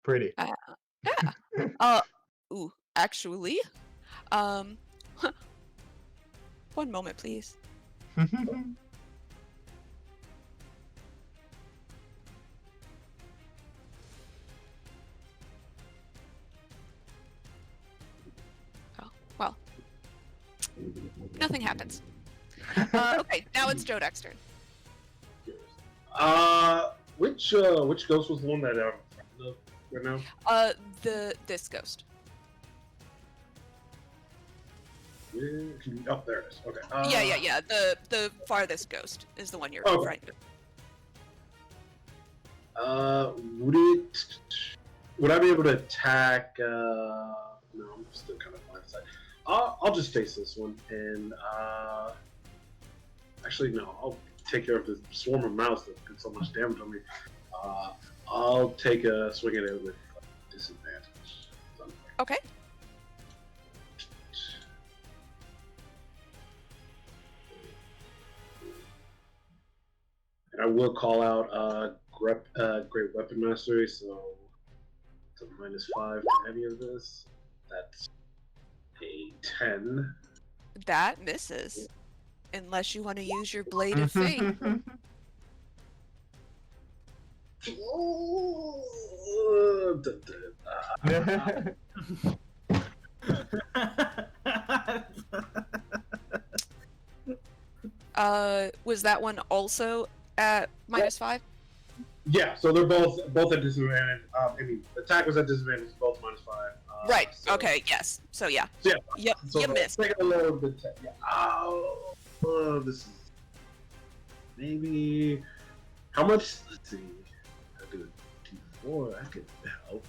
Pretty. Yeah. Ooh, actually, um, one moment, please. Oh, well, nothing happens. Okay, now it's Jodek's turn. Which ghost was the one that I'm frightened of right now? This ghost. Oh, there it is. Okay. Yeah. The farthest ghost is the one you're Okay. frightened of. Would I be able to attack? No, I'm still kind of blindsided. I'll just face this one, and actually no, I'll take care of the swarm of mouse that did so much damage on me. I'll take a swing at it with disadvantage. Okay. And I will call out Great Weapon Mastery, so it's a -5 to any of this. That's a 10. That misses. Unless you want to use your Blade of Fate. Was that one also at -5? Yeah, so they're both at disadvantage. I mean, attack was at disadvantage, both -5. Right. So, Okay. Yes. So yeah. Yeah. Yep. So You missed. take a load of the yeah. This is maybe how much? Let's see. I do a D4. I could help.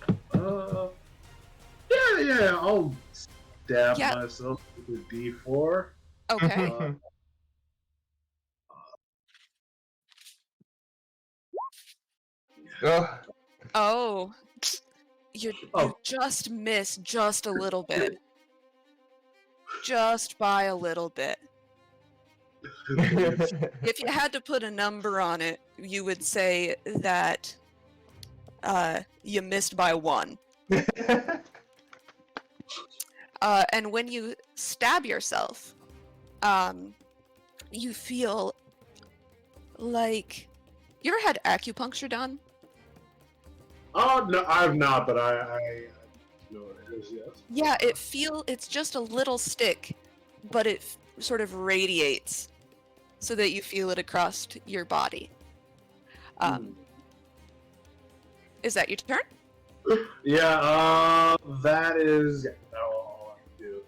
Yeah. I'll stab myself with a D4. Okay. Oh. You just missed just a little bit. Just by a little bit. If you had to put a number on it, you would say that you missed by 1. And when you stab yourself, you feel like... You ever had acupuncture done? Oh no, I've not, but I know what it is. Yes. Yeah, it's just a little stick, but it sort of radiates so that you feel it across your body. Is that your turn? Yeah, that is all I can do.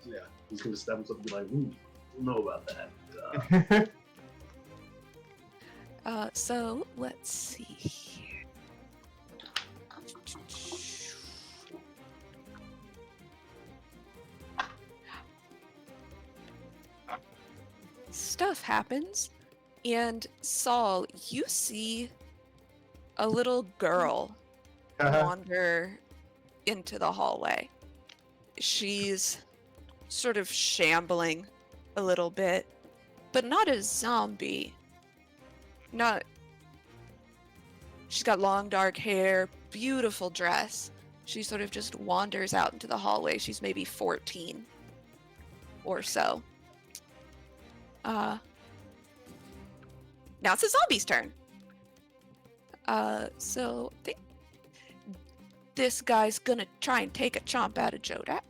Yeah, he's gonna stab himself and be like, "Ooh, I don't know about that." So let's see here. Stuff happens, and Saul, you see a little girl wander into the hallway. She's sort of shambling a little bit, but not a zombie. She's got long dark hair, beautiful dress. She sort of just wanders out into the hallway. She's maybe 14 or so. Now it's the zombie's turn. So I think this guy's gonna try and take a chomp out of Jodek.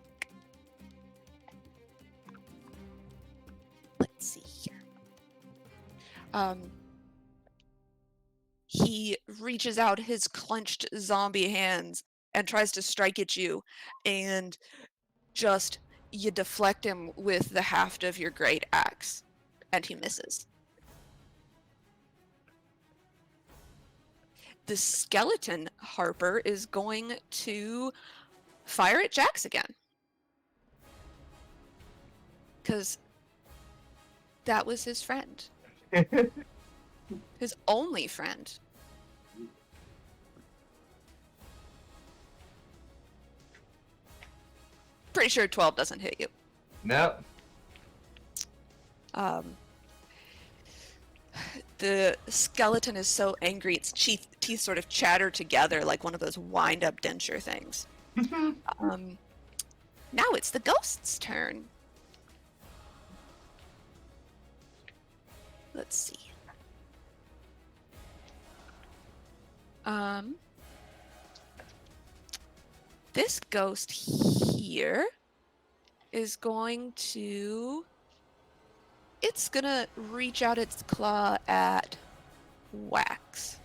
Let's see here. He reaches out his clenched zombie hands and tries to strike at you, and just you deflect him with the haft of your great axe, and he misses. The skeleton Harper is going to fire at Jax again. Because that was his friend. His only friend. Pretty sure 12 doesn't hit you. Nope. The skeleton is so angry, its teeth sort of chatter together like one of those wind-up denture things. Now it's the ghost's turn. Let's see. This ghost here is going to... It's gonna reach out its claw at Wax.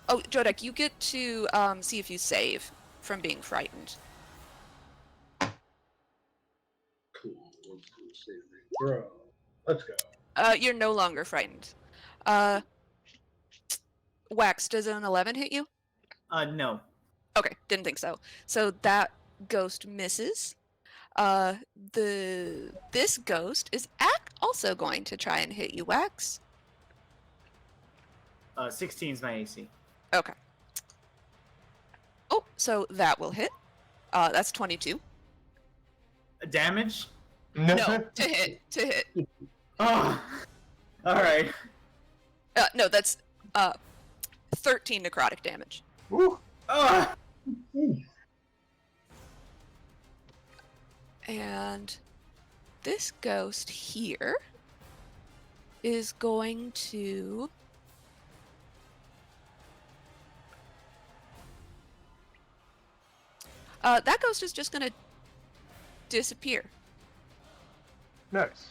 Oh, Jodek, you get to see if you save from being frightened. Cool. Bro, let's go. You're no longer frightened. Wax, does an 11 hit you? No. Okay, didn't think so. So that ghost misses. This ghost is also going to try and hit you, Wax. 16 is my AC. Okay. Oh, so that will hit. That's 22. Damage? No, to hit. Oh, all right. No, that's 13 necrotic damage. Ooh. Oh. And this ghost here is going to... that ghost is just going to disappear. Nice.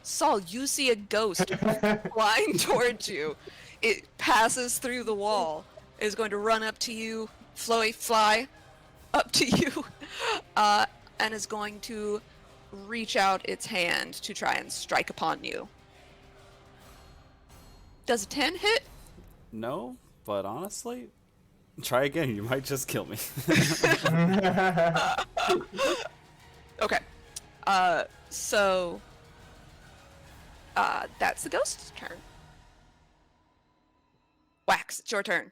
Saul, you see a ghost flying towards you. It passes through the wall. It is going to run up to you, fly up to you, and is going to reach out its hand to try and strike upon you. Does a 10 hit? No, but honestly, try again. You might just kill me. Okay. So that's the ghost's turn. Wax, it's your turn.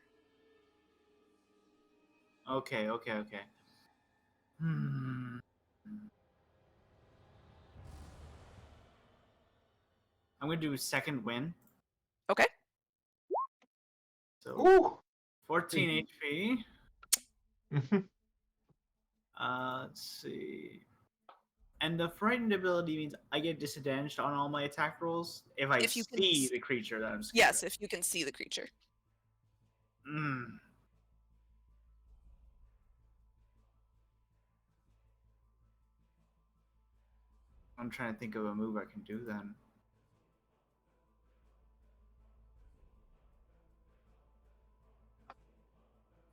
Okay. Hmm. I'm gonna do a second win. Okay. So Ooh. 14 HP. Mhm. Let's see. And the frightened ability means I get disadvantaged on all my attack rolls if I If you can see the creature that I'm scared Yes, of. if you can see the creature. Mm. I'm trying to think of a move I can do then.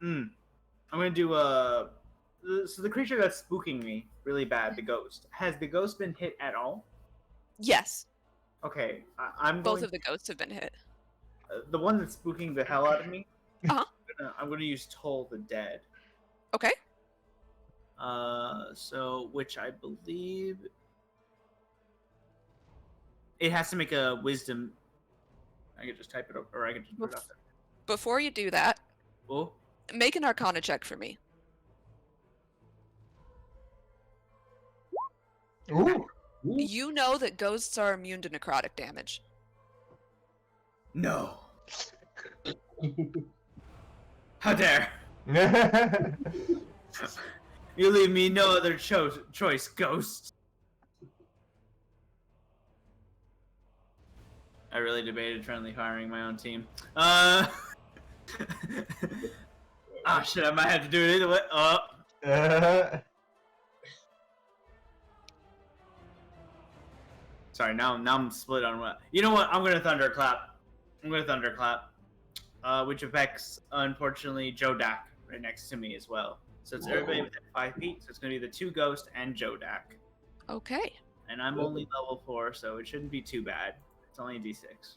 I'm gonna do so the creature that's spooking me really bad, the ghost. Has the ghost been hit at all? Yes, Okay, I'm both going. of the ghosts have been hit. The one that's spooking the hell out of me. Uh-huh. I'm gonna use Toll the Dead. Okay. So which I believe it has to make a Wisdom. I could just type it up, or I could just put it up there. Before you do that, Oh, make an Arcana check for me. Ooh. You know that ghosts are immune to necrotic damage. no! How dare! You leave me no other choice, ghost. I really debated friendly firing my own team. Ah, shit! I might have to do it either way. Sorry, now I'm split on what. You know what? I'm gonna thunderclap. Which affects, unfortunately, Jodak right next to me as well. So it's everybody within 5 feet. So it's gonna be the 2 ghost and Jodak. Okay. And I'm only level 4, so it shouldn't be too bad. It's only a D6.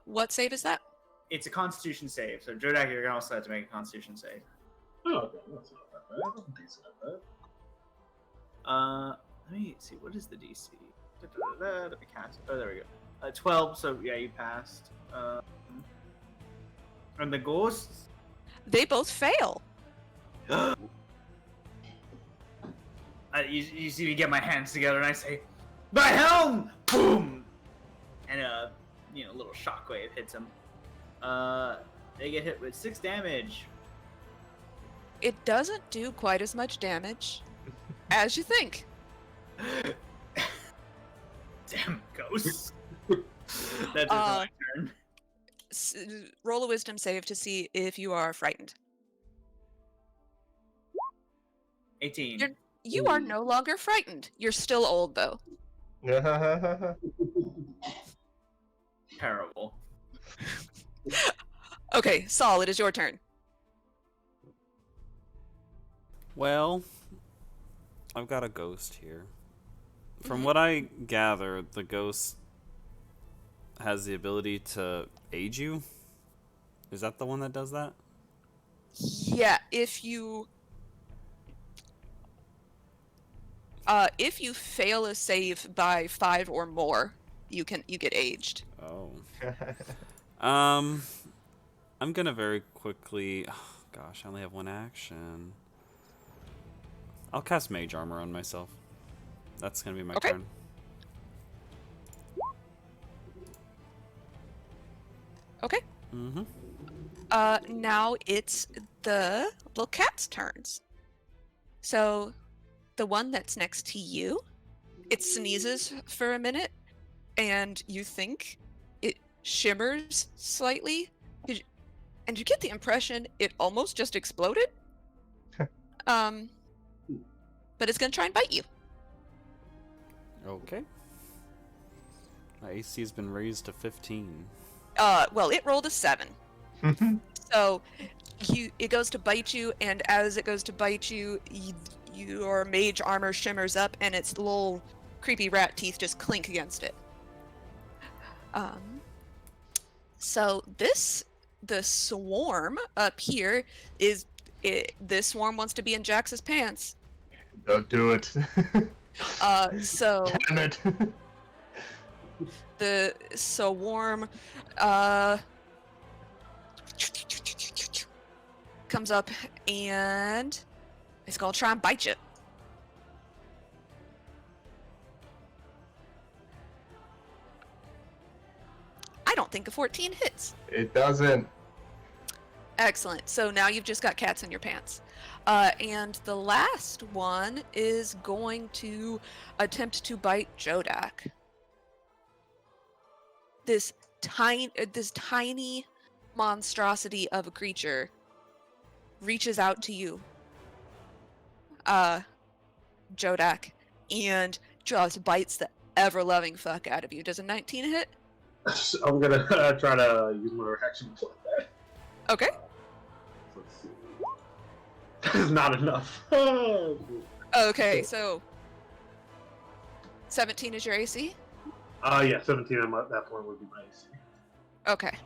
What save is that? It's a Constitution save. So Jodak, you're gonna also have to make a Constitution save. Oh, okay, that's not that bad. That's decent at that. Let me see. What is the DC? Let me cast it. Oh, there we go. 12. So yeah, you passed. And the ghosts. They both fail. You see me get my hands together and I say, The helm! Boom! And a little shockwave hits him. They get hit with 6 damage. It doesn't do quite as much damage as you think. Damn ghosts. That's my turn. Roll a wisdom save to see if you are frightened. 18. You are no longer frightened. You're still old, though. Terrible. Okay, Saul, it is your turn. Well, I've got a ghost here. From Mhm. what I gather, the ghost has the ability to age you. Is that the one that does that? Yeah, if you fail a save by 5 or more, you get aged. Oh. I'm gonna very quickly. Oh, gosh, I only have one action. I'll cast Mage Armor on myself. That's gonna be my Okay. turn. Okay. Mm-hmm. Now it's the little cat's turns. So, the one that's next to you, it sneezes for a minute, and you think it shimmers slightly, and you get the impression it almost just exploded. But it's gonna try and bite you. Okay. My AC has been raised to 15. Well, it rolled a 7. So it goes to bite you, and as it goes to bite you, your mage armor shimmers up, and its little creepy rat teeth just clink against it. So the swarm up here this swarm wants to be in Jax's pants. Don't do it. So Damn it. the swarm comes up and it's gonna try and bite you. I don't think a 14 hits. It doesn't. Excellent. So now you've just got cats in your pants. And the last one is going to attempt to bite Jodak. This tiny monstrosity of a creature reaches out to you, Jodak, and just bites the ever-loving fuck out of you. Does a 19 hit? I'm gonna try to use my reaction to like that. Okay. Let's see. That is not enough. Okay, so 17 is your AC? Yeah, 17 at that point would be my AC. Okay.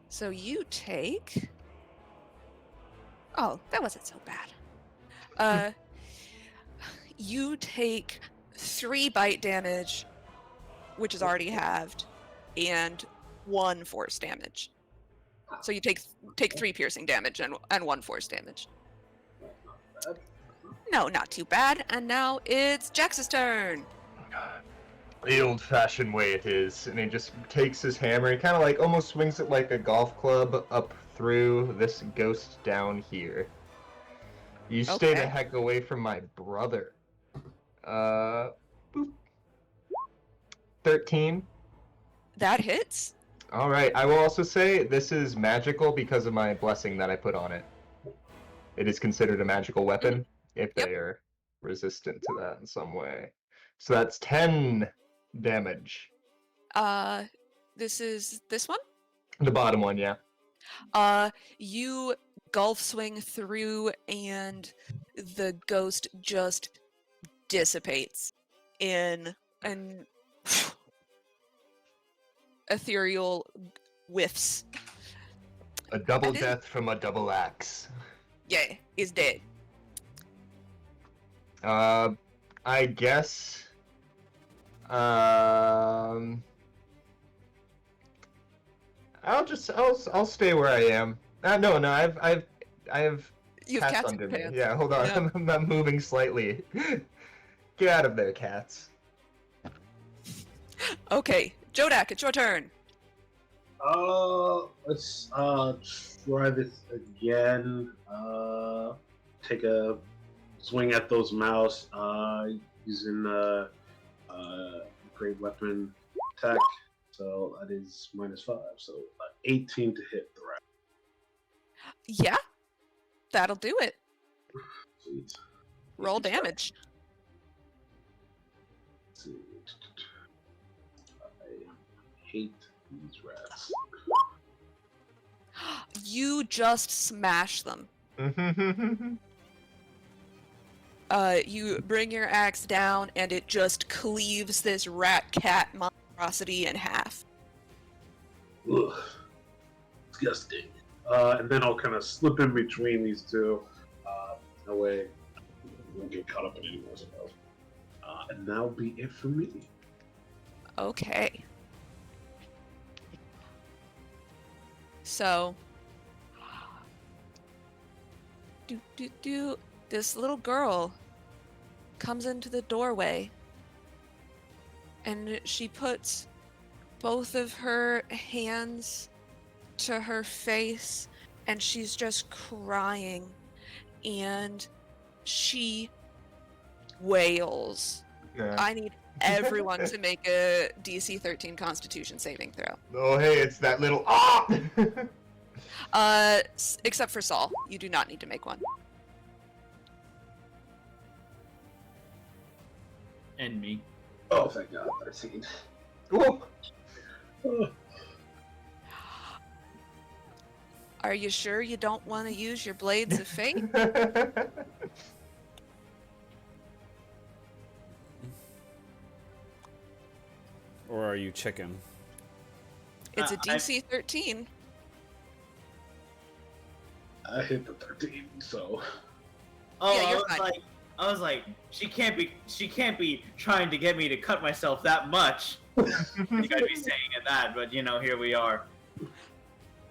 So you take... Oh, that wasn't so bad. You take 3 bite damage, which is already halved, and 1 force damage. So you take 3 piercing damage and 1 force damage. That's not bad. No, not too bad. And now it's Jax's turn. The old-fashioned way it is, and he just takes his hammer. He kind of like almost swings it like a golf club up through this ghost down here. You stay the Okay. heck away from my brother. Boop. 13. That hits. All right. I will also say this is magical because of my blessing that I put on it. It is considered a magical weapon if Yep. they are resistant to that in some way. So that's 10 damage. This is this one. The bottom one, yeah. You golf swing through, and the ghost just dissipates in an ethereal whiffs. A double And it- death from a double axe. Yeah, is dead. I guess. I'll stay where I am. No, I've You have cats in under your me. pants. Yeah, hold on. Yeah. I'm not moving slightly. Get out of there, cats. Okay, Jodak, it's your turn. Let's try this again. Take a swing at those mouse. Using great weapon attack. So that is -5. So 18 to hit the rat. Yeah, that'll do it. Sweet. Roll damage. Let's see. I hate these rats. You just smash them. You bring your axe down, and it just cleaves this rat-cat monstrosity in half. Ugh. Disgusting. And then I'll kind of slip in between these two. That way, I won't get caught up in any more stuff. And that'll be it for me. Okay. So, this little girl comes into the doorway, and she puts both of her hands to her face, and she's just crying, and she wails. Yeah. I need everyone to make a DC 13 Constitution saving throw. Oh, hey, it's that little. Ah! Except for Saul, you do not need to make one. And me. Oh, thank God, 13. Whoa. Are you sure you don't want to use your blades of fate? Or are you chicken? It's a I- DC 13. I hit the 13, so. Oh, Yeah, you're I was like, she can't be trying to get me to cut myself that much. You gotta be saying it that, but you know, here we are.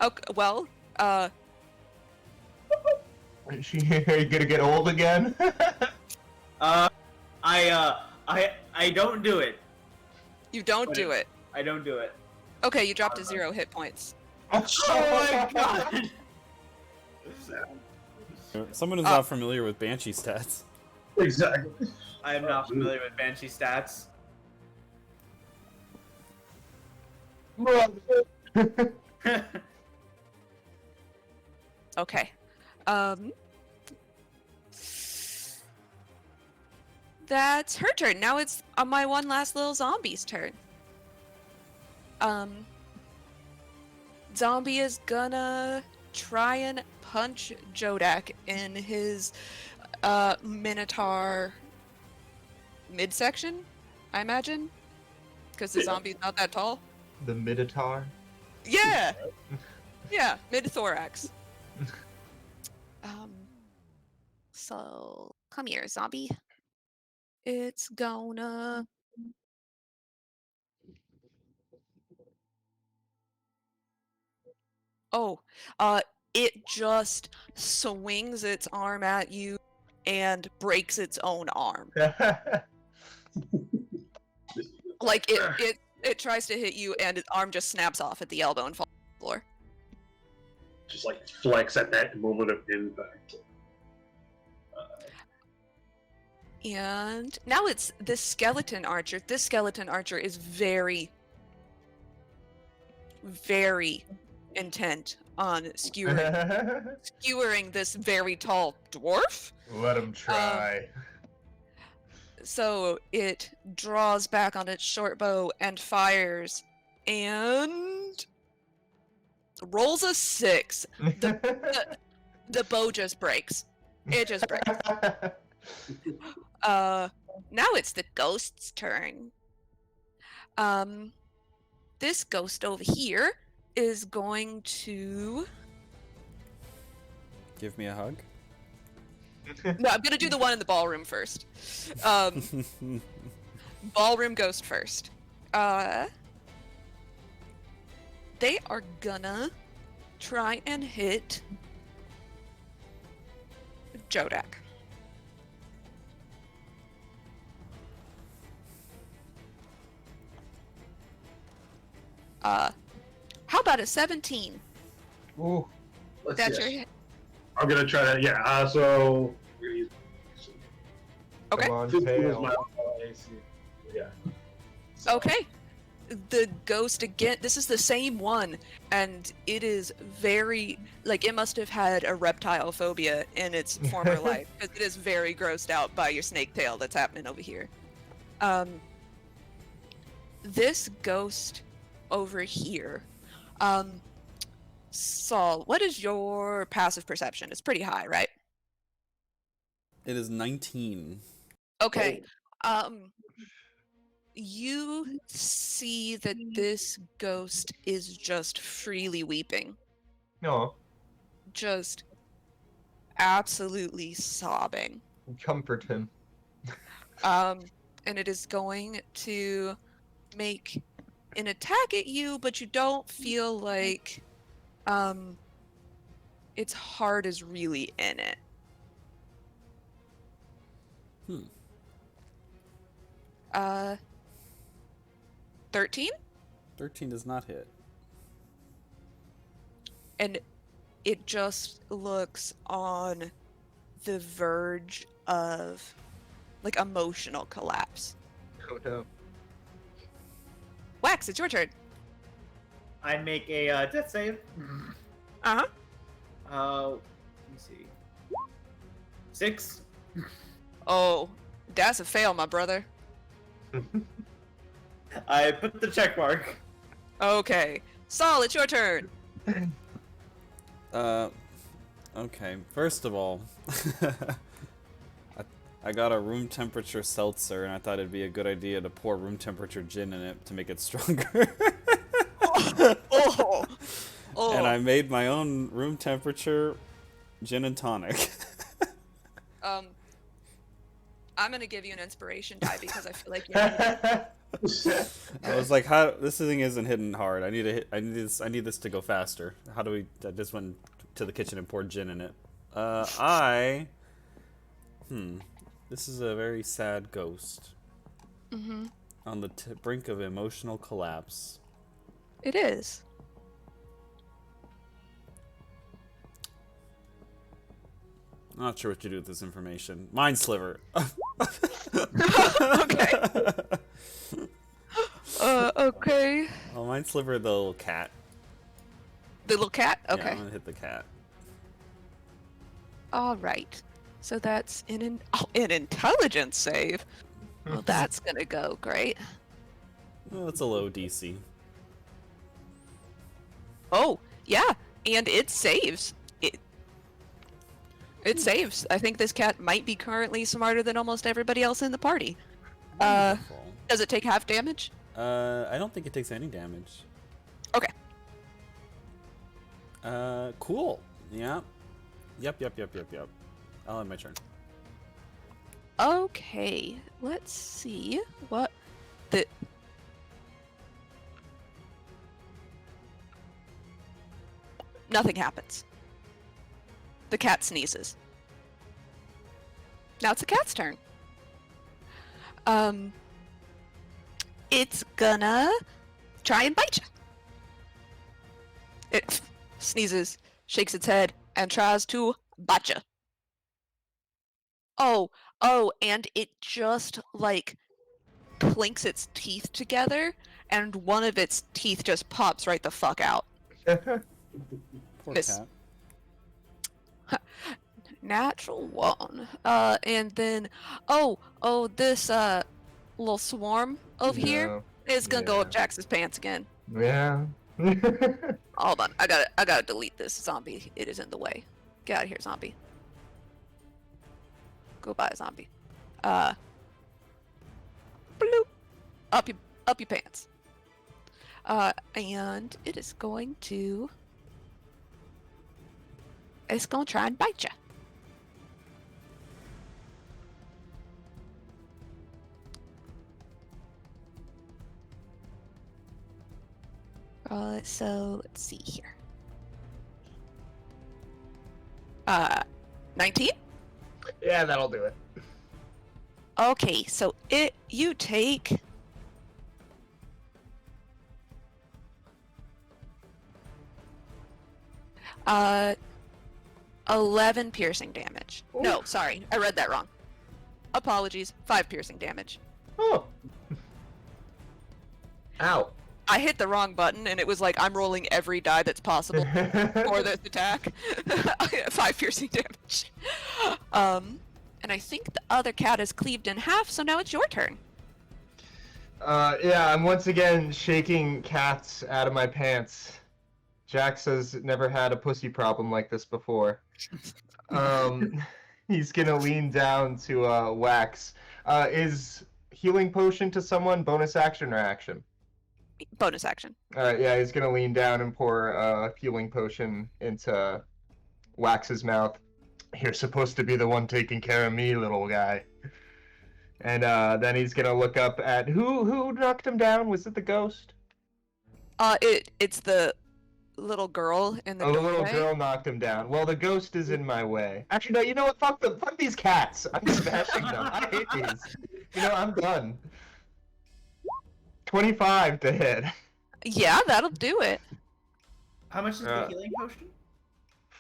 Okay, well, Are you gonna get old again? I don't do it. you don't do it. I don't do it. Okay, you dropped to 0 hit points. Oh my God! Someone who's not familiar with Banshee stats. Exactly. I am not familiar with Banshee stats. Okay. That's her turn. Now it's my one last little zombie's turn. Zombie is gonna try and punch Jodak in his Minotaur midsection, I imagine, because the zombie's not that tall. The Minotaur. Yeah, yeah, mid-thorax. So come here, zombie. It's gonna. Oh, it just swings its arm at you and breaks its own arm. Like it tries to hit you and its arm just snaps off at the elbow and falls on the floor. Just like flex at that moment of impact. And now it's this skeleton archer. This skeleton archer is very, very intent on skewering this very tall dwarf. Let him try. So it draws back on its short bow and fires, and rolls a 6. The bow just breaks. It just breaks. Now it's the ghost's turn. This ghost over here is going to. Give me a hug. No, I'm gonna do the one in the ballroom first. Ballroom ghost first. They are gonna try and hit Jodak. How about a 17? Ooh. Let's That's see. your hit. I'm gonna try that. Yeah. So. We're gonna use- Okay. Come on, 15 was tail. my AC. Yeah. Okay. The ghost again, this is the same one, and it is very, like, it must have had a reptile phobia in its former life, because it is very grossed out by your snake tail that's happening over here. This ghost over here, Saul, what is your passive perception? It's pretty high, right? It is 19. Okay. You see that this ghost is just freely weeping. No, Just absolutely sobbing. comfort him. And it is going to make an attack at you, but you don't feel like its heart is really in it. 13? 13 does not hit. And it just looks on the verge of like emotional collapse. Oh no. Wax, it's your turn. I make a death save. Uh-huh. Let me see. 6. Oh, that's a fail, my brother. I put the check mark. Okay. Saul, it's your turn. Okay. First of all, I got a room temperature seltzer, and I thought it'd be a good idea to pour room temperature gin in it to make it stronger. Oh. Oh. And I made my own room temperature gin and tonic. I'm gonna give you an inspiration die because I feel like you need it. I was like, "How? This thing isn't hitting hard. I need to hit. I need this to go faster. How do we?" I just went to the kitchen and poured gin in it. This is a very sad ghost. Mm-hmm. On the brink of emotional collapse. It is. I'm not sure what to do with this information. Mind sliver. Okay. Okay. Oh, mind sliver the little cat. The little cat? Yeah, Okay. I'm gonna hit the cat. All right. So that's an intelligence save. Well, that's gonna go great. Well, it's a low DC. Oh, yeah, and it saves. It saves. I think this cat might be currently smarter than almost everybody else in the party. Wonderful. Does it take half damage? I don't think it takes any damage. Okay. Cool. Yeah. Yep. I'll end my turn. Okay. Let's see what the. Nothing happens. The cat sneezes. Now it's the cat's turn. It's gonna try and bite you. It sneezes, shakes its head, and tries to bite you. Oh, and it just like clinks its teeth together, and one of its teeth just pops right the fuck out. Poor Miss. cat. Natural one. And then, this little swarm over here is gonna go up Jax's pants again. Yeah. Hold on, I gotta delete this zombie. It is in the way. Get out of here, zombie. Goodbye, zombie. Bloop. Up your pants. And it is going to. It's gonna try and bite you. So let's see here. 19? Yeah, that'll do it. Okay, so you take 11 piercing damage. No, sorry, I read that wrong. Apologies, 5 piercing damage. Oh. Ow. I hit the wrong button, and it was like I'm rolling every die that's possible for this attack. 5 piercing damage. And I think the other cat is cleaved in half, so now it's your turn. Yeah, I'm once again shaking cats out of my pants. Jax has never had a pussy problem like this before. He's gonna lean down to Wax. Is healing potion to someone bonus action or action? Bonus action. Alright, yeah, he's gonna lean down and pour a healing potion into Wax's mouth. You're supposed to be the one taking care of me, little guy. And then he's gonna look up at who knocked him down? Was it the ghost? It's the little girl in the Oh, the doorway. little girl knocked him down. Well, the ghost is in my way. Actually, no, you know what? Fuck them. Fuck these cats. I'm smashing them. I hate these. You know, I'm done. 25 to hit. Yeah, that'll do it. How much is the healing potion?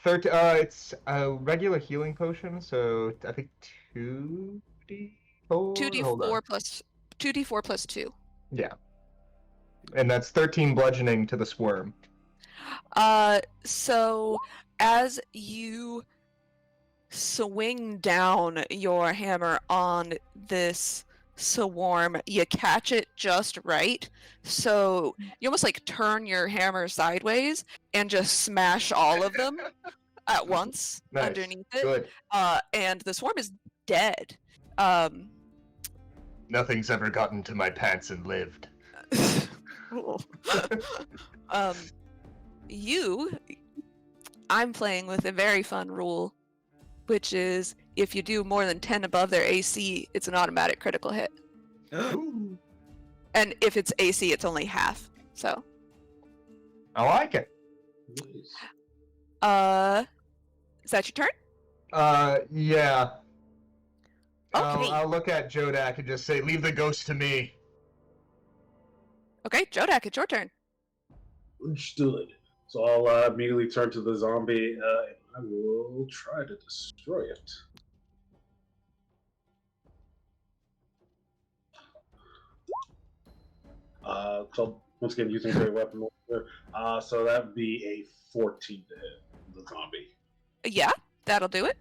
It's a regular healing potion, so I think 2d4? 2d4 plus 2. Yeah. And that's 13 bludgeoning to the squirm. So as you swing down your hammer on this swarm, you catch it just right. So you almost like turn your hammer sideways and just smash all of them at once Nice. underneath it. Good. And the swarm is dead. Nothing's ever gotten to my pants and lived. I'm playing with a very fun rule, which is if you do more than 10 above their AC, it's an automatic critical hit. And if it's AC, it's only half. So. I like it. Is that your turn? Yeah. Okay. I'll look at Jodak and just say, leave the ghost to me. Okay, Jodak, it's your turn. Understood. So I'll immediately turn to the zombie and I will try to destroy it. So once again, using great weapon. So that would be a 14 to hit the zombie. Yeah, that'll do it.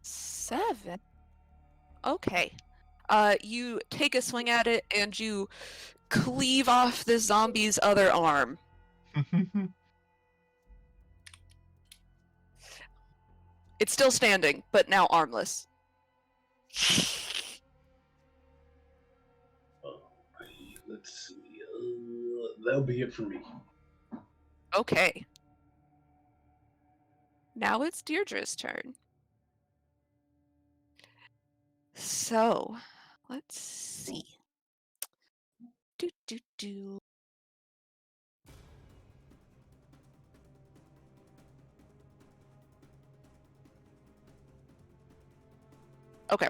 Seven. Okay. You take a swing at it and you cleave off the zombie's other arm. It's still standing, but now armless. Let's see. That'll be it for me. Okay. Now it's Deirdre's turn. So, let's see. Do. Okay.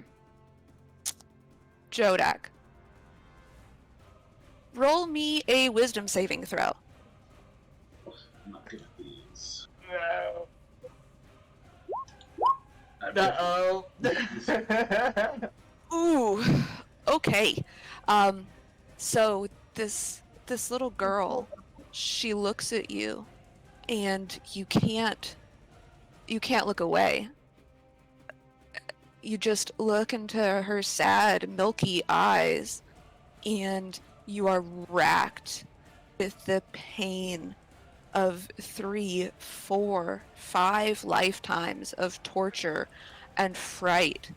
Jodak. Roll me a wisdom saving throw. I'm not good at these. Uh-oh. Ooh. Okay. So this little girl, she looks at you and you can't look away. You just look into her sad, milky eyes, and you are racked with the pain of 3, 4, 5 lifetimes of torture and fright.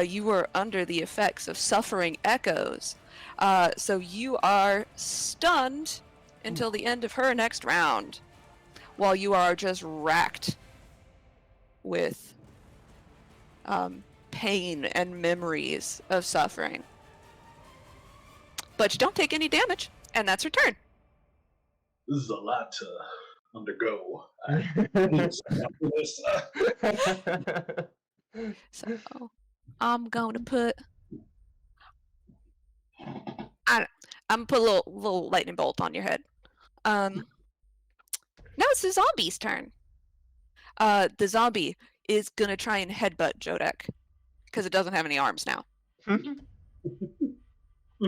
You are under the effects of suffering echoes. So you are stunned until the end of her next round, while you are just racked with pain and memories of suffering. But you don't take any damage. And that's her turn. This is a lot to undergo. I need some help with this. So I'm going to put. I'm gonna put a little lightning bolt on your head. Now it's the zombie's turn. The zombie is gonna try and headbutt Jodek because it doesn't have any arms now.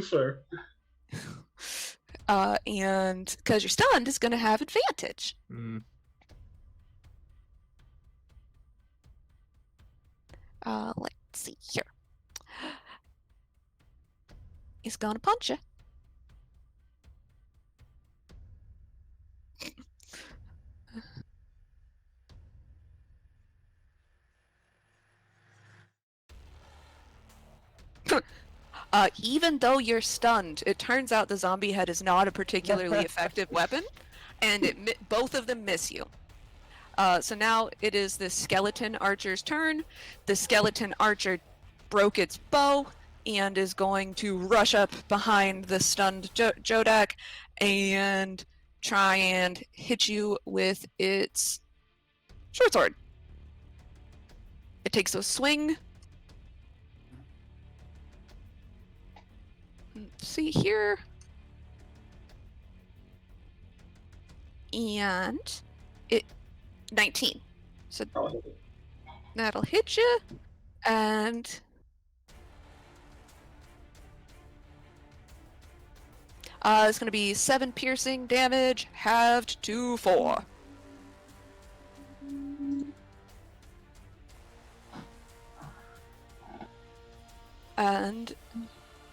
Fair. And because you're stunned, it's gonna have advantage. Mm. Let's see here. He's gonna punch you. Even though you're stunned, it turns out the zombie head is not a particularly effective weapon, and both of them miss you. So now it is the skeleton archer's turn. The skeleton archer broke its bow and is going to rush up behind the stunned Jodak and try and hit you with its short sword. It takes a swing. Let's see here. And it 19. So that'll hit you. And it's going to be 7 piercing damage, halved to 4. And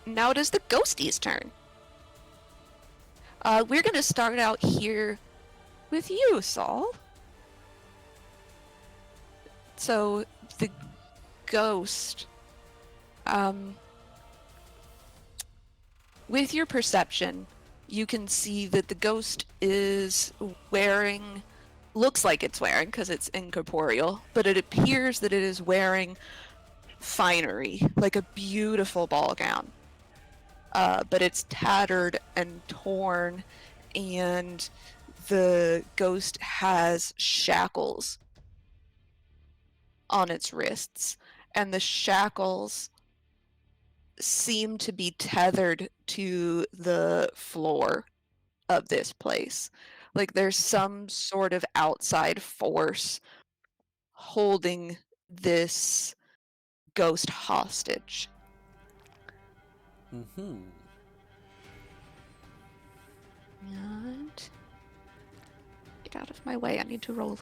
now it is the ghostie's turn. We're going to start out here with you, Saul. So, the ghost, with your perception, you can see that the ghost is looks like it's wearing, because it's incorporeal, but it appears that it is wearing finery, like a beautiful ball gown. But it's tattered and torn, and the ghost has shackles on its wrists, and the shackles seem to be tethered to the floor of this place. Like there's some sort of outside force holding this ghost hostage. Mm-hmm. And get out of my way, I need to roll.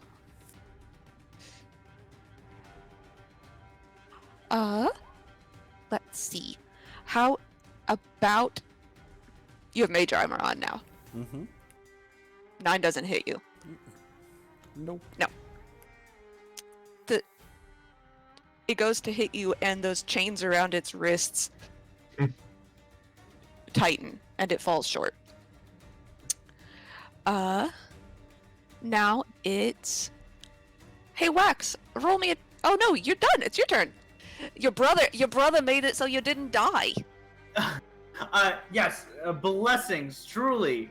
Let's see. How about you have mage armor on now? Mm-hmm. 9 doesn't hit you. Nope. No. It goes to hit you, and those chains around its wrists tighten, and it falls short. Now it's... Hey, Wax, roll me a... Oh no, you're done. It's your turn. Your brother made it so you didn't die. Yes, blessings, truly.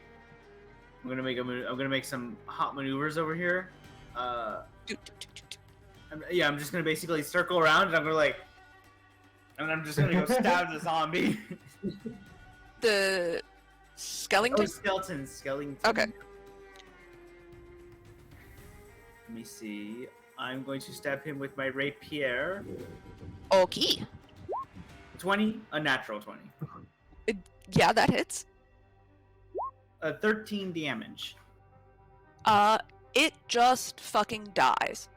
I'm gonna make some hot maneuvers over here. I'm just gonna basically circle around, and I'm just gonna go stab the zombie. The skeleton? Skeleton. Okay. Let me see. I'm going to stab him with my rapier. Okay. 20, a natural 20. Yeah, that hits. 13 damage. It just fucking dies.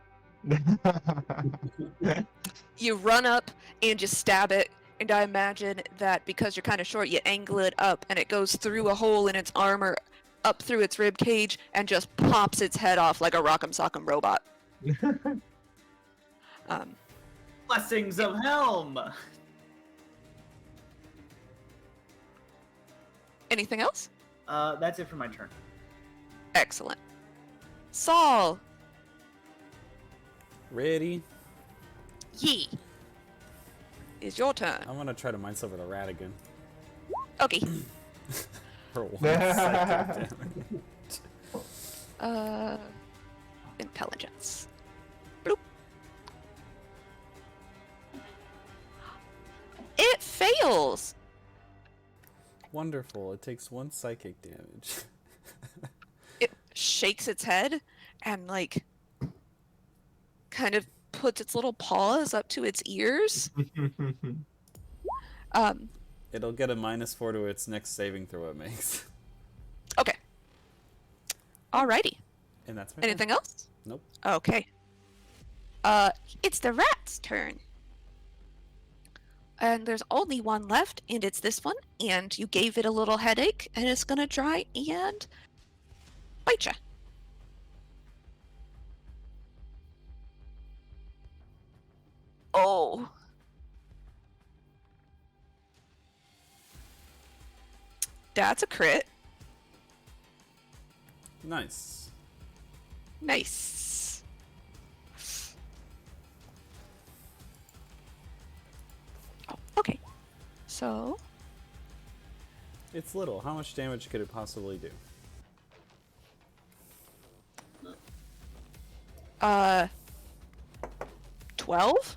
You run up and just stab it, and I imagine that because you're kind of short, you angle it up, and it goes through a hole in its armor, up through its rib cage, and just pops its head off like a rock'em sock'em robot. Blessings of Helm! Anything else? That's it for my turn. Excellent. Saul! Ready? Yee! It's your turn. I want to try to mind silver the rat again. Okay. for 1 psychic damage. Intelligence. Bloop. It fails. Wonderful. It takes 1 psychic damage. It shakes its head and like kind of puts its little paws up to its ears. It'll get a -4 to its next saving throw it makes. Okay. Alrighty. And that's my turn. Anything else? Nope. Okay. It's the rat's turn. And there's only one left, and it's this one. And you gave it a little headache, and it's gonna try and bite ya. Oh. That's a crit. Nice. Nice. Oh, okay. So, It's little. How much damage could it possibly do? 12?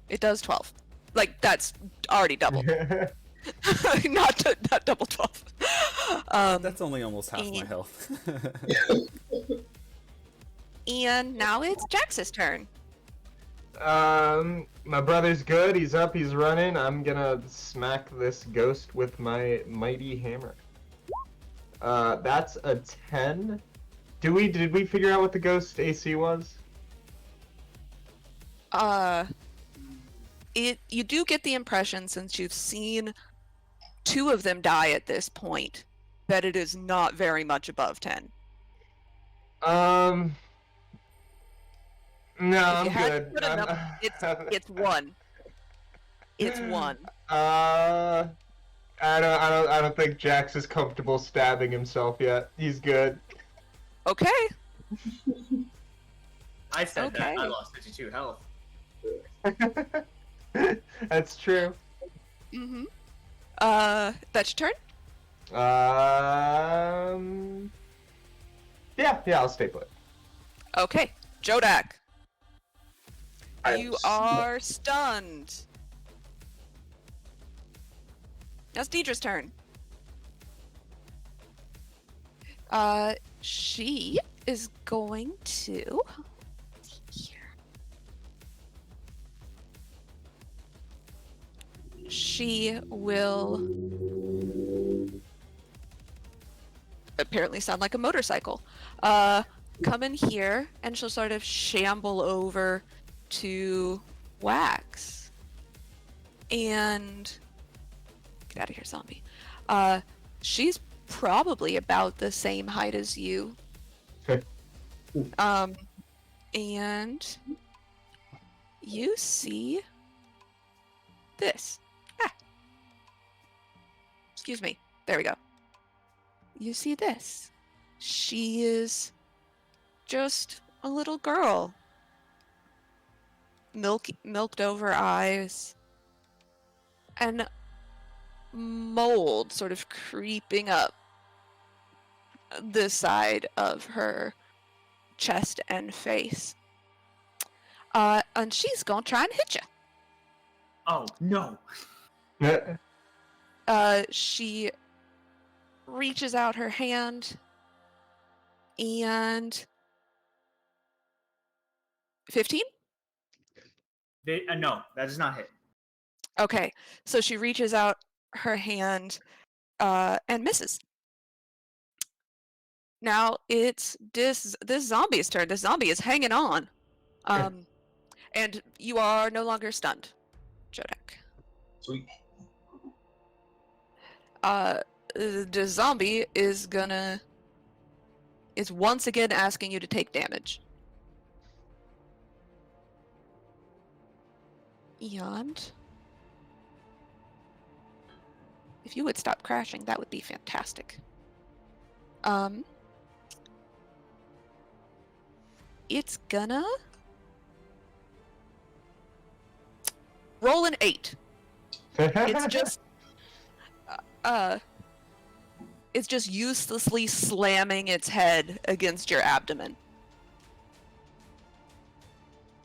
It does 12. Like, that's already double. not double 12. That's only almost half my and- health. And now it's Jax's turn. My brother's good. He's up. He's running. I'm gonna smack this ghost with my mighty hammer. That's a 10. Did we figure out what the ghost AC was? You do get the impression, since you've seen 2 of them die at this point, that it is not very much above 10. No, If I'm you had to good. put a number, it's 1. It's 1. I don't think Jax is comfortable stabbing himself yet. He's good. Okay. I said that. Okay. I lost 52 health. That's true. Mm-hmm. That's your turn? Yeah, I'll stay put. Okay. Jodak, I you am are stunned. Now it's Deidre's turn. She is going to... Here. She will apparently sound like a motorcycle. Come in here, and she'll sort of shamble over to Wax. And get out of here, zombie. She's probably about the same height as you. And you see this. Excuse me. There we go. You see this. She is just a little girl. Milked over eyes. And mold sort of creeping up the side of her chest and face. And she's gonna try and hit you. Oh, no. She reaches out her hand and 15? No, that does not hit. Okay, so she reaches out her hand and misses. Now it's this zombie's turn. This zombie is hanging on. And you are no longer stunned, Jodak. Sweet. The zombie is once again asking you to take damage. And if you would stop crashing, that would be fantastic. It's gonna roll an 8. It's just it's just uselessly slamming its head against your abdomen.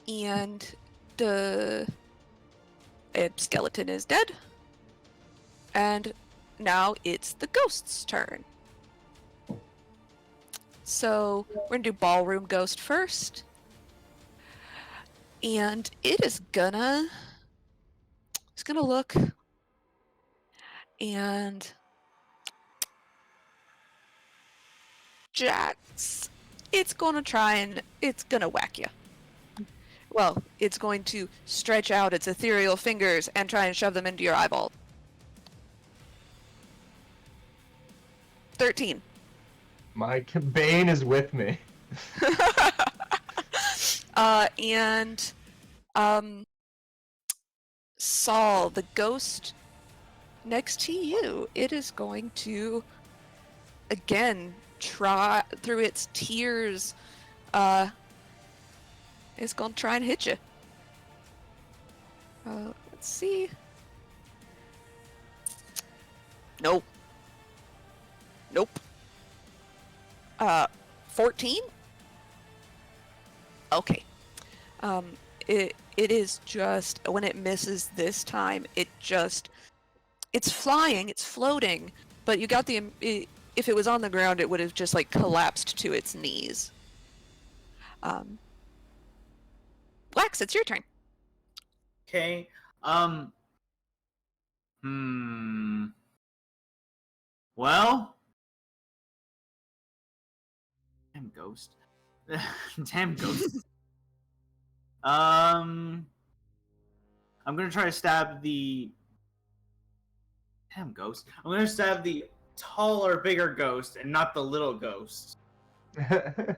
And the skeleton is dead. And now it's the ghost's turn. So we're gonna do ballroom ghost first. And it's gonna look and Jax, it's gonna whack you. Well, it's going to stretch out its ethereal fingers and try and shove them into your eyeball. 13. My Bane is with me. And Saul, the ghost next to you, it is going to again try through its tears. It's gonna try and hit you. Let's see. Nope. 14? Okay. It is just, when it misses this time, it's flying, it's floating, but you got if it was on the ground, it would have just like collapsed to its knees. Wax, it's your turn. Okay. Well. Damn ghost. Damn ghost. I'm gonna try to stab the. Damn ghost. I'm gonna stab the taller, bigger ghost, and not the little ghost. So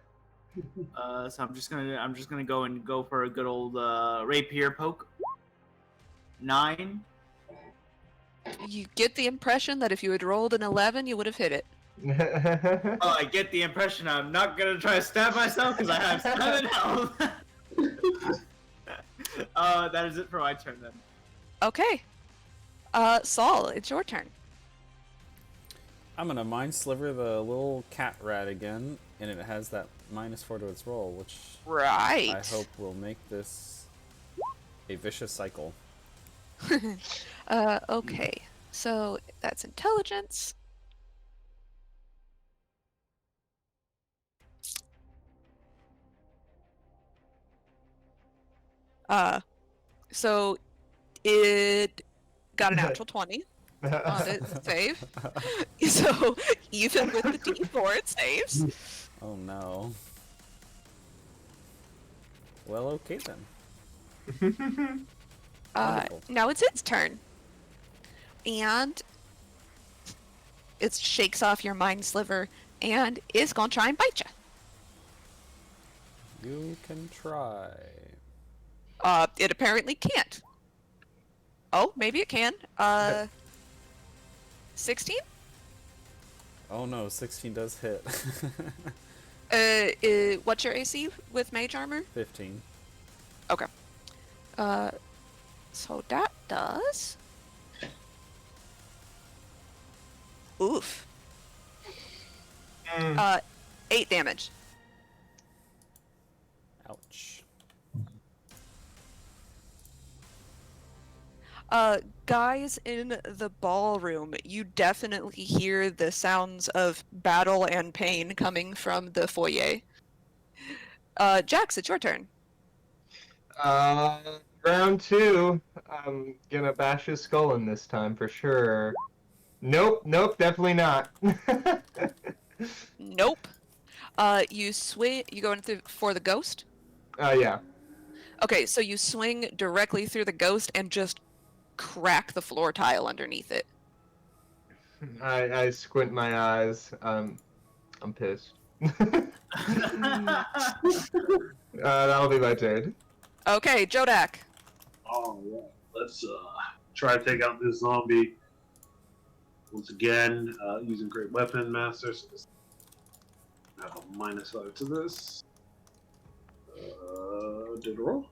I'm just gonna go for a good old rapier poke. 9. You get the impression that if you had rolled an 11, you would have hit it. Oh, I get the impression I'm not gonna try to stab myself because I have 7 health. That is it for my turn then. Okay. Saul, it's your turn. I'm gonna mind sliver the little cat rat again, and it has that -4 to its roll, which Right. I hope will make this a vicious cycle. Okay. So that's intelligence. So it got a natural 20 on its save. So even with the D4, it saves. Oh no. Well, okay then. Wonderful. Now it's its turn. And it shakes off your mind sliver and is gonna try and bite you. You can try. It apparently can't. Oh, maybe it can. 16? Oh no, 16 does hit. What's your AC with mage armor? 15. Okay. So that does. Oof. 8 damage. Ouch. Guys in the ballroom, you definitely hear the sounds of battle and pain coming from the foyer. Jax, it's your turn. Round 2. I'm gonna bash his skull in this time for sure. Nope, definitely not. Nope. You swing. You go in for the ghost. Yeah. Okay, so you swing directly through the ghost and just crack the floor tile underneath it. I squint my eyes. I'm pissed. That'll be my turn. Okay, Jodak. Alright, let's try to take out this zombie. Once again, using Great Weapon Master. So I have a -5 to this. Did a roll.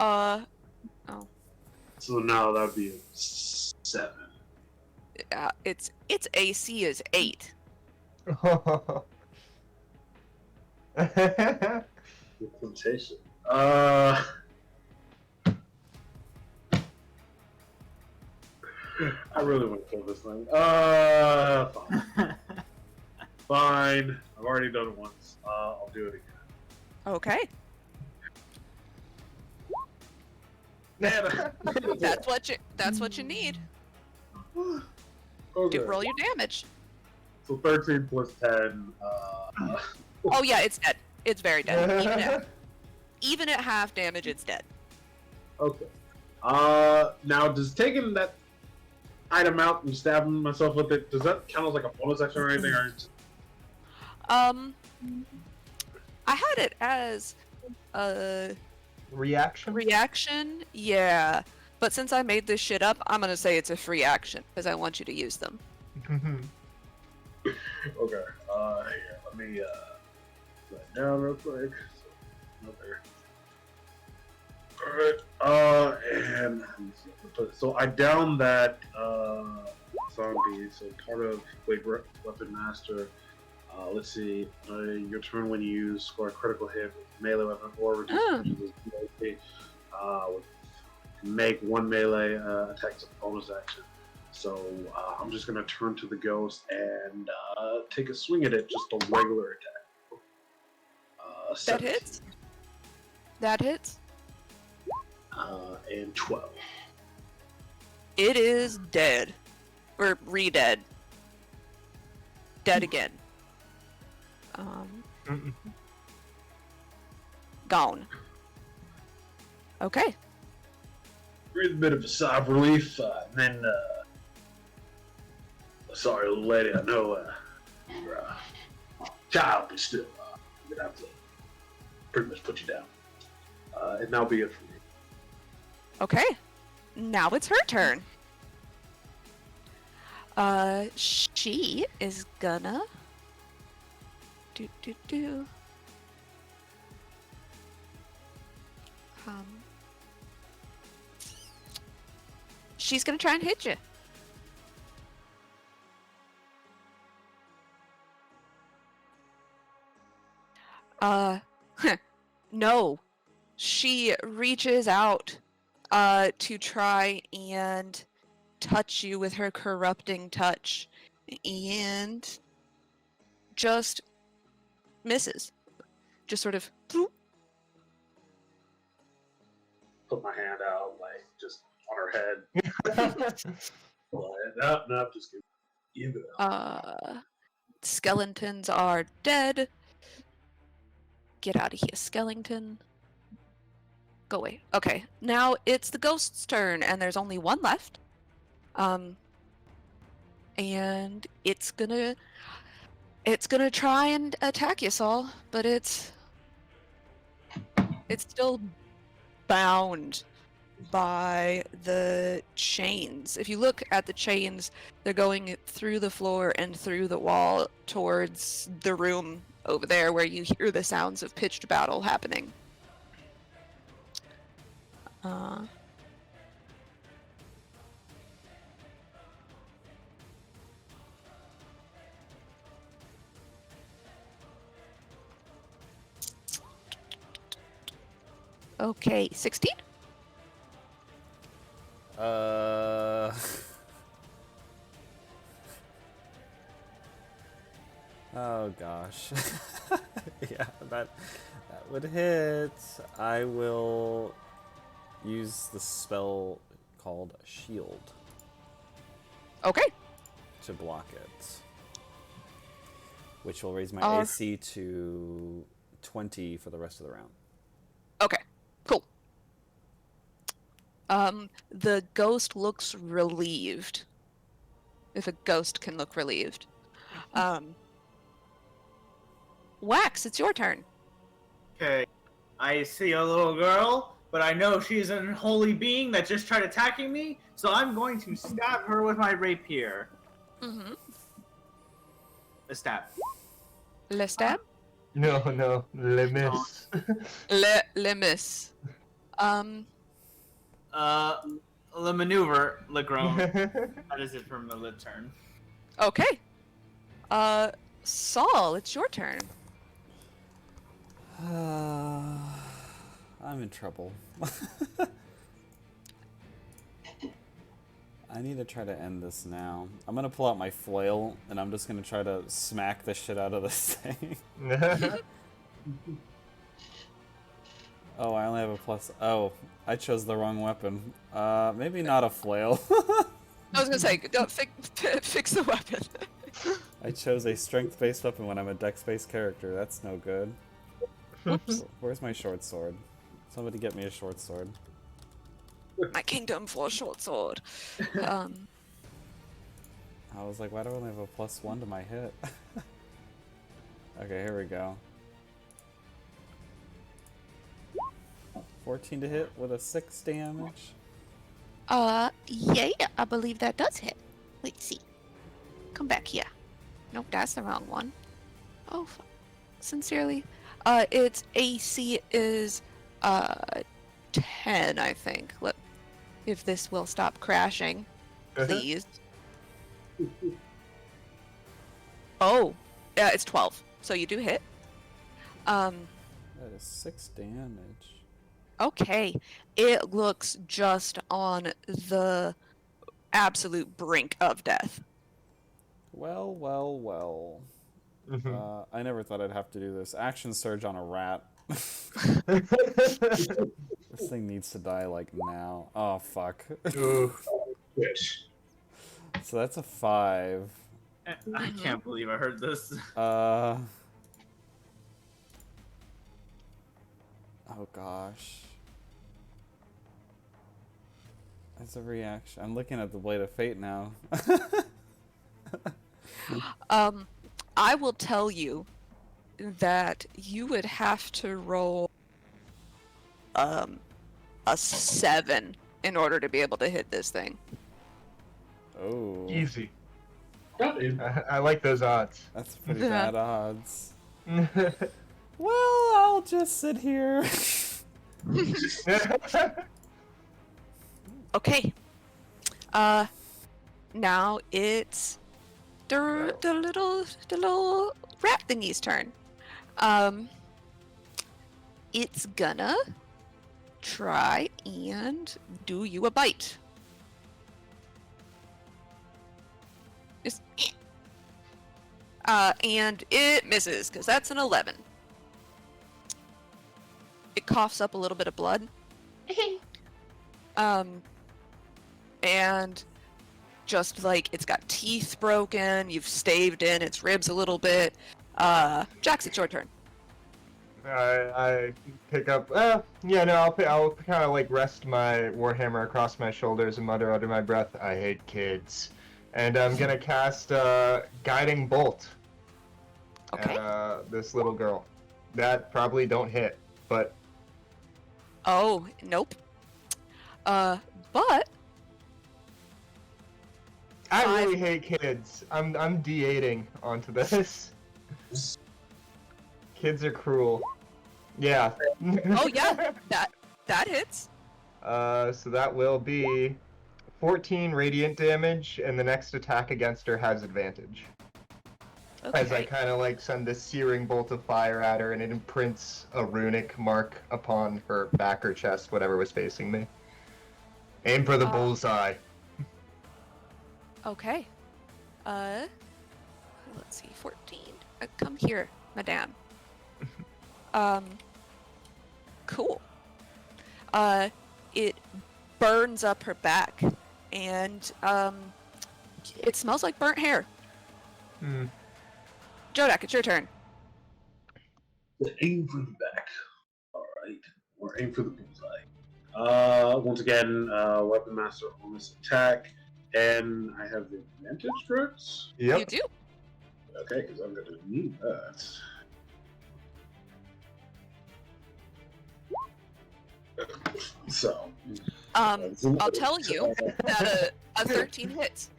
Oh. So now that would be a 7. Its AC is 8. Good temptation. I really want to kill this thing. Fine. Fine. I've already done it once. I'll do it again. Okay. Man, That's what you need. okay. Roll your damage. So 13 plus 10. Oh yeah, it's dead. It's very dead. Even at half damage, it's dead. Okay. Now does taking that item out and stabbing myself with it, does that count as like a bonus action or anything? Or I had it as a Reaction? yeah. But since I made this shit up, I'm gonna say it's a free action because I want you to use them. Okay. Here, let me write down real quick. Alright, and so I downed that zombie, so part of Weapon Master. Let's see, your turn when you use score a critical hit with melee weapon or reduce melee, make one melee attack as a bonus action. So I'm just going to turn to the ghost and take a swing at it, just a regular attack. That hits. That hits. And 12. It is dead. Or re-dead. Dead again. Gone. Okay. Breathe a bit of a sigh of relief, and then, sorry, little lady, I know you're a child, but still, I'm going to have to pretty much put you down. And that'll be it for me. Okay. Now it's her turn. She is gonna she's gonna try and hit you. No. She reaches out to try and touch you with her corrupting touch and just misses. Just sort of Put my hand out, like, just on her head. No, just give it up. Skeletons are dead. Get out of here, skeleton. Go away. Okay, now it's the ghost's turn, and there's only one left. And it's gonna try and attack you, Saul, but it's still bound by the chains. If you look at the chains, they're going through the floor and through the wall towards the room over there where you hear the sounds of pitched battle happening. Okay, 16? Oh gosh. Yeah, that would hit. I will use the spell called Shield Okay. to block it, which will raise my AC to 20 for the rest of the round. Okay, cool. The ghost looks relieved. If a ghost can look relieved. Wax, it's your turn. Okay, I see a little girl, but I know she's an unholy being that just tried attacking me, so I'm going to stab her with my rapier. Mm-hmm. A stab. Le stab? No, le miss. Le miss. The maneuver, Legrone. That is it from the turn. Okay. Saul, it's your turn. I'm in trouble. I need to try to end this now. I'm gonna pull out my flail, and I'm just gonna try to smack the shit out of this thing. Oh, I only have a plus. Oh, I chose the wrong weapon. Maybe not a flail. I was gonna say, fix the weapon. I chose a strength-based weapon when I'm a dex-based character. That's no good. Whoops. Where's my short sword? Somebody get me a short sword. My kingdom for a short sword. I was like, why do I only have a +1 to my hit? Okay, here we go. 14 to hit with a 6 damage. Yeah, I believe that does hit. Let's see. Come back here. Nope, that's the wrong one. Oh, sincerely. Its AC is, 10, I think. If this will stop crashing, please. Oh, yeah, it's 12. So you do hit. That is 6 damage. Okay. It looks just on the absolute brink of death. Well, well, well. I never thought I'd have to do this. Action surge on a rat. This thing needs to die, like, now. Oh, fuck. Which? So that's a 5. I can't believe I heard this. Oh, gosh. That's a reaction. I'm looking at the Blade of Fate now. I will tell you that you would have to roll a 7 in order to be able to hit this thing. Oh. Easy. Got it. I like those odds. That's pretty bad odds. Well, I'll just sit here. Okay. Now it's the little rat thingy's turn. It's gonna try and do you a bite. Just, and it misses because that's an 11. It coughs up a little bit of blood. And just like it's got teeth broken, you've staved in its ribs a little bit. Jax, it's your turn. I pick up. Yeah, no, I'll kind of like rest my warhammer across my shoulders and mutter under my breath, "I hate kids," and I'm gonna cast guiding bolt. Okay. At, this little girl. That probably don't hit, but Oh, nope. But I 5. really hate kids. I'm D8ing onto this. Kids are cruel. Yeah. Oh yeah, that hits. So that will be 14 radiant damage, and the next attack against her has advantage. Okay. As I kind of like send this searing bolt of fire at her, and it imprints a runic mark upon her back or chest, whatever was facing me. Aim for the bullseye. Okay. Let's see, 14. Come here, madame. Cool. It burns up her back, and it smells like burnt hair. Jodak, it's your turn. Aim for the back. Alright. Or aim for the bullseye. Once again, Weapon Master on this attack. And I have the advantage, correct? Yep. You do. Okay, because I'm going to need that. So. I'll tell you that a 13 hits.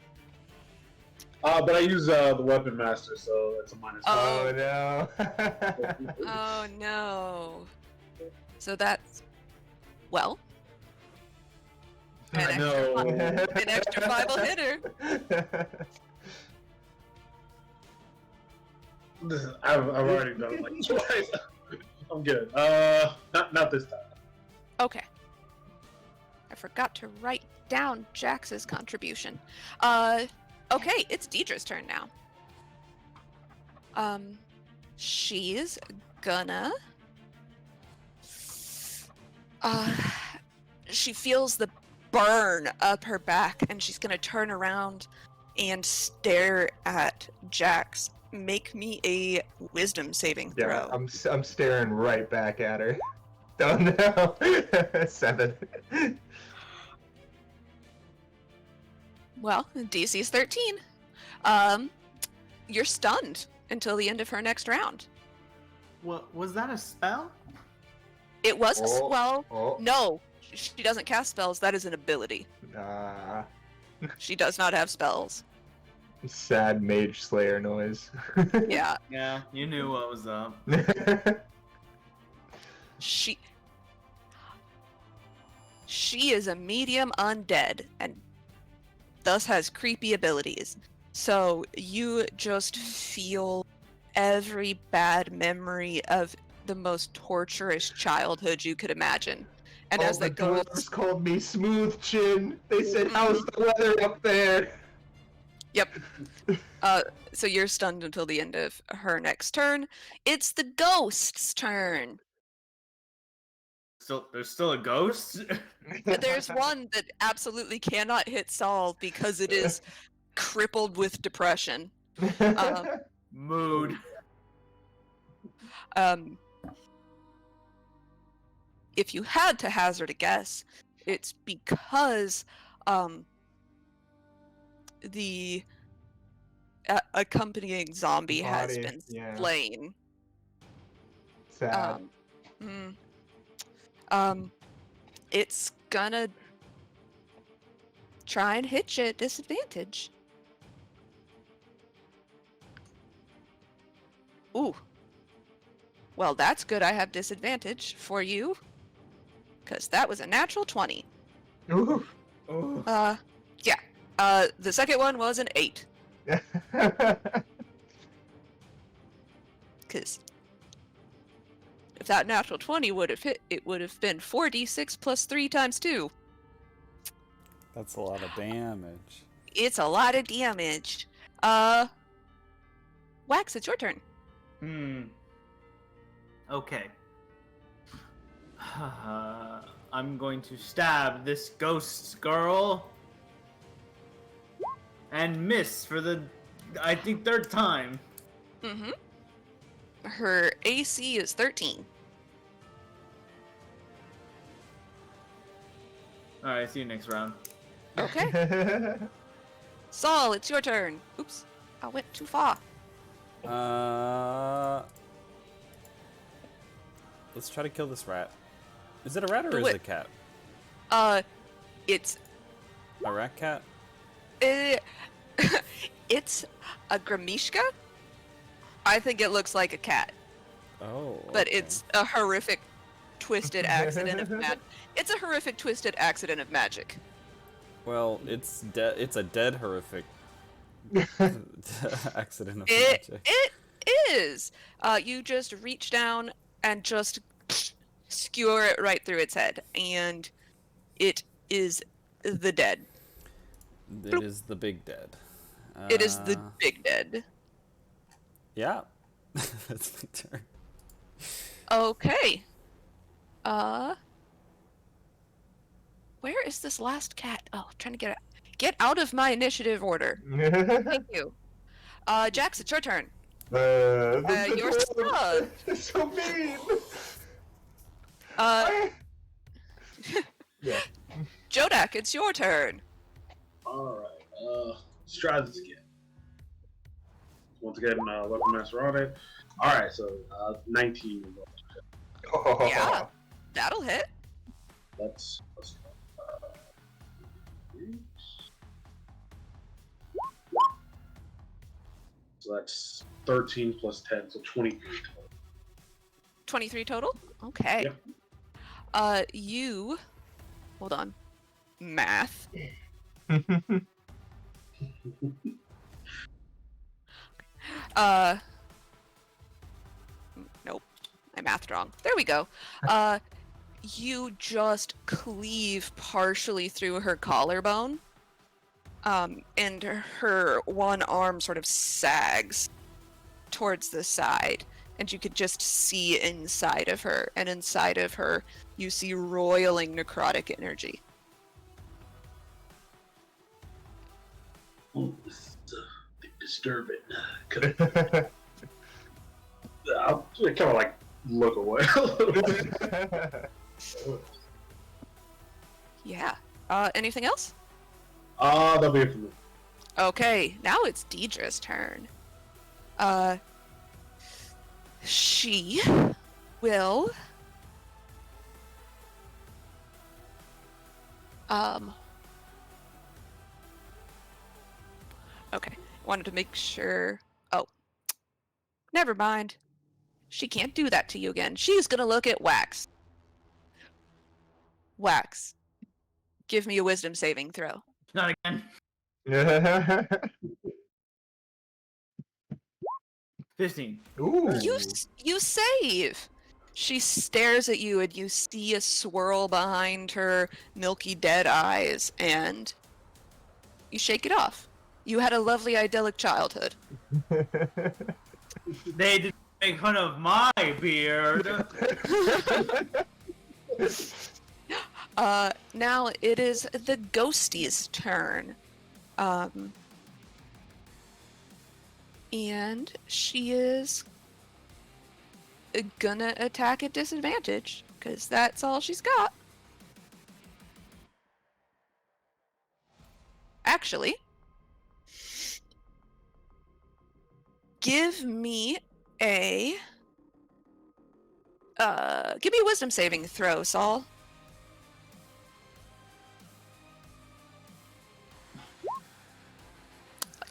But I use the Weapon Master, so that's a -5. Oh no. Oh no. So that's Well, I know. an extra 5 will hit her. I've already done it like twice. I'm good. Not this time. Okay. I forgot to write down Jax's contribution. Okay, it's Deidre's turn now. She's gonna... she feels the burn up her back, and she's gonna turn around and stare at Jax. Make me a wisdom saving Yeah, throw. I'm staring right back at her. Oh no! 7. Well, DC's 13. You're stunned until the end of her next round. What was that? A spell? It was well, Oh. no, she doesn't cast spells. That is an ability. She does not have spells. Sad mage slayer noise. Yeah, Yeah, you knew what was up. she is a medium undead and thus has creepy abilities. So you just feel every bad memory of the most torturous childhood you could imagine. And All as the the ghost dwarves called me Smooth Chin. They said, "How's the weather up there?" Yep. So you're stunned until the end of her next turn. It's the ghost's turn. There's still a ghost. There's one that absolutely cannot hit Saul because it is crippled with depression. Mood. If you had to hazard a guess, it's because the accompanying zombie has Body, been yeah. slain. Sad. It's gonna try and hit you at disadvantage. Ooh. Well, that's good. I have disadvantage for you, because that was a natural 20. Ooh. Yeah. The second one was an 8. Because if that natural 20 would have hit, it would have been 4d6 plus 3 times 2. That's a lot of damage. It's a lot of damage. Wax, it's your turn. Okay. I'm going to stab this ghost girl and miss for the, I think, 3rd time. Mm-hmm. Her AC is 13. Alright, see you next round. Okay. Saul, it's your turn. Oops, I went too far. Let's try to kill this rat. Is it a rat or Do is it. it a cat? It's A rat cat? it's a Gramishka. I think it looks like a cat, Oh. but okay. it's a horrific, twisted accident of magic. It's a horrific, twisted accident of magic. Well, it's a dead horrific accident of It magic. is. You just reach down and just skewer it right through its head, and it is the dead. It is the big dead. It is the big dead. Yeah. That's my turn. Okay. Where is this last cat? Oh, I'm trying to get out of my initiative order. Thank you. Jax, it's your turn. You're stunned. It's so mean. Yeah. Jodak, it's your turn. Alright, let's try this again. Once again, Weapon Master on it. Alright, so 19. Oh. Yeah, that'll hit. Let's so that's 13 plus 10, so 23 total. 23 total? Okay. You... Hold on. Math. Nope. I mathed wrong. There we go. You just cleave partially through her collarbone. And her one arm sort of sags towards the side. And you could just see inside of her. And inside of her, you see roiling necrotic energy. Oh, this is a bit disturbing. I'll kind of like look away a little bit. Yeah. Anything else? That'll be it for me. Okay, now it's Deidre's turn. She will... Okay, wanted to make sure... Oh. Never mind. She can't do that to you again. She's gonna look at Wax. Wax. Give me a wisdom saving throw. Not again. 15. Ooh. You save! She stares at you and you see a swirl behind her milky dead eyes and you shake it off. You had a lovely idyllic childhood. They didn't make fun of my beard. Now it is the ghostie's turn. And she is gonna attack at disadvantage, because that's all she's got. Actually, give me a wisdom saving throw, Saul.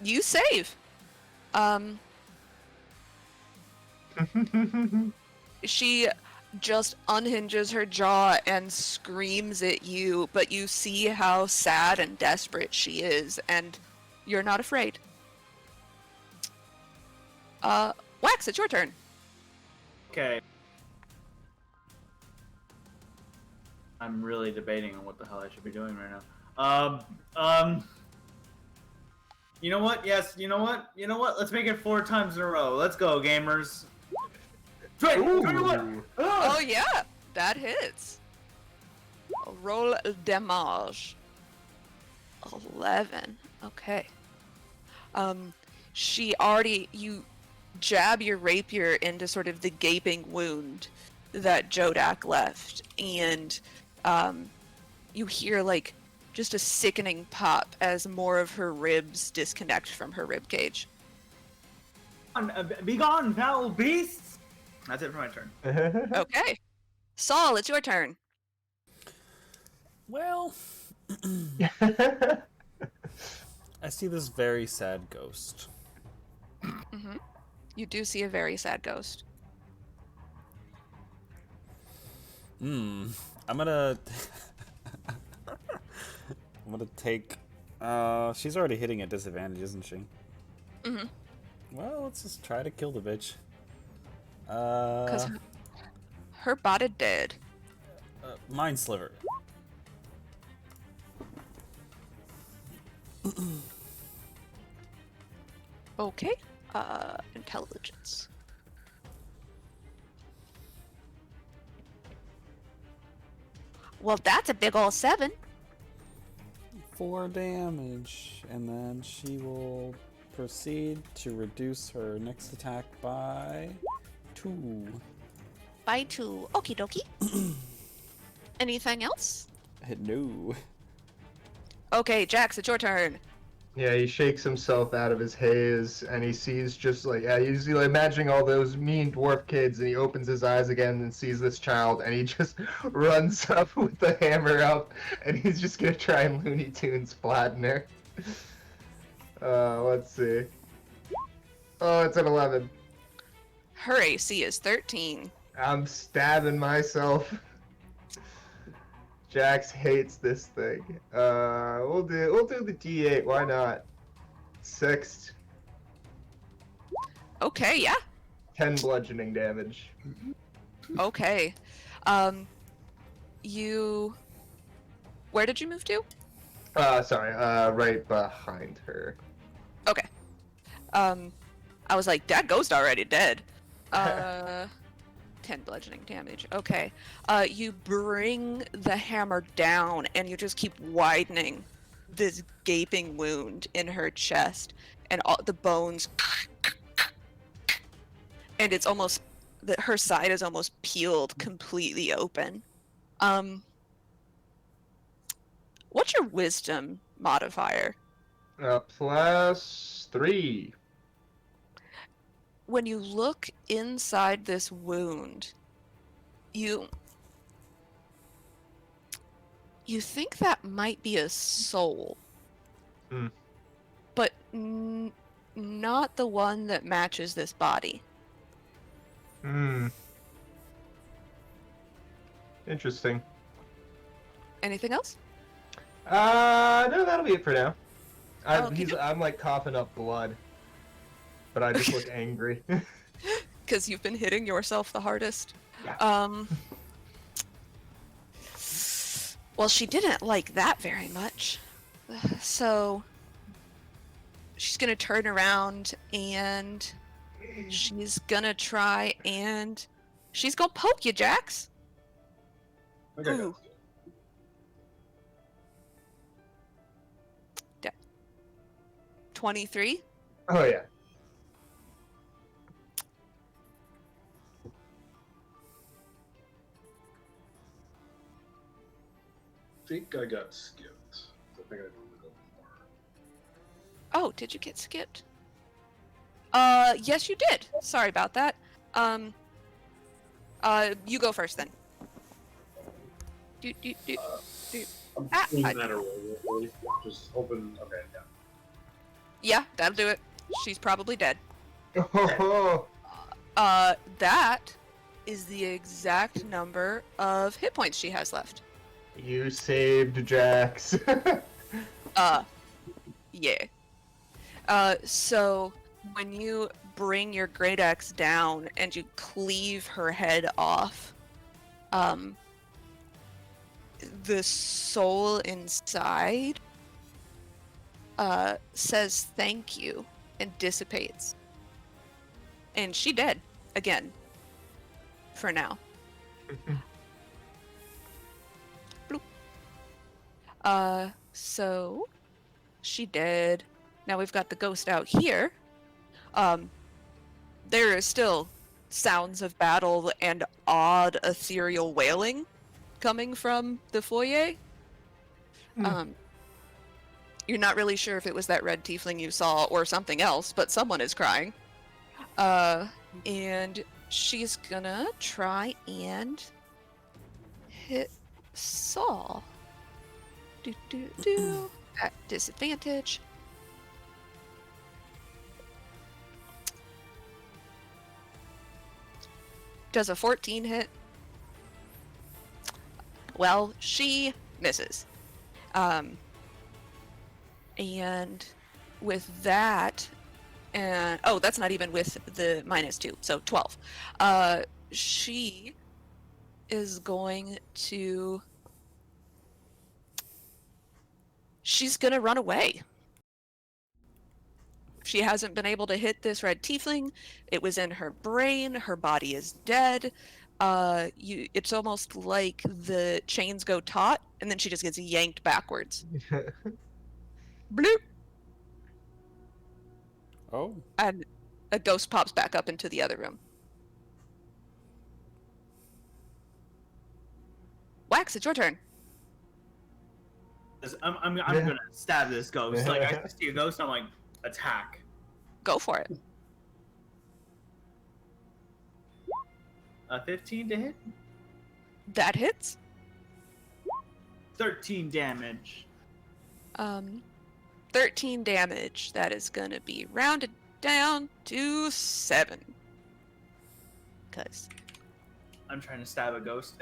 You save. She just unhinges her jaw and screams at you, but you see how sad and desperate she is, and you're not afraid. Wax, it's your turn. Okay. I'm really debating on what the hell I should be doing right now. You know what? Yes, you know what? You know what? Let's make it 4 times in a row. Let's go, gamers. 21! Oh yeah, that hits. Roll damage. 11. Okay. You jab your rapier into sort of the gaping wound that Jodak left, and you hear like just a sickening pop as more of her ribs disconnect from her rib cage. Be gone, foul beasts! That's it for my turn. Okay. Saul, it's your turn. Well, I see this very sad ghost. Mm-hmm. You do see a very sad ghost. I'm gonna... I'm gonna take... she's already hitting at disadvantage, isn't she? Mm-hmm. Well, let's just try to kill the bitch. Because her body dead. Mind Sliver. Okay. Intelligence. Well, that's a big ol' 7. 4 damage, and then she will proceed to reduce her next attack by 2. By 2. Okie dokie. Anything else? No. Okay, Jax, it's your turn. Yeah, he shakes himself out of his haze, and he sees just like, he's imagining all those mean dwarf kids, and he opens his eyes again and sees this child, and he just runs up with the hammer up, and he's just gonna try and Looney Tunes flatten her. Let's see. Oh, it's an 11. Her AC is 13. I'm stabbing myself. Jax hates this thing. We'll do the D8. Why not? 6, Okay, yeah. 10 bludgeoning damage. Okay. You. Where did you move to? Sorry. Right behind her. Okay. I was like, that ghost already dead. 10 bludgeoning damage. Okay. You bring the hammer down and you just keep widening this gaping wound in her chest, and all the bones, and it's almost that her side is almost peeled completely open. What's your wisdom modifier? +3. When you look inside this wound, you think that might be a soul. Hmm. But not the one that matches this body. Interesting. Anything else? No, that'll be it for now. Okay. I'm like coughing up blood, but I just look angry. Because you've been hitting yourself the hardest. Yeah. Well, she didn't like that very much. So she's gonna turn around and she's gonna try and she's gonna poke you, Jax. Okay. Ooh. 23. Oh yeah. I think I got skipped. I think I need to go more. Oh, did you get skipped? Yes, you did. Sorry about that. You go first then. I'm Ah, swinging at her really. Just hoping. Okay, yeah. Yeah, that'll do it. She's probably dead. Oh, That is the exact number of hit points she has left. you saved Jax. Yeah. So when you bring your great axe down and you cleave her head off, the soul inside says thank you and dissipates. And she dead again. For now. Bloop. So she dead. Now we've got the ghost out here. There is still sounds of battle and odd ethereal wailing coming from the foyer. You're not really sure if it was that red tiefling you saw or something else, but someone is crying. And she's gonna try and hit Saul. At disadvantage. Does a 14 hit? Well, she misses. And with that, and oh, that's not even with the -2, so 12. She is going to. She's gonna run away. She hasn't been able to hit this red tiefling. It was in her brain. Her body is dead. It's almost like the chains go taut, and then she just gets yanked backwards. Bloop! Oh. And a ghost pops back up into the other room. Wax, it's your turn. I'm gonna stab this ghost. Like I see a ghost, I'm like, attack. Go for it. 15 to hit. That hits. 13 damage. 13 damage. That is gonna be rounded down to 7. Cause I'm trying to stab a ghost.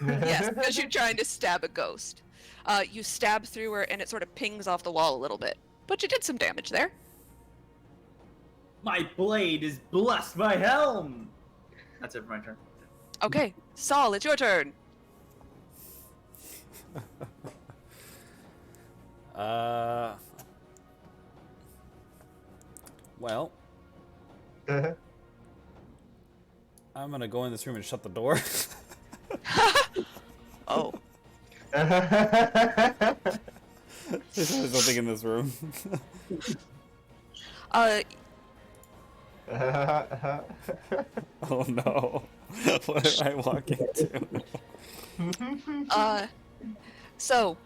Yes, because you're trying to stab a ghost. You stab through her, and it sort of pings off the wall a little bit. But you did some damage there. My blade is blessed by helm. That's it for my turn. Okay, Saul, it's your turn. Well, Uh-huh. I'm gonna go in this room and shut the door. Oh, There's nothing in this room. Oh no. What am I walking to? So,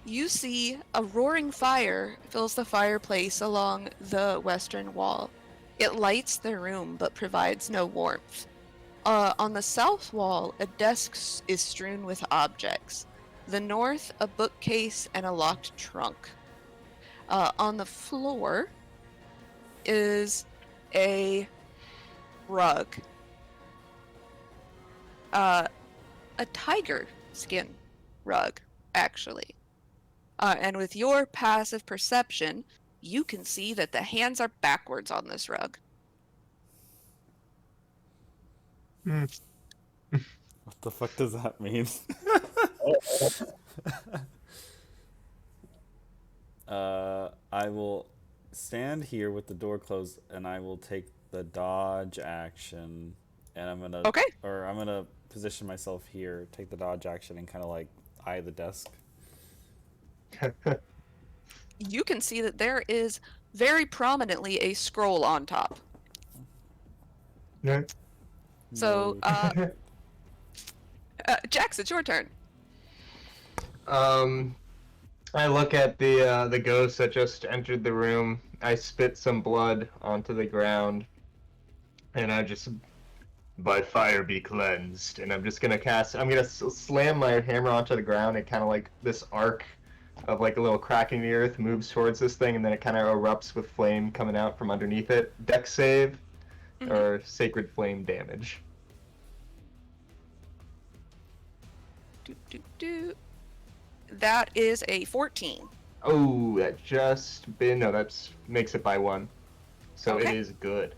you see a roaring fire fills the fireplace along the western wall. It lights the room but provides no warmth. On the south wall, a desk is strewn with objects. The north, a bookcase and a locked trunk. On the floor is a rug. A tiger skin rug, actually. And with your passive perception, you can see that the hands are backwards on this rug. What the fuck does that mean? I will stand here with the door closed, and I will take the dodge action, and I'm gonna position myself here, take the dodge action, and kind of like eye the desk. You can see that there is very prominently a scroll on top. No. So, No. Jax, it's your turn. I look at the ghost that just entered the room. I spit some blood onto the ground, and I just, by fire be cleansed. And I'm just gonna cast. I'm gonna slam my hammer onto the ground, and kind of like this arc of like a little crack in the earth moves towards this thing, and then it kind of erupts with flame coming out from underneath it. Dex save or sacred flame damage. That is a 14. Oh, that makes it by 1. So Okay. it is good.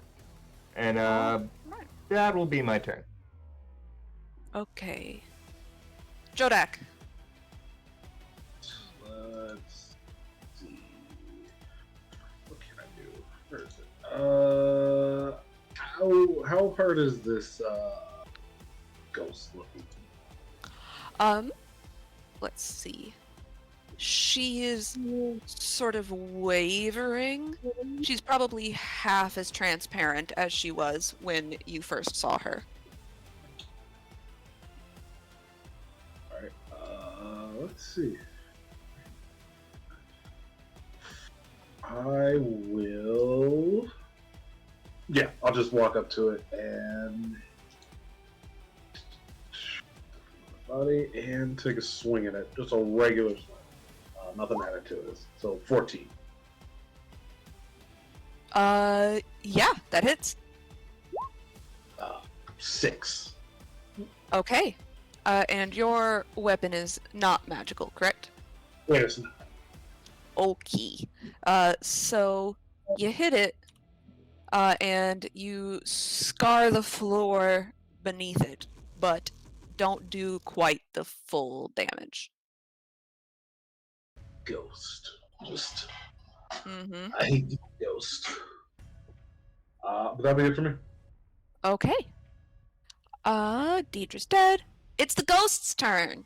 And Right. that will be my turn. Okay. Jodak. Let's see. What can I do? Where is it? How hard is this ghost looking? Let's see. She is sort of wavering. She's probably half as transparent as she was when you first saw her. Alright, let's see. I will. Yeah, I'll just walk up to it and. Body and take a swing at it. Just a regular swing. Nothing added to it. So 14. Yeah, that hits. 6. Okay. And your weapon is not magical, correct? Wait, it's not. Okay. So you hit it, and you scar the floor beneath it, but don't do quite the full damage. Ghost. Just. Mm-hmm. I hate the ghost. Would that be it for me? Okay. Deidre's dead. It's the ghost's turn.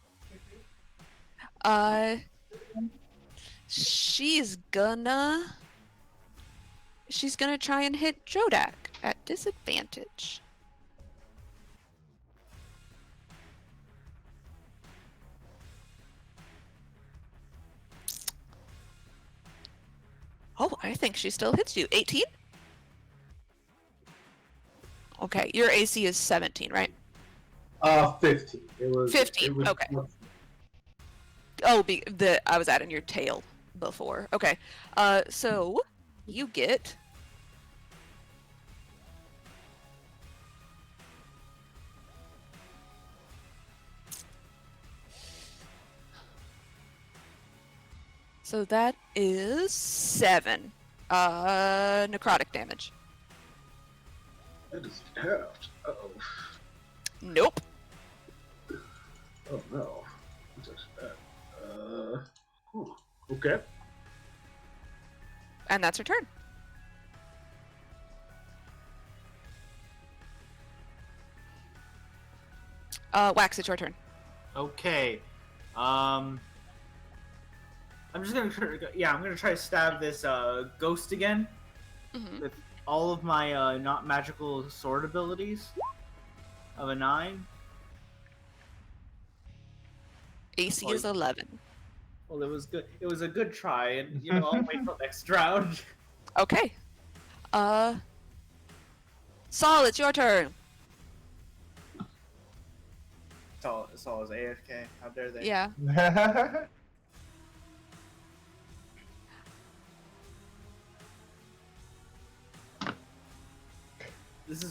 She's gonna try and hit Jodak at disadvantage. Oh, I think she still hits you. 18? Okay, your AC is 17, right? 15. It was 15, it was- okay. Oh, I was adding your tail before. Okay. So you get So that is 7 necrotic damage. That is halved. Uh-oh. Nope. Oh no. That's actually bad. Okay. And that's her turn. Wax, it's your turn. Okay. I'm just gonna I'm gonna try to stab this ghost again with all of my not magical sword abilities of a 9. AC is 11. Well, it was good. It was a good try, and I'll wait till next round. Okay. Saul, it's your turn. Saul is AFK. How dare they? Yeah.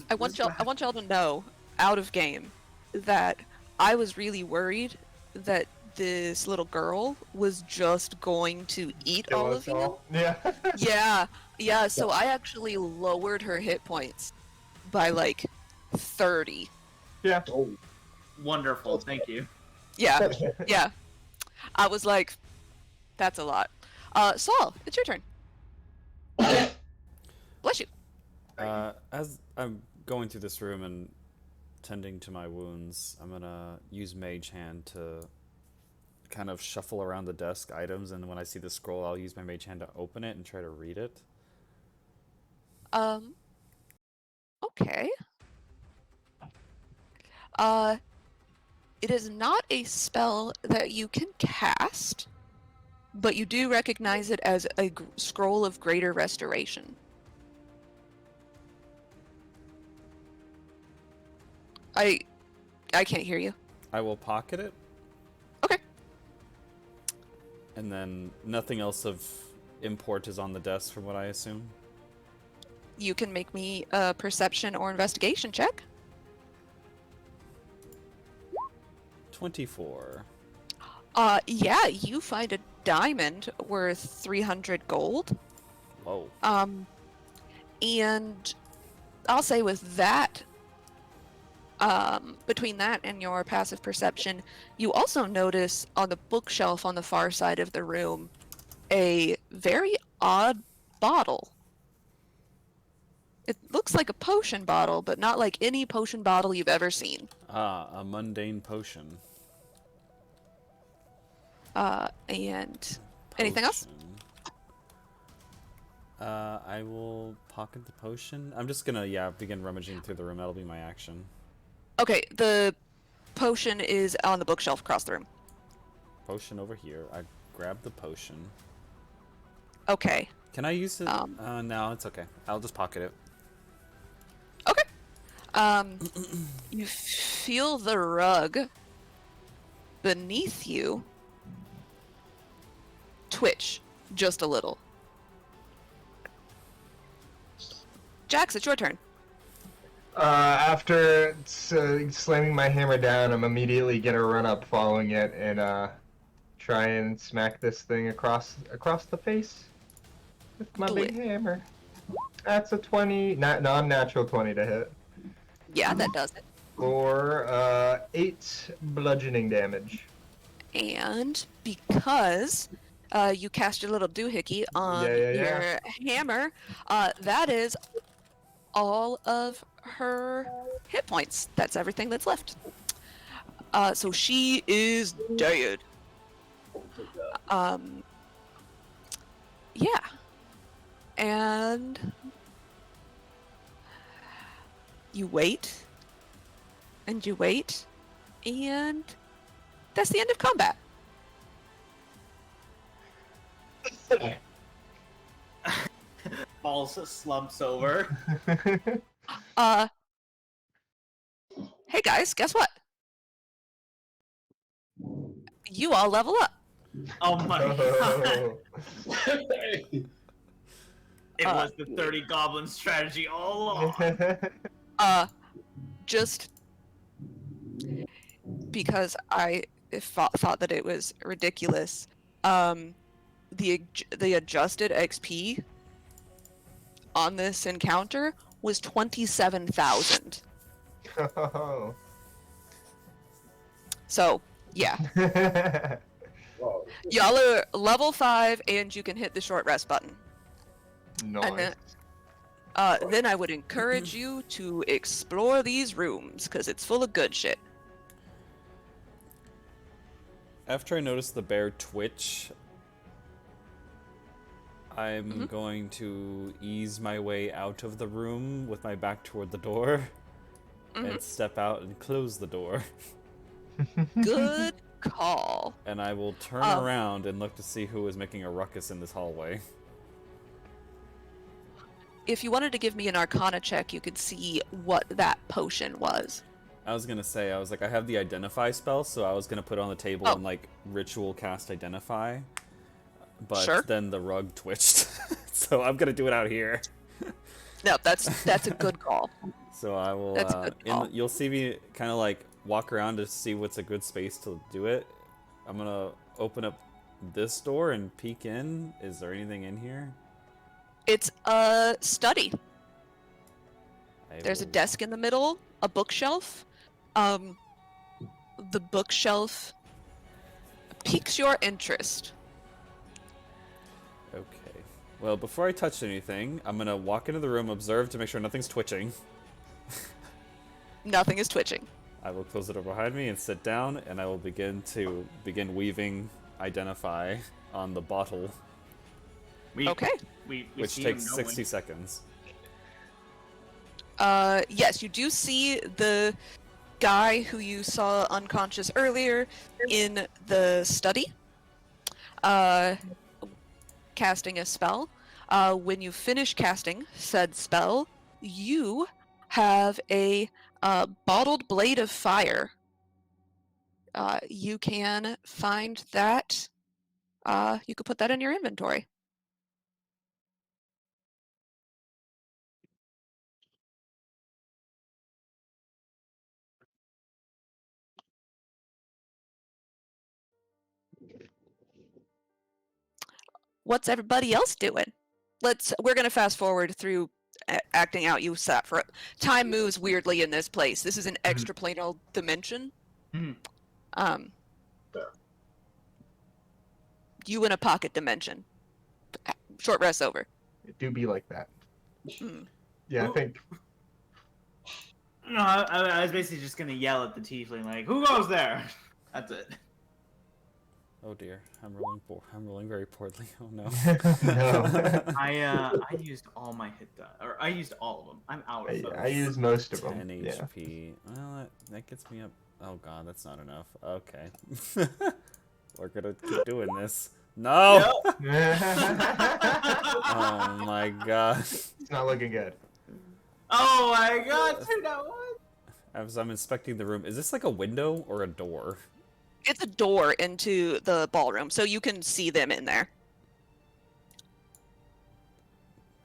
I want y'all to know, out of game, that I was really worried that this little girl was just going to eat all of you. Yeah. Yeah. So I actually lowered her hit points by like 30. Yeah. Oh. Wonderful. Thank you. Yeah. Yeah. I was like, that's a lot. Saul, it's your turn. Bless you. As I'm going through this room and tending to my wounds, I'm gonna use Mage Hand to kind of shuffle around the desk items, and when I see the scroll, I'll use my Mage Hand to open it and try to read it. Okay. It is not a spell that you can cast, but you do recognize it as a scroll of greater restoration. I can't hear you. I will pocket it. Okay. And then nothing else of import is on the desk, from what I assume. You can make me a perception or investigation check. 24. Yeah, you find a diamond worth 300 gold. Whoa. And I'll say with that, between that and your passive perception, you also notice on the bookshelf on the far side of the room a very odd bottle. It looks like a potion bottle, but not like any potion bottle you've ever seen. A mundane potion. And anything else? I will pocket the potion. I'm just gonna, begin rummaging through the room. That'll be my action. Okay, the potion is on the bookshelf across the room. Potion over here. I grab the potion. Okay. Can I use it? No, it's okay. I'll just pocket it. Okay. You feel the rug beneath you twitch just a little. Jax, it's your turn. After slamming my hammer down, I'm immediately gonna run up following it and try and smack this thing across the face with my big hammer. That's a 20, non-natural 20 to hit. Yeah, that does it. For 8 bludgeoning damage. And because you cast your little doohickey on your hammer, that is all of her hit points. That's everything that's left. So she is dead. Yeah. And you wait. And you wait. And that's the end of combat. Balls slumps over. Hey guys, guess what? You all level up. Oh my god. It was the 30 goblin strategy all along. Just because I thought that it was ridiculous. the adjusted XP on this encounter was 27,000. Oh. So, yeah. Whoa. Y'all are level 5 and you can hit the short rest button. Nice. And then I would encourage you to explore these rooms because it's full of good shit. After I notice the bear twitch, I'm going to ease my way out of the room with my back toward the door and step out and close the door. Good call. And I will turn around and look to see who is making a ruckus in this hallway. If you wanted to give me an Arcana check, you could see what that potion was. I was gonna say, I have the Identify spell, so I was gonna put it on the table and, like, ritual cast Identify. But then the rug twitched, so I'm gonna do it out here. No, that's a good call. So I will, That's a good call. you'll see me kind of, like, walk around to see what's a good space to do it. I'm gonna open up this door and peek in. Is there anything in here? It's a study. There's a desk in the middle, a bookshelf. The bookshelf piques your interest. Okay. Well, before I touch anything, I'm gonna walk into the room, observe to make sure nothing's twitching. Nothing is twitching. I will close the door behind me and sit down, and I will begin weaving Identify on the bottle, Okay. which takes 60 seconds. Yes, you do see the guy who you saw unconscious earlier in the study, casting a spell. When you finish casting said spell, you have a bottled blade of fire. You can find that. You could put that in your inventory. What's everybody else doing? We're gonna fast forward through acting out. You sat for time moves weirdly in this place. This is an extraplanal dimension. You in a pocket dimension. Short rest over. It do be like that. Yeah, I think. No, I was basically just gonna yell at the tiefling, like, "Who goes there?" That's it. Oh dear, I'm rolling very poorly. Oh no. No. I used all my hit die, or I used all of them. I'm out of those. I used most of 10 them. HP. Well, that gets me up. Oh god, that's not enough. Okay. We're gonna keep doing this. No! Yeah. Oh my god. It's not looking good. Oh my god, dude, that one! As I'm inspecting the room, is this like a window or a door? It's a door into the ballroom, so you can see them in there.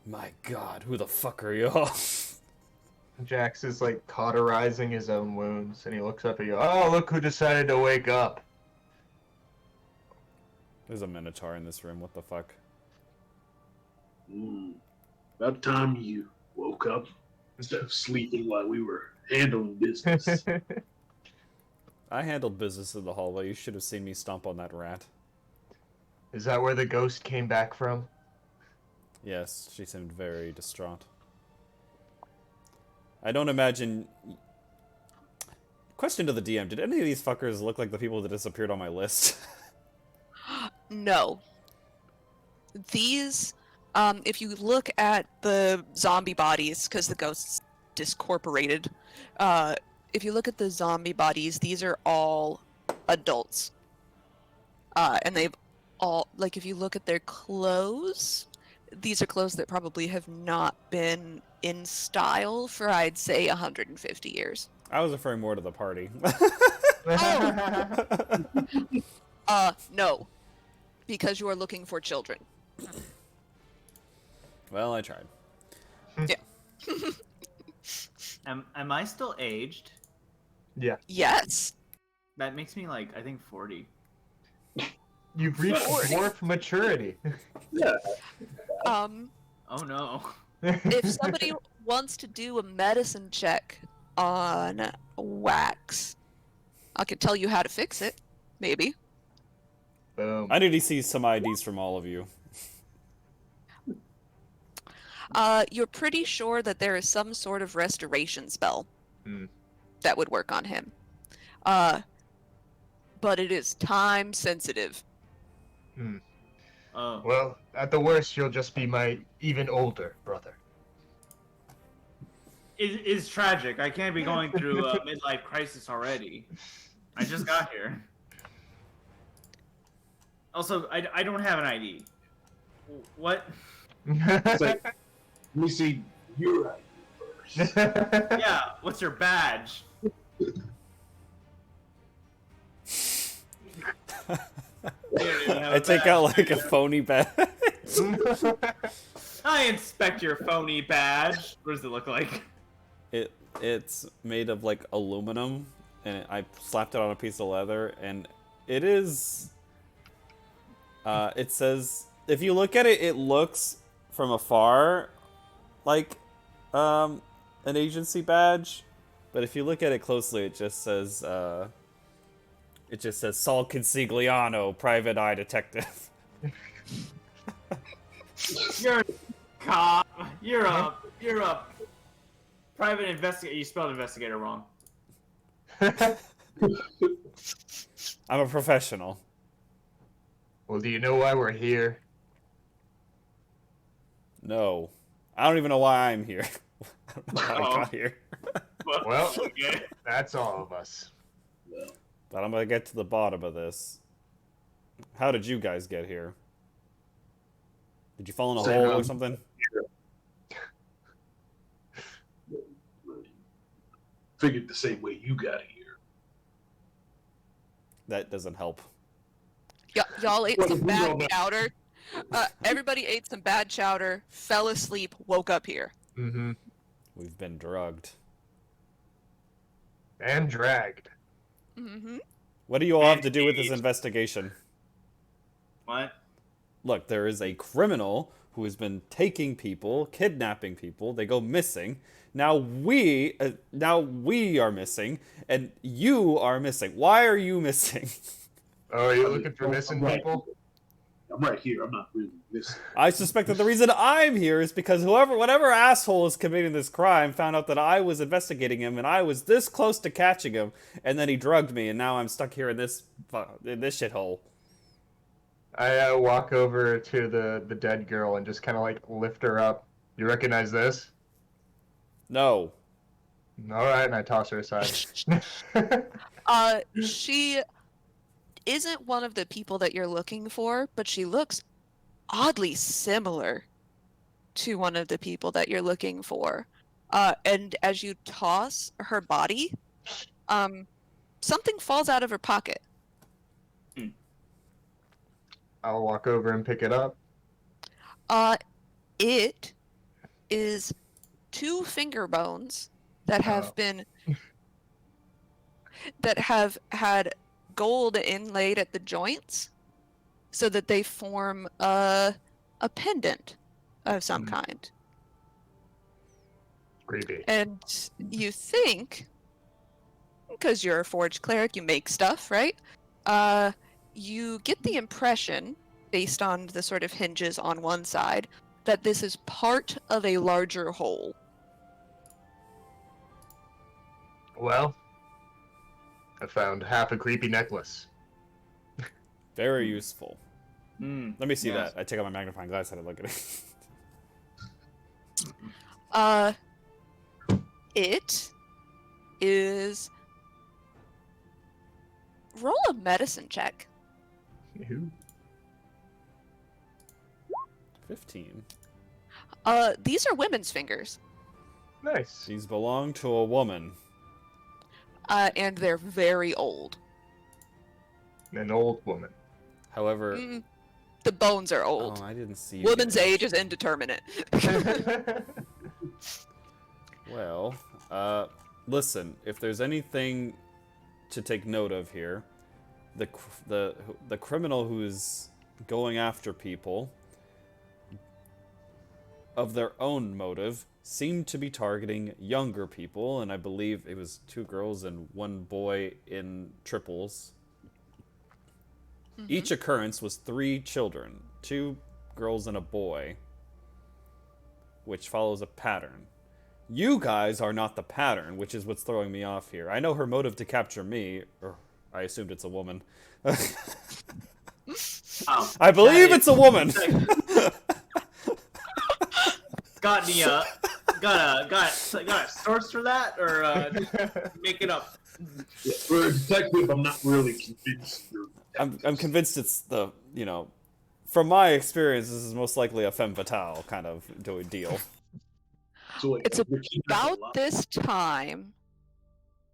My god, who the fuck are y'all? Jax is like cauterizing his own wounds, and he looks up at you. Oh, look who decided to wake up. There's a minotaur in this room, what the fuck? About time you woke up instead of sleeping while we were handling business. I handled business in the hallway. You should have seen me stomp on that rat. Is that where the ghost came back from? Yes, she seemed very distraught. I don't imagine... Question to the DM, did any of these fuckers look like the people that disappeared on my list? No. These, if you look at the zombie bodies, because the ghosts discorporated, if you look at the zombie bodies, these are all adults. And they've all, like, if you look at their clothes, these are clothes that probably have not been in style for, I'd say, 150 years. I was referring more to the party. No. Because you are looking for children. Well, I tried. Yeah. Am I still aged? Yeah. Yes. That makes me, like, I think 40. You've reached dwarf maturity. Yeah. Oh no. If somebody wants to do a medicine check on Wax, I could tell you how to fix it. Maybe. Boom. I need to see some IDs from all of you. You're pretty sure that there is some sort of restoration spell that would work on him. But it is time sensitive. Well, at the worst, you'll just be my even older brother. It's tragic. I can't be going through a midlife crisis already. I just got here. Also, I don't have an ID. What? It's like, let me see your ID first. Yeah, what's your badge? I take out like a phony badge. I inspect your phony badge. What does it look like? It's made of like aluminum, and I slapped it on a piece of leather, and it is. It says, if you look at it, it looks from afar like an agency badge, but if you look at it closely, it just says Saul Consigliano, private eye detective. You're a cop. You're a private investigator. You spelled investigator wrong. I'm a professional. Well, do you know why we're here? No. I don't even know why I'm here. I don't know how I got here. Well, okay. that's all of us. But I'm gonna get to the bottom of this. How did you guys get here? Did you fall in a hole or something? Figured the same way you got here. That doesn't help. Y'all ate some bad chowder. Everybody ate some bad chowder, fell asleep, woke up here. Mm-hmm. We've been drugged. And dragged. Mm-hmm. What do you all have to do with this investigation? What? Look, there is a criminal who has been taking people, kidnapping people. They go missing. Now we are missing, and you are missing. Why are you missing? Oh, are you looking for missing people? I'm right here. I'm not really missing. I suspect that the reason I'm here is because whatever asshole is committing this crime found out that I was investigating him, and I was this close to catching him, and then he drugged me, and now I'm stuck here in this shithole. I walk over to the dead girl and just kind of like lift her up. You recognize this? No. All right, and I toss her aside. She isn't one of the people that you're looking for, but she looks oddly similar to one of the people that you're looking for. And as you toss her body, something falls out of her pocket. I'll walk over and pick it up. It is 2 finger bones that have been that have had gold inlaid at the joints so that they form a pendant of some kind. Creepy. And you think, because you're a forged cleric, you make stuff, right? You get the impression, based on the sort of hinges on one side, that this is part of a larger whole. Well, I found half a creepy necklace. Very useful. Let me see that. I take out my magnifying glass and I look at it. It is... Roll a medicine check. 15. These are women's fingers. Nice. These belong to a woman. And they're very old. An old woman. However... The bones are old. Oh, I didn't see you. Woman's age is indeterminate. Well, listen, if there's anything to take note of here, the criminal who's going after people of their own motive seemed to be targeting younger people, and I believe it was 2 girls and 1 boy in triples. Each occurrence was 3 children, 2 girls and a boy, which follows a pattern. You guys are not the pattern, which is what's throwing me off here. I know her motive to capture me, or I assumed it's a woman. I believe it's a woman. Got any got a source for that, or just make it up? Yeah, for a detective, I'm not really convinced. I'm convinced it's the, from my experience, this is most likely a femme fatale kind of deal. So, like, It's about this time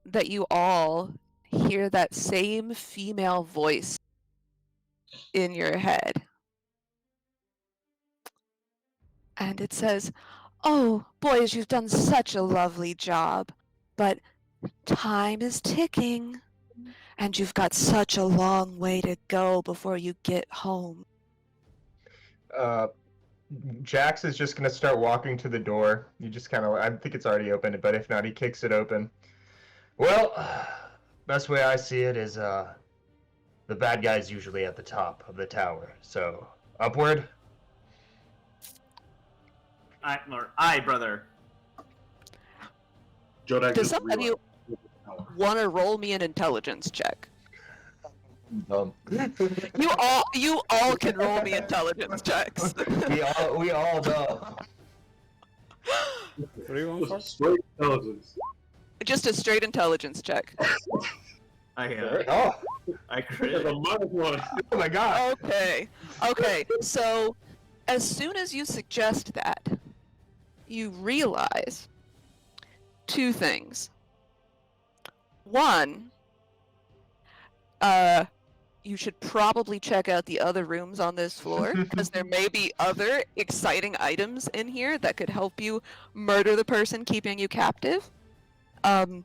that you all hear that same female voice in your head. And it says, "Oh, boys, you've done such a lovely job, but time is ticking, and you've got such a long way to go before you get home." Jax is just gonna start walking to the door. You just kind of, I think it's already open, but if not, he kicks it open. Well, best way I see it is, the bad guy's usually at the top of the tower. So, upward. Aye, brother. Jodak Does somebody want to roll me an intelligence check? You all can roll me intelligence checks. we all know. What are you going for? Straight intelligence. Just a straight intelligence check. I Like crit. a -1. Oh my god. Okay. So, as soon as you suggest that, you realize 2 things. One, you should probably check out the other rooms on this floor, because there may be other exciting items in here that could help you murder the person keeping you captive. And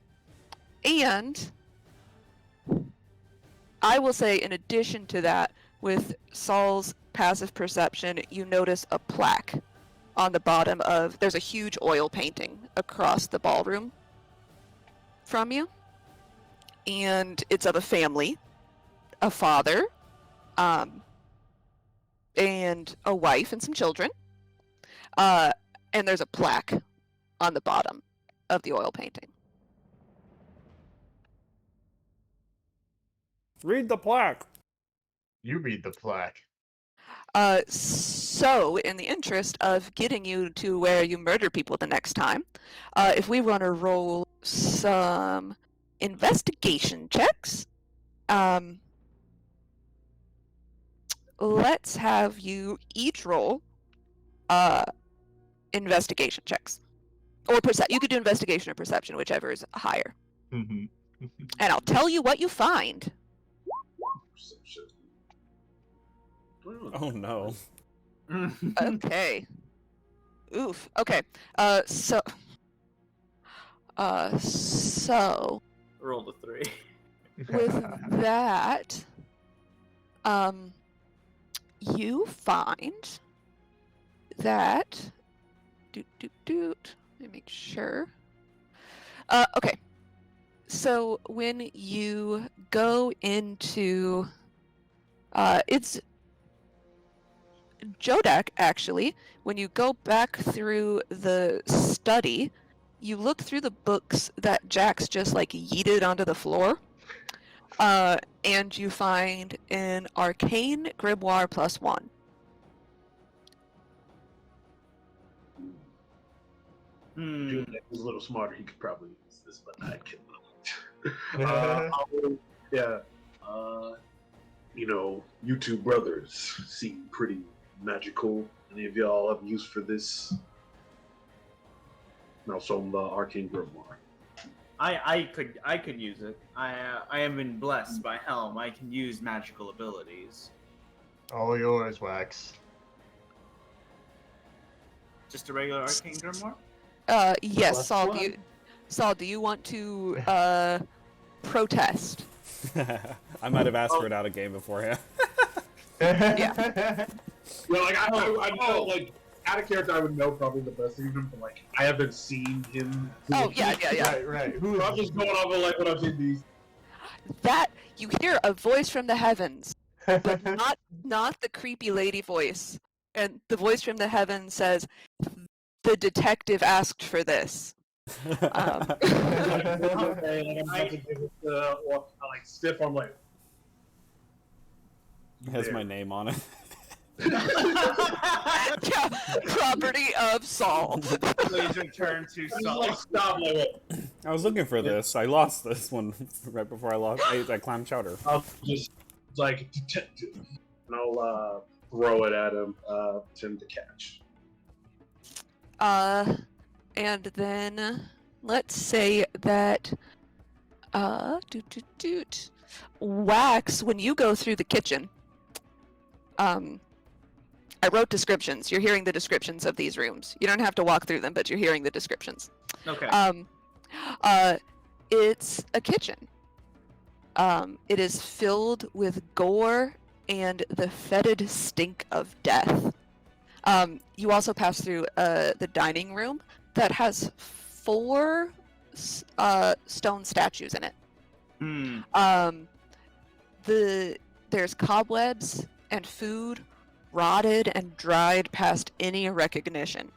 I will say, in addition to that, with Saul's passive perception, you notice a plaque on the bottom of... There's a huge oil painting across the ballroom from you. And it's of a family, a father, and a wife and some children. And there's a plaque on the bottom of the oil painting. Read the plaque. You read the plaque. So, in the interest of getting you to where you murder people the next time, if we want to roll some investigation checks, let's have you each roll investigation checks. Or you could do investigation or perception, whichever is higher. Mm-hmm. And I'll tell you what you find. Oh no. Okay. Oof. Okay. So Roll the 3. with that, you find that let me make sure. Okay. So when you go into it's Jodak, actually, when you go back through the study, you look through the books that Jax just yeeted onto the floor, and you find an arcane grimoire +1. Jodak was a little smarter. He could probably use this, but I can't. You 2 brothers seem pretty magical. Any of y'all have use for this? Now, from the arcane grimoire. I could use it. I am been blessed by Helm. I can use magical abilities. All yours, Wax. Just a regular arcane grimoire? Yes, Plus Saul. 1. Do you want to protest I might have asked for it out of game beforehand. Yeah. Well, like I know, like out of character, I would know probably the best of him, but like I haven't seen him. Oh yeah. Right. So I'm just going off of like what I've seen these. That you hear a voice from the heavens, but not the creepy lady voice. And the voice from the heavens says, "The detective asked for this." Okay, and I'm about to give it like stiff. I'm like, It has my name on it. Yeah, property of Saul. Please return to like Saul. stop, like what? I was looking for this. I lost this one right before I ate that clam chowder. I'll just like detective, and I'll throw it at him, to him to catch. And then let's say that Wax, when you go through the kitchen, I wrote descriptions. You're hearing the descriptions of these rooms. You don't have to walk through them, but you're hearing the descriptions. Okay. It's a kitchen. It is filled with gore and the fetid stink of death. You also pass through the dining room that has 4 stone statues in it. There's cobwebs and food rotted and dried past any recognition.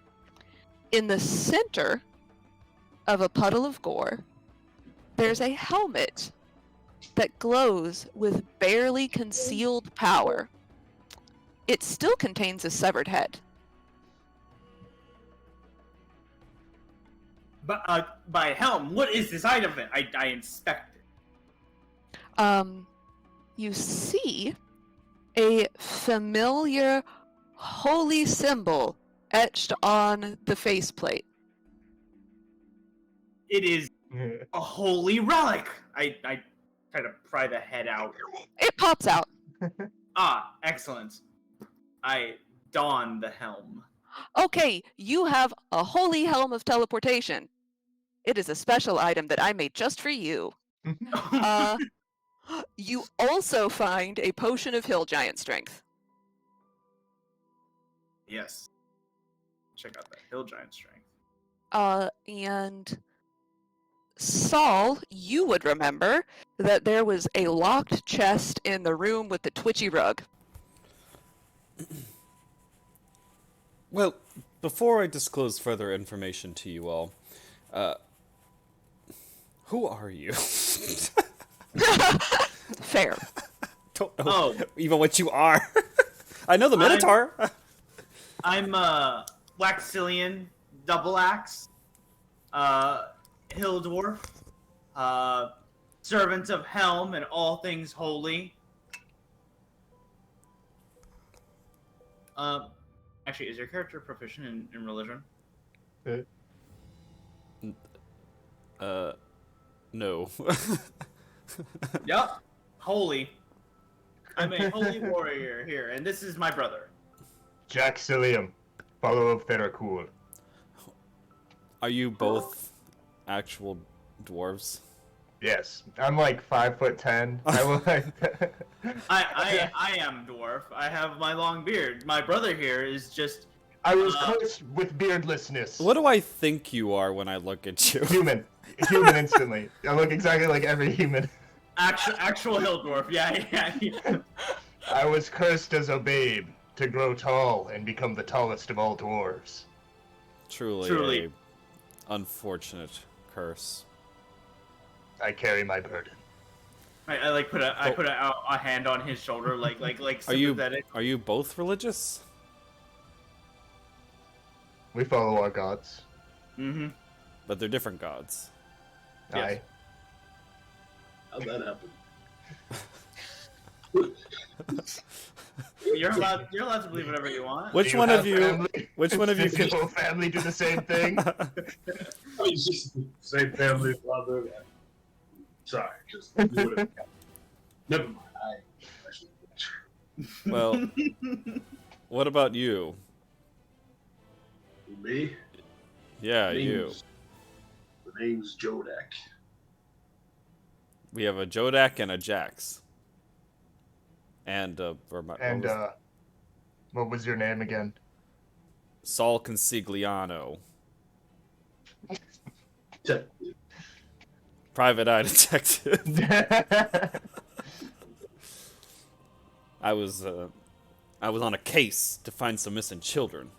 In the center of a puddle of gore, there's a helmet that glows with barely concealed power. It still contains a severed head. But by helm, what is this item? I inspect it. You see a familiar holy symbol etched on the faceplate. It is a holy relic. I try to pry the head out. It pops out. Ah, excellent. I don the helm. Okay, you have a holy helm of teleportation. It is a special item that I made just for you. You also find a potion of hill giant strength. Yes. Check out that hill giant strength. And Saul, you would remember that there was a locked chest in the room with the twitchy rug. Well, before I disclose further information to you all, who are you? Fair. Don't know even what you are. I know the Minotaur. I'm Waxillian Double Axe, Hill Dwarf, servant of Helm and all things holy. Actually, is your character proficient in religion? No. Yep. Holy. I'm a holy warrior here, and this is my brother. Jack Cillium, follower of Therakul. Are you both actual dwarves? Yes, I'm like 5'10". I will. I am dwarf. I have my long beard. My brother here is just. I was cursed with beardlessness. What do I think you are when I look at you? Human instantly. I look exactly like every human. Actual hill dwarf. Yeah. I was cursed as a babe to grow tall and become the tallest of all dwarves. Truly. A unfortunate curse. I carry my burden. I like put a hand on his shoulder, like sympathetic. Are you both religious? We follow our gods. Mm-hmm. But they're different gods. Yes. Aye. How'd that happen? You're allowed to believe whatever you want. Which one of you Does your whole family do the same thing? It's just the same family, brother. Sorry, just never mind. Well, what about you? Me? Yeah, you. The name's Jodek. We have a Jodak and a Jax. And what was your name again? Saul Consigliano. Private eye detective. I was on a case to find some missing children.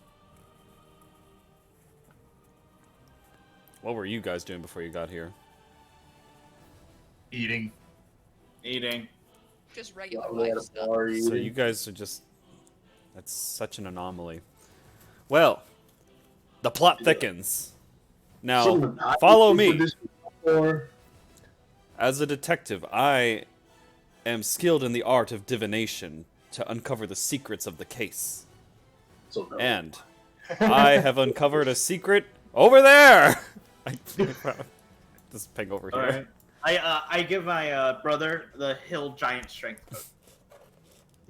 What were you guys doing before you got here? Eating. Just regular life stuff. So you guys are just... That's such an anomaly. Well, the plot thickens. Now, follow me. As a detective, I am skilled in the art of divination to uncover the secrets of the case. And I have uncovered a secret over there! Just peg over here. Right. I give my brother the hill giant strength code.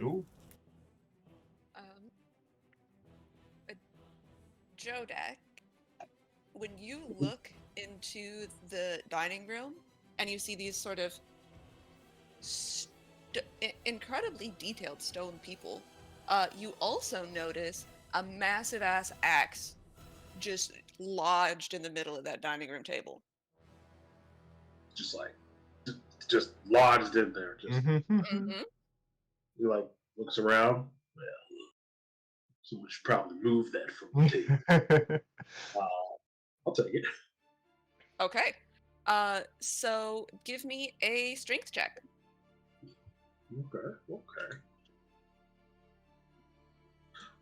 Ooh. Jodak, when you look into the dining room and you see these sort of incredibly detailed stone people, you also notice a massive ass axe just lodged in the middle of that dining room table. Just lodged in there. Mm-hmm. He like looks around. Well, someone should probably move that from the table. I'll take it. Okay. So give me a strength check. Okay.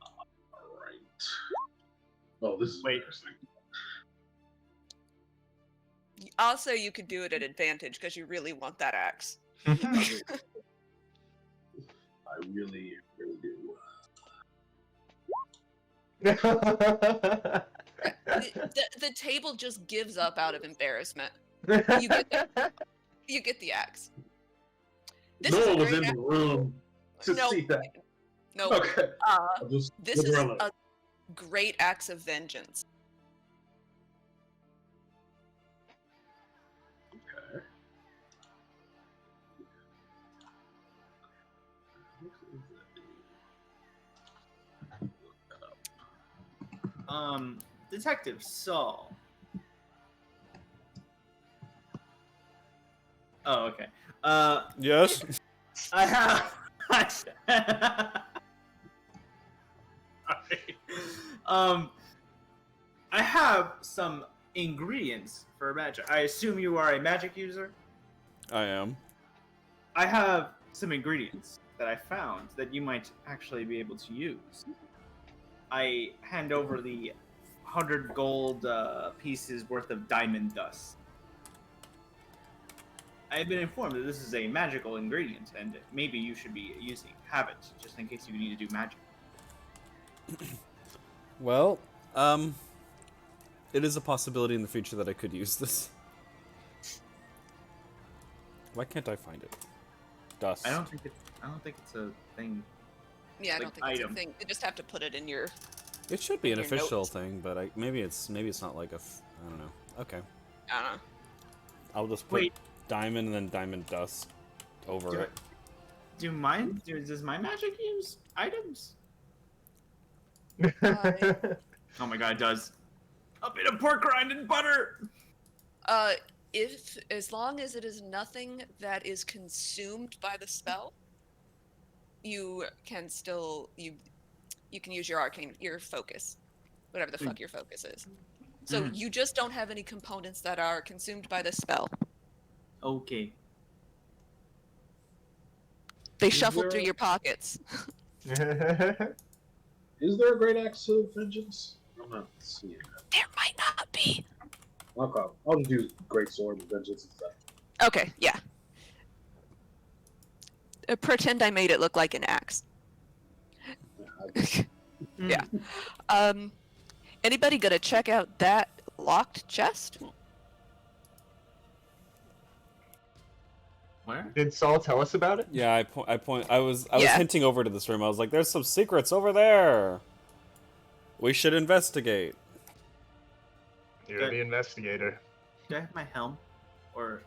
All right. Oh, this is interesting. Also, you could do it at advantage because you really want that axe. I really do. The table just gives up out of embarrassment. You get the axe. No one was in the room to see that. No. Okay. This is a great axe of vengeance. Okay. Detective Saul. Oh, okay. Yes? I have... I have some ingredients for magic. I assume you are a magic user? I am. I have some ingredients that I found that you might actually be able to use. I hand over the 100 gold pieces worth of diamond dust. I have been informed that this is a magical ingredient, and maybe you should be have it, just in case you need to do magic. Well, it is a possibility in the future that I could use this. Why can't I find it? Dust. I don't think it's a thing. Yeah, I like don't think it's a thing. You just have to put it in your... It should be an official notes. thing, but maybe it's not like I don't know. Okay. I don't know. I'll just put diamond and then diamond dust over it. Does my magic use items? Oh my god, it does. A bit of pork rind and butter! As long as it is nothing that is consumed by the spell, you can still you can use your focus, whatever the fuck your focus is. So you just don't have any components that are consumed by the spell. Okay. They shuffle through your pockets. Is there a great axe of vengeance? I'm not seeing that. There might not be. Okay. I'll just do great sword and vengeance and stuff. Okay, yeah. Pretend I made it look like an axe. Yeah. Anybody gonna check out that locked chest? Where? Did Saul tell us about it? Yeah, I was hinting over to this room. I was like, "There's some secrets over there. We should investigate." You're the investigator. Do I have my helm? Or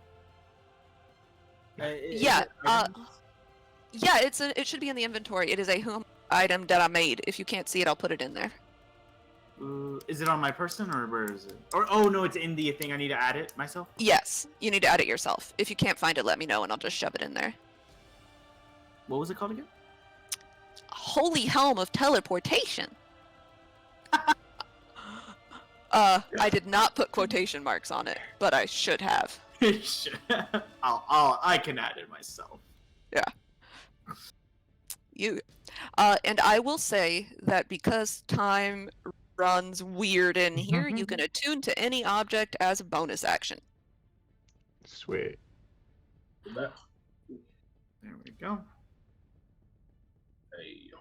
Yeah. Yeah. It should be in the inventory. It is a home item that I made. If you can't see it, I'll put it in there. Is it on my person or where is it? Or oh no, it's in the thing. I need to add it myself. Yes, you need to add it yourself. If you can't find it, let me know and I'll just shove it in there. What was it called again? Holy Helm of Teleportation. I did not put quotation marks on it, but I should have. I can add it myself. Yeah. And I will say that because time runs weird in here, you can attune to any object as a bonus action. Sweet. There we go. Hey.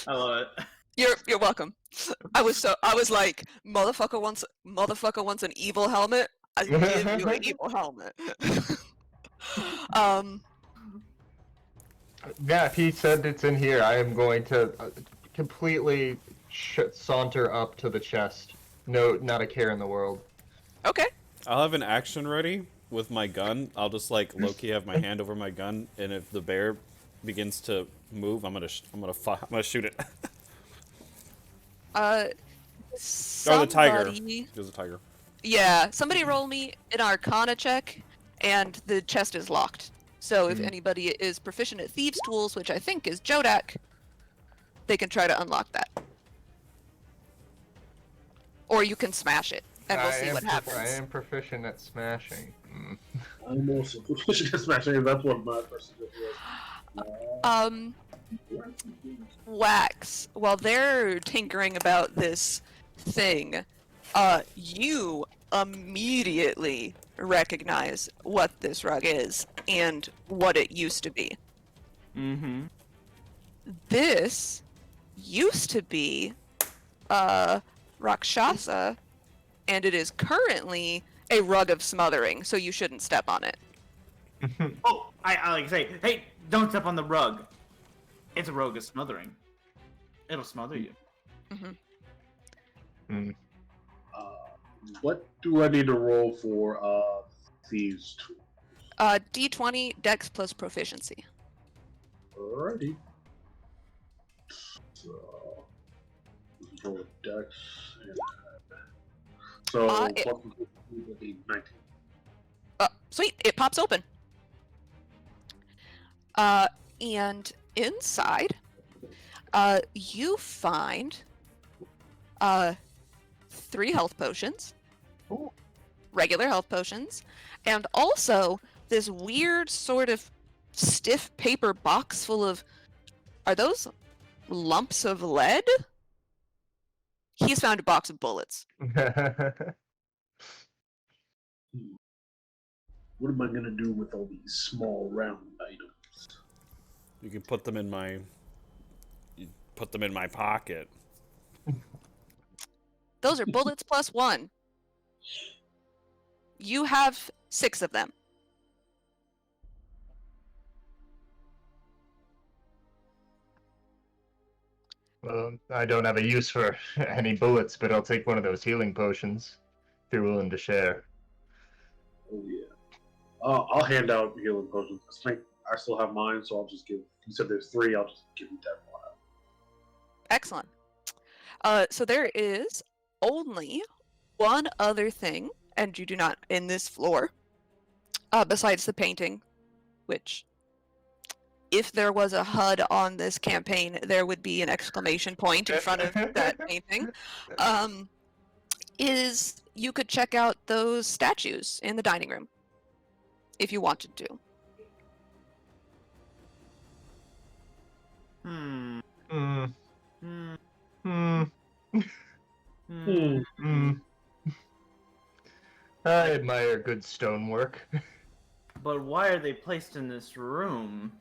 I love it. You're welcome. I was like, motherfucker wants an evil helmet. I give you an evil helmet. Yeah, if he said it's in here, I am going to completely saunter up to the chest. No, not a care in the world. Okay. I'll have an action ready with my gun. I'll just like low-key have my hand over my gun, and if the bear begins to move, I'm gonna shoot it. Somebody... Oh, the tiger. There's a tiger. Yeah, somebody roll me an Arcana check, and the chest is locked. So if anybody is proficient at thieves' tools, which I think is Jodak, they can try to unlock that. Or you can smash it, and we'll see what happens. I am proficient at smashing. I'm also proficient at smashing, and that's what my person was. Wax, while they're tinkering about this thing, you immediately recognize what this rug is and what it used to be. Mm-hmm. This used to be Rakshasa, and it is currently a rug of smothering, so you shouldn't step on it. Oh, I like to say, hey, don't step on the rug. It's a rug of smothering. It'll smother you. What do I need to roll for thieves' tools? D20 Dex plus proficiency. Alrighty. So, roll Dex. So, would be 19. Sweet, it pops open. And inside, you find 3 health potions, regular health potions, and also this weird sort of stiff paper box full of, are those lumps of lead? He's found a box of bullets. What am I gonna do with all these small round items? You can put them in my pocket. Those are bullets plus 1. You have 6 of them. Well, I don't have a use for any bullets, but I'll take one of those healing potions if you're willing to share. Oh yeah. I'll hand out healing potions. I think I still have mine, so I'll just give. You said there's 3. I'll just give you that one. Excellent. So there is only one other thing, and you do not in this floor, besides the painting, which, if there was a HUD on this campaign, there would be an exclamation point in front of that painting. Is you could check out those statues in the dining room, if you wanted to. I admire good stonework. But why are they placed in this room?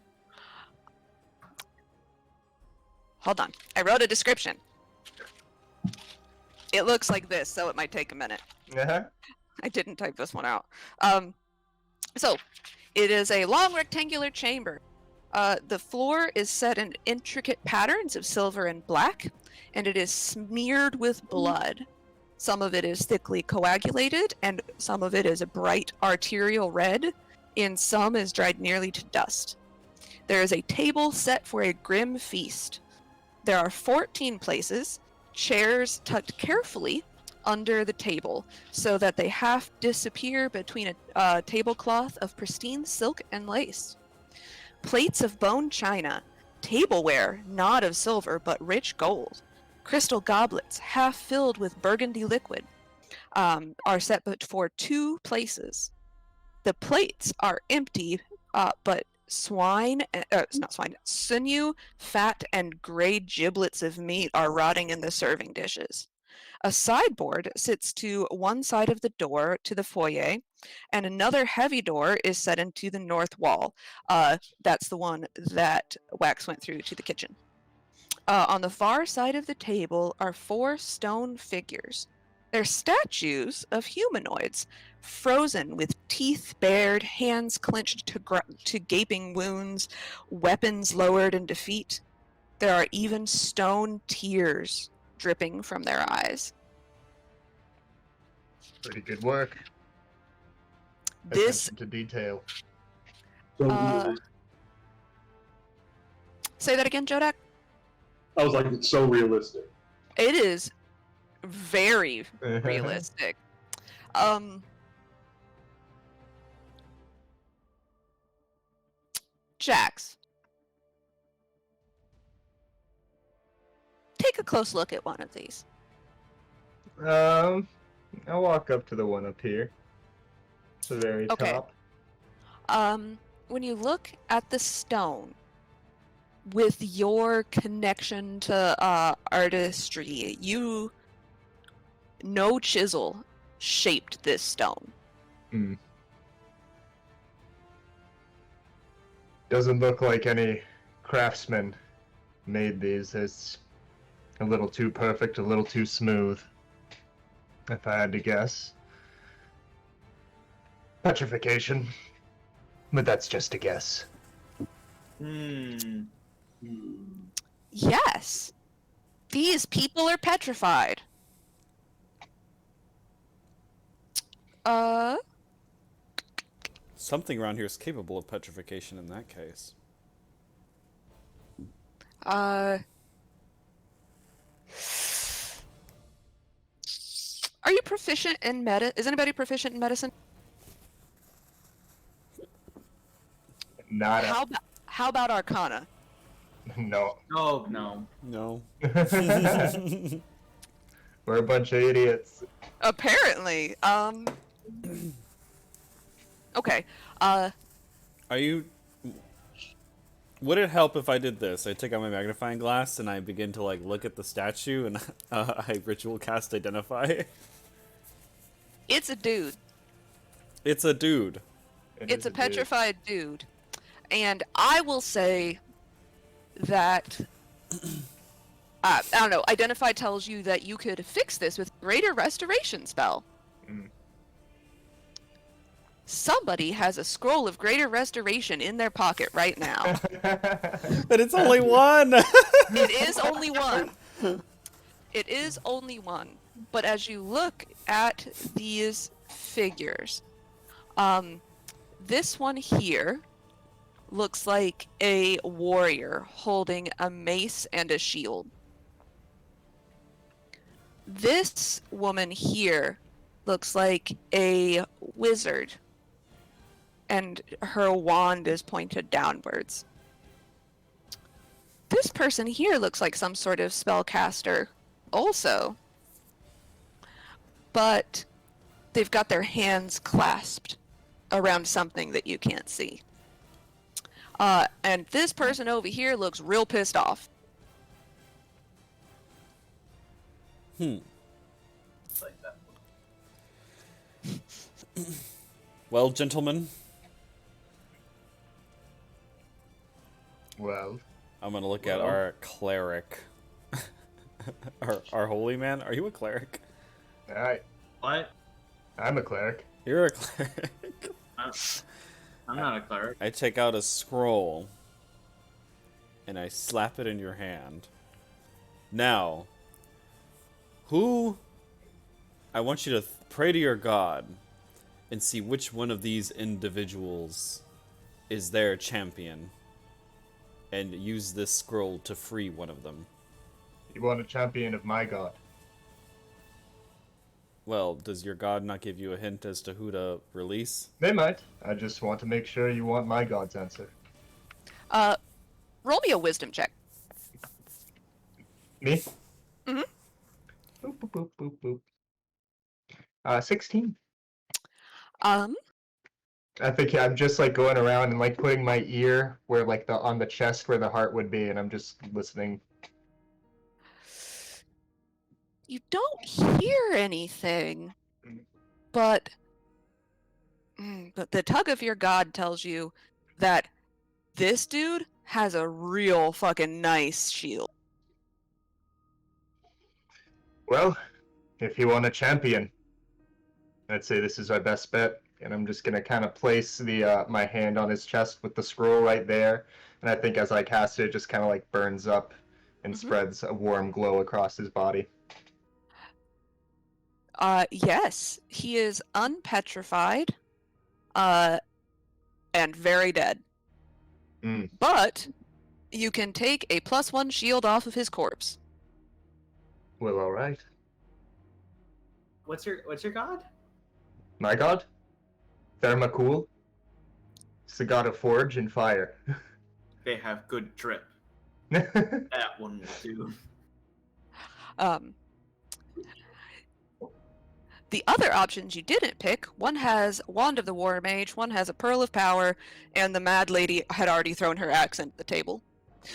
Hold on. I wrote a description. It looks like this, so it might take a minute. I didn't type this one out. So, it is a long rectangular chamber The floor is set in intricate patterns of silver and black, and it is smeared with blood. Some of it is thickly coagulated, and some of it is a bright arterial red, and some is dried nearly to dust. There is a table set for a grim feast. There are 14 places, chairs tucked carefully under the table so that they half disappear between a tablecloth of pristine silk and lace. Plates of bone china, tableware not of silver but rich gold, crystal goblets half filled with burgundy liquid are set but for 2 places. The plates are empty, but sinew, fat, and gray giblets of meat are rotting in the serving dishes. A sideboard sits to one side of the door to the foyer, and another heavy door is set into the north wall. That's the one that Wax went through to the kitchen. On the far side of the table are 4 stone figures. They're statues of humanoids, frozen with teeth bared, hands clenched to gaping wounds, weapons lowered in defeat. There are even stone tears dripping from their eyes. Pretty good work. This Attention to detail. So say that again, Jodak. I was like, it's so realistic. It is very realistic. Jax, take a close look at one of these. I'll walk up to the one up here. The very top. When you look at the stone, with your connection to artistry, no chisel shaped this stone. Doesn't look like any craftsman made these. It's a little too perfect, a little too smooth, if I had to guess. Petrification. But that's just a guess. Yes. These people are petrified. Something around here is capable of petrification in that case. Are you proficient in Is anybody proficient in medicine? Not How about Arcana? No. Oh, no. No. We're a bunch of idiots. Apparently. Okay. Are you... Would it help if I did this? I take out my magnifying glass and I begin to like look at the statue and I ritual cast Identify. It's a dude. It's a dude. It's a petrified dude. And I will say that I don't know, Identify tells you that you could fix this with Greater Restoration spell. Somebody has a scroll of Greater Restoration in their pocket right now. But it's only one! It is only one. It is only one. But as you look at these figures, this one here looks like a warrior holding a mace and a shield. This woman here looks like a wizard, and her wand is pointed downwards. This person here looks like some sort of spellcaster also, but they've got their hands clasped around something that you can't see. And this person over here looks real pissed off. Well, gentlemen. Well, I'm gonna look at our cleric. our holy man. Are you a cleric? What? I'm a cleric. You're a cleric. I'm not a cleric. I take out a scroll and I slap it in your hand. Now, I want you to pray to your god and see which one of these individuals is their champion, and use this scroll to free one of them. You want a champion of my god? Well, does your god not give you a hint as to who to release? They might. I just want to make sure you want my god's answer. Roll me a wisdom check. Me? Mhm. Boop, boop, boop, boop, boop. 16. I think I'm just like going around and like putting my ear where like on the chest where the heart would be, and I'm just listening. You don't hear anything, but the tug of your god tells you that this dude has a real fucking nice shield. Well, if you want a champion, I'd say this is our best bet. And I'm just gonna kind of place the my hand on his chest with the scroll right there. And I think as I cast it, it just kind of like burns up and spreads a warm glow across his body. Yes, he is unpetrified, and very dead. But you can take a +1 shield off of his corpse. Well, all right. What's your god? My god? Thermacool. It's the god of forge and fire. They have good drip. That one will do. The other options you didn't pick, one has Wand of the War Mage, one has a Pearl of Power, and the Mad Lady had already thrown her axe into the table.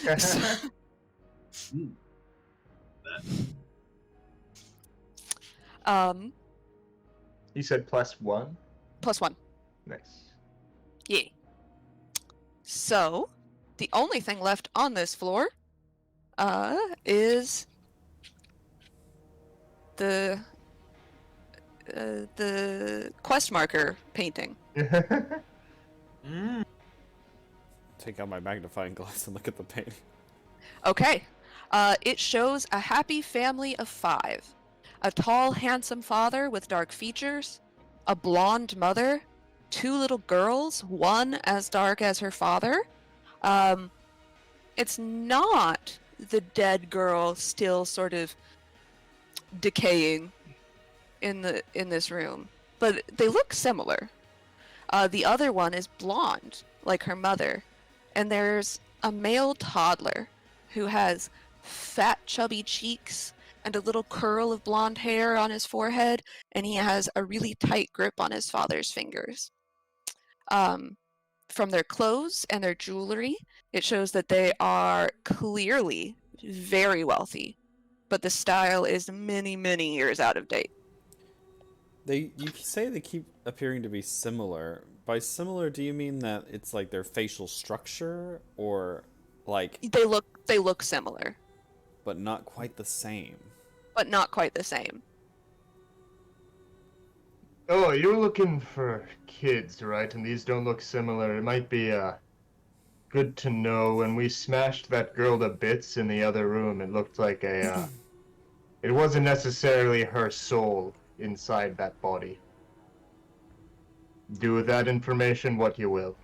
You said +1? +1. Nice. Yeah. So, the only thing left on this floor, is the quest marker painting. Take out my magnifying glass and look at the painting. Okay. It shows a happy family of 5. A tall, handsome father with dark features, a blonde mother, 2 little girls, one as dark as her father. It's not the dead girl still sort of decaying in this room, but they look similar. The other one is blonde, like her mother, and there's a male toddler who has fat, chubby cheeks and a little curl of blonde hair on his forehead, and he has a really tight grip on his father's fingers. From their clothes and their jewelry, it shows that they are clearly very wealthy, but the style is many, many years out of date. You say they keep appearing to be similar. By similar, do you mean that it's like their facial structure, or like they look similar, but not quite the same? But not quite the same. Oh, you're looking for kids, right? And these don't look similar. It might be good to know. When we smashed that girl to bits in the other room, it looked like it wasn't necessarily her soul inside that body. Do with that information what you will.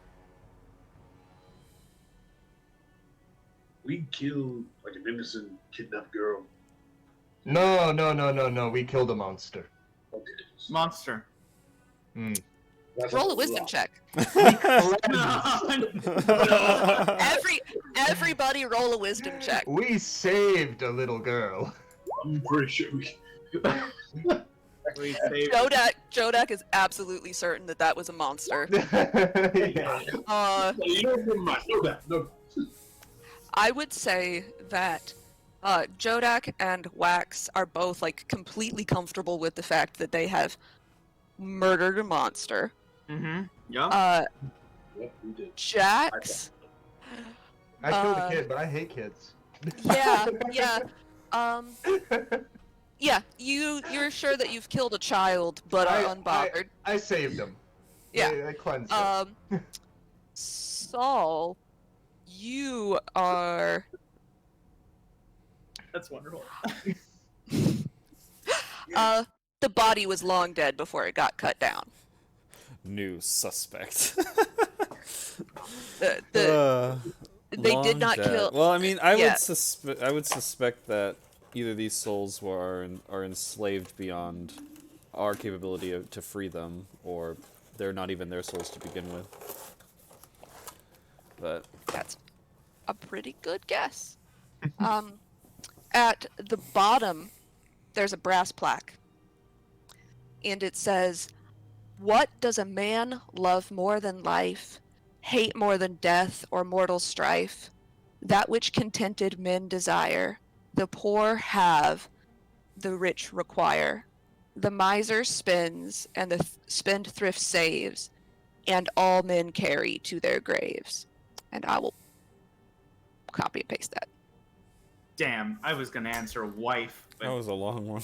We killed like an innocent kidnapped girl. No. We killed a monster. Okay. Monster. Roll a wisdom check. Everybody roll a wisdom check. We saved a little girl. I'm pretty sure we saved Jodak is absolutely certain that was a monster. Yeah. No. I would say that Jodak and Wax are both like completely comfortable with the fact that they have murdered a monster. Mm-hmm. Yeah. Yep, we did. Jax. I killed a kid, but I hate kids. Yeah. Yeah, you're sure that you've killed a child, but are unbothered. I saved him. Yeah. I cleansed him. Saul, You are. That's wonderful. The body was long dead before it got cut down. New suspect. They did not kill. Well, I mean, I yeah. would suspect that either these souls are enslaved beyond our capability to free them, or they're not even their souls to begin with. But That's a pretty good guess. At the bottom, there's a brass plaque, and it says, "What does a man love more than life, hate more than death or mortal strife? That which contented men desire, the poor have, the rich require. The miser spends, and the spendthrift saves, and all men carry to their graves." And I will copy and paste that. Damn, I was gonna answer wife. But... that was a long one.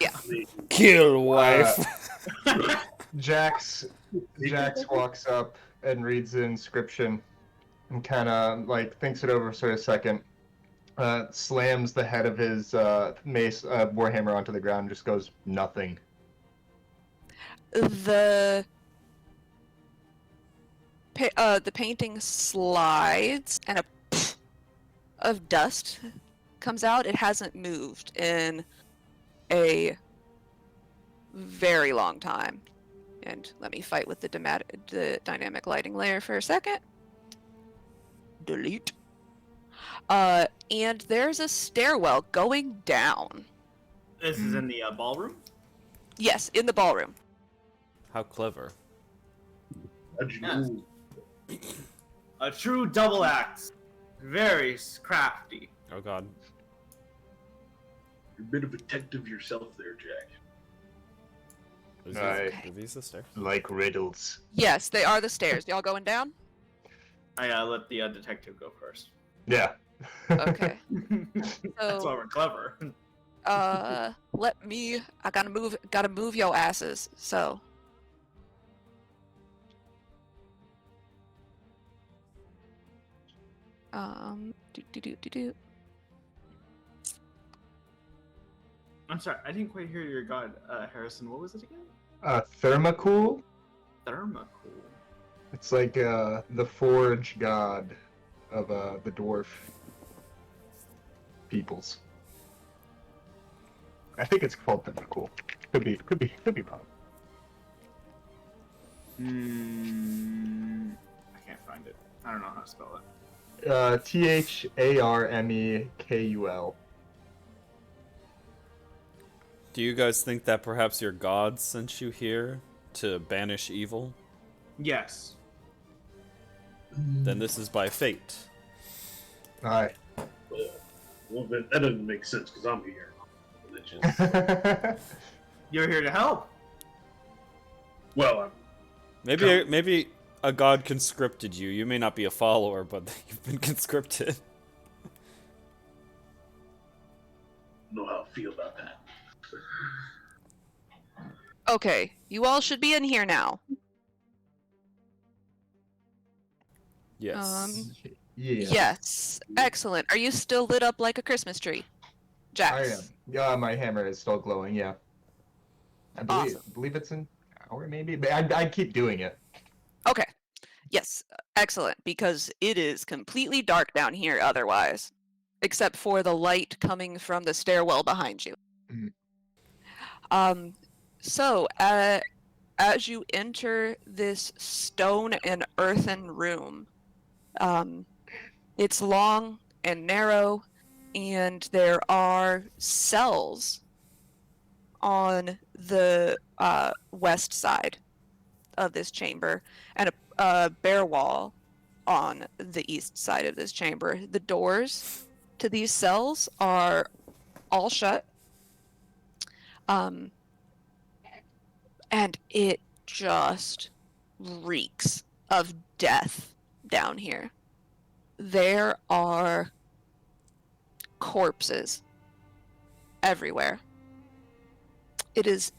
Yeah. Kill wife. Jax walks up and reads the inscription and kind of like thinks it over for a second. Slams the head of his mace warhammer onto the ground and just goes, nothing. The painting slides and a pff of dust comes out. It hasn't moved in a very long time. And let me fight with the dynamic lighting layer for a second. Delete. And there's a stairwell going down. This is in the ballroom? Yes, in the ballroom. How clever. How'd you know? A true double axe. Very crafty. Oh god. You're a bit of a detective yourself there, Jack. Are these the stairs? Like riddles. Yes, they are the stairs. Y'all going down? I let the detective go first. Yeah. Okay. That's why we're clever. Let me. I gotta move your asses. So. Do. I'm sorry, I didn't quite hear your god, Harrison. What was it again? Thermacool? Thermacool. It's like the forge god of the dwarf peoples. I think it's called Thermacool. Could be wrong. I can't find it. I don't know how to spell it. Tharmekul. Do you guys think that perhaps your god sent you here to banish evil? Yes. Then this is by fate. Alright. Well, that doesn't make sense because I'm here. You're here to help. Well, Maybe a god conscripted you. You may not be a follower, but you've been conscripted. I don't know how I feel about that. Okay, you all should be in here now. Yes. Yeah. Yes. Excellent. Are you still lit up like a Christmas tree? Jax. I am. Yeah, my hammer is still glowing, yeah. I believe it's an hour maybe, but I'd keep doing it. Okay. Yes. Excellent. Because it is completely dark down here otherwise. Except for the light coming from the stairwell behind you. Mhm. So, as you enter this stone and earthen room, it's long and narrow, and there are cells on the west side of this chamber, and a bare wall on the east side of this chamber. The doors to these cells are all shut. And it just reeks of death down here. There are corpses everywhere. It is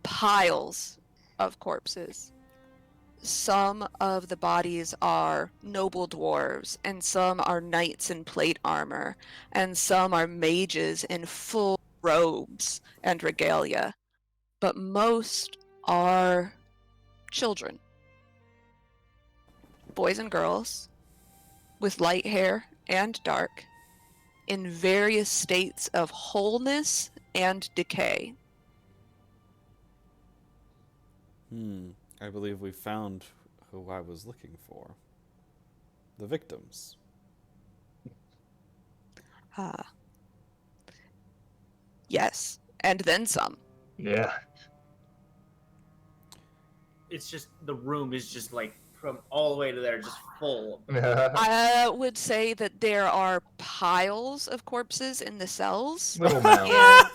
piles of corpses. some of the bodies are noble dwarves, and some are knights in plate armor, and some are mages in full robes and regalia, but most are children, boys and girls, with light hair and dark, in various states of wholeness and decay. I believe we found who I was looking for. The victims. Yes, and then some. Yeah. It's just the room is just like from all the way to there, just full. I would say that there are piles of corpses in the cells. Little mound. And,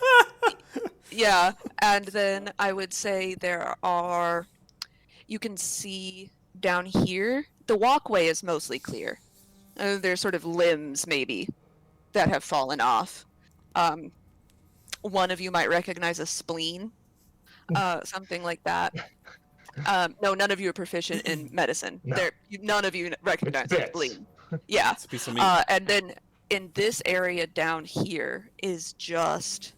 yeah, and then I would say there are. You can see down here. The walkway is mostly clear. There's sort of limbs, maybe, that have fallen off. One of you might recognize a spleen, something like that. No, none of you are proficient in medicine. No. None of you recognize a spleen. Yeah. It's a piece of meat. And then in this area down here is just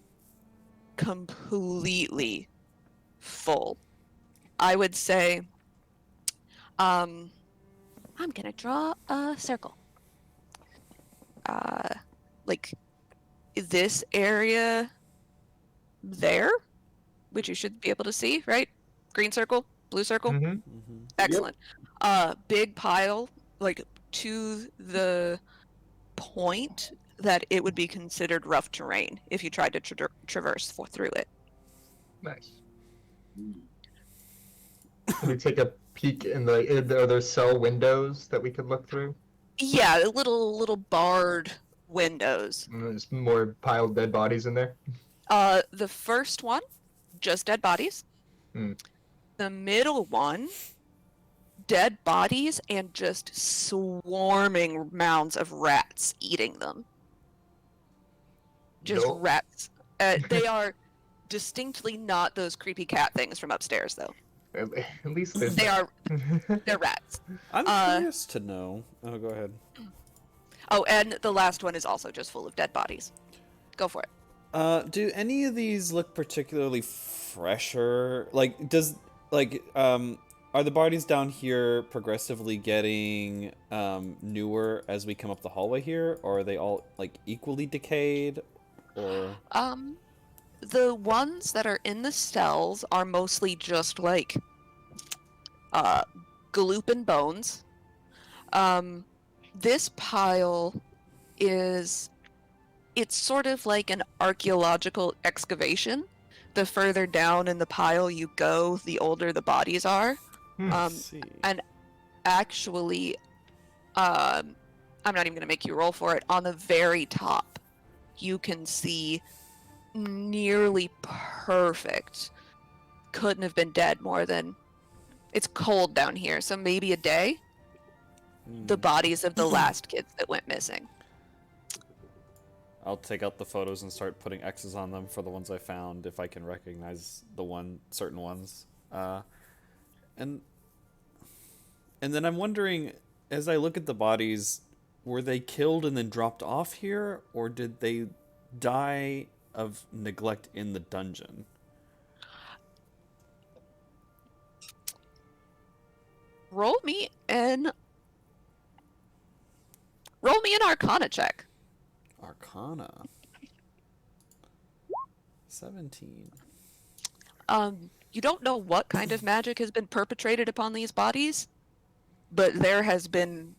completely full. I would say, I'm gonna draw a circle. Like this area there, which you should be able to see, right? Green circle, blue circle. Mm-hmm. Excellent. Big pile, like to the point that it would be considered rough terrain if you tried to traverse through it. Nice. Can we take a peek are there cell windows that we could look through? Yeah, little barred windows. There's more piled dead bodies in there. The first one, just dead bodies. The middle one, dead bodies and just swarming mounds of rats eating them. Just Nope. rats. They are distinctly not those creepy cat things from upstairs, though. At least there's They're rats. I'm curious to know. Oh, go ahead. Oh, and the last one is also just full of dead bodies. Go for it. Do any of these look particularly fresher? Like, are the bodies down here progressively getting newer as we come up the hallway here, or are they all like equally decayed? Or The ones that are in the cells are mostly just like gloop and bones. This pile it's sort of like an archaeological excavation. The further down in the pile you go, the older the bodies are. And actually, I'm not even going to make you roll for it. On the very top, you can see nearly perfect. Couldn't have been dead more than... It's cold down here, so maybe a day. The bodies of the last kids that went missing. I'll take out the photos and start putting X's on them for the ones I found, if I can recognize certain ones. And then I'm wondering, as I look at the bodies, were they killed and then dropped off here, or did they die of neglect in the dungeon? Roll me an Arcana check. Arcana. 17. You don't know what kind of magic has been perpetrated upon these bodies, but there has been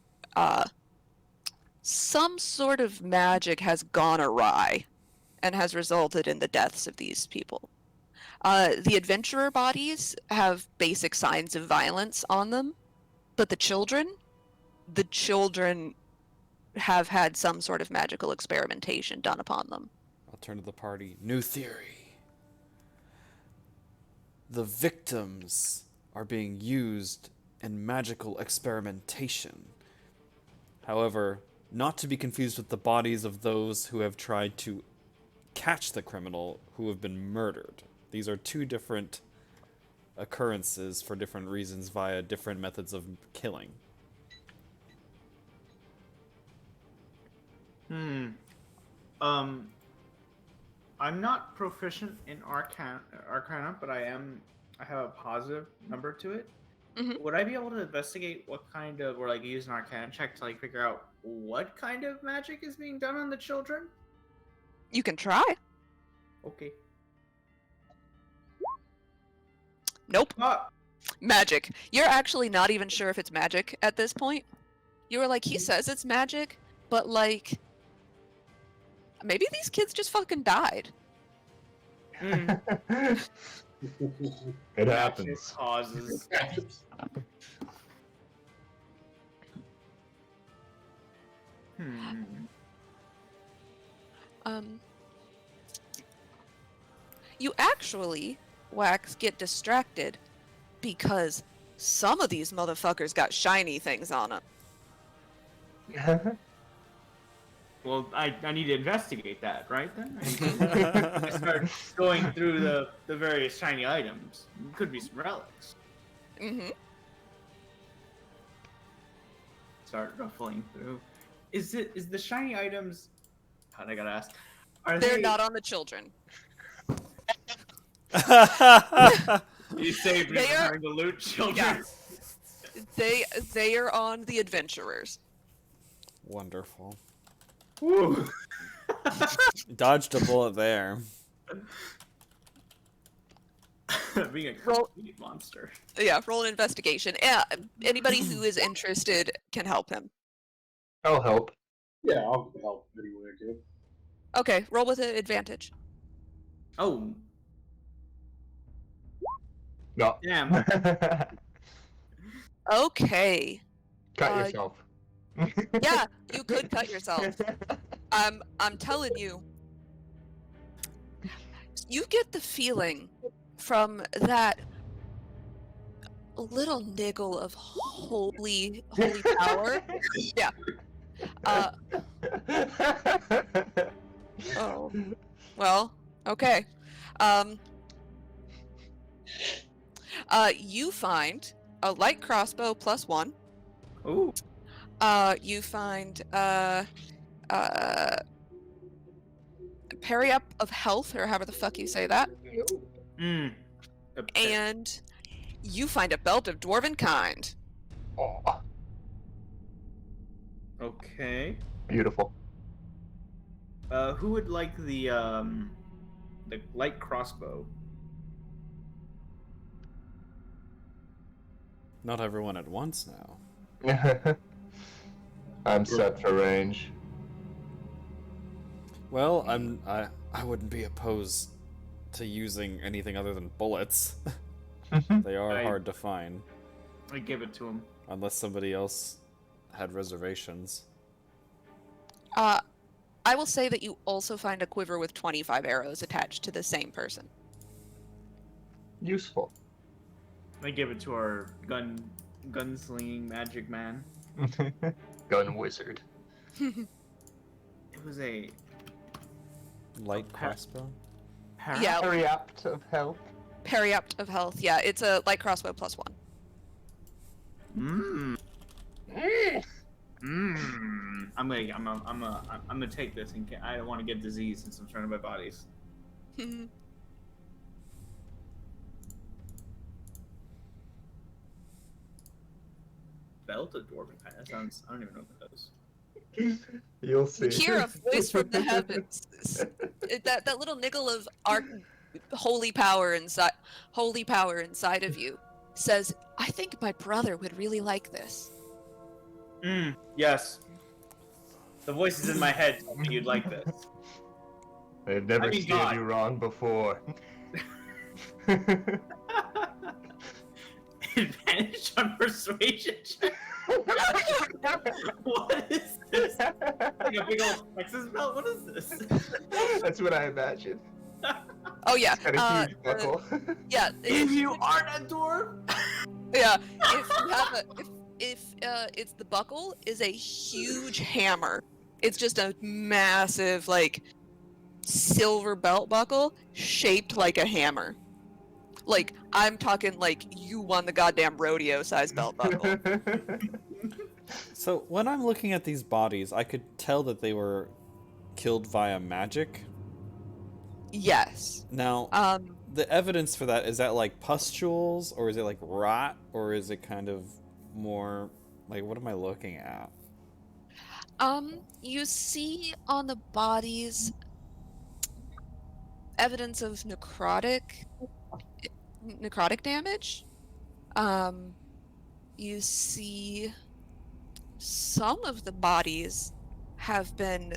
some sort of magic has gone awry and has resulted in the deaths of these people. The adventurer bodies have basic signs of violence on them, but the children have had some sort of magical experimentation done upon them. I'll turn to the party. New theory. The victims are being used in magical experimentation. However, not to be confused with the bodies of those who have tried to catch the criminal who have been murdered. These are two different occurrences for different reasons via different methods of killing. I'm not proficient in Arcana, but I have a positive number to it. Mhm. Would I be able to investigate what kind of, or like use an Arcana check to like figure out what kind of magic is being done on the children? You can try. Okay. Nope. Ah, Magic. You're actually not even sure if it's magic at this point. You were like, he says it's magic, but like, maybe these kids just fucking died. It magic happens. causes. You actually, Wax, get distracted because some of these motherfuckers got shiny things on them. Well, I need to investigate that, right then? I start going through the various shiny items. Could be some relics. Mm-hmm. Start ruffling through. Is the shiny items? God, I gotta ask. They're not on the children. You saved me They from are- having to loot children. Yeah. They are on the adventurers. Wonderful. Woo. Dodged a bullet there. Being a Roll- complete monster. Yeah, roll an investigation. Yeah, anybody who is interested can help him. I'll help. Yeah, I'll help any way I can. Okay, roll with an advantage. Oh, No. damn. Okay. Cut yourself. Yeah, you could cut yourself. I'm telling you. You get the feeling from that little niggle of holy power. Yeah. Oh. Well, okay. You find a light crossbow +1. Ooh. You find parry up of health, or however the fuck you say that, and you find a belt of dwarven kind. Oh, Okay. beautiful. Who would like the light crossbow? Not everyone at once now. I'm set for range. Well, I wouldn't be opposed to using anything other than bullets. They are hard to find. I give it to him. Unless somebody else had reservations. I will say that you also find a quiver with 25 arrows attached to the same person. Useful. I give it to our gunslinging magic man. Gun wizard. It was a Light crossbow? Yeah, Periapt of health. parry up of health. Yeah, it's a light crossbow +1. I'm gonna take this and I don't want to get disease since I'm surrounded by bodies. Belt of dwarven kind. That sounds. I don't even know what that is. You'll see. Hear a voice from the heavens. That little niggle of holy power inside of you says, "I think my brother would really like this." Yes. The voices in my head told me you'd like this. They've never mean, steered God. you wrong before. Advantage on persuasion check. What is this? Like a big old Texas belt? What is this? That's what I imagined. Oh yeah. Got a huge buckle. Yeah. If you aren't a dwarf. Yeah. If you have it's the buckle is a huge hammer. It's just a massive silver belt buckle shaped like a hammer. Like, I'm talking like you won the goddamn rodeo size belt buckle. So when I'm looking at these bodies, I could tell that they were killed via magic. Yes. Now, the evidence for that, is that like pustules, or is it like rot, or is it kind of more like, what am I looking at? You see on the bodies evidence of necrotic damage. You see some of the bodies have been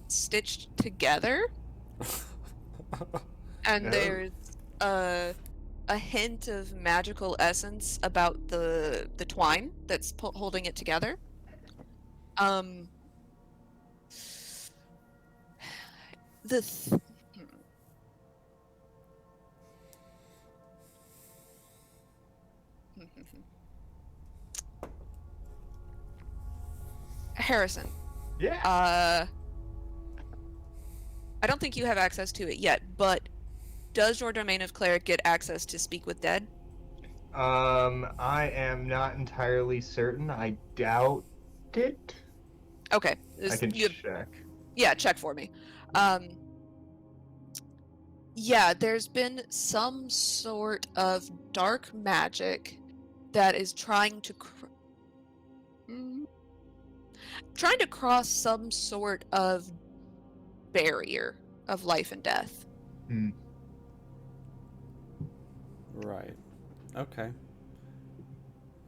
stitched together, and there's a hint of magical essence about the twine that's holding it together. Harrison. Yeah. I don't think you have access to it yet, but does your domain of cleric get access to speak with dead? I am not entirely certain. I doubt it. Okay. I can check. Yeah, check for me. Yeah, there's been some sort of dark magic that is trying to cross some sort of barrier of life and death. Right. Okay.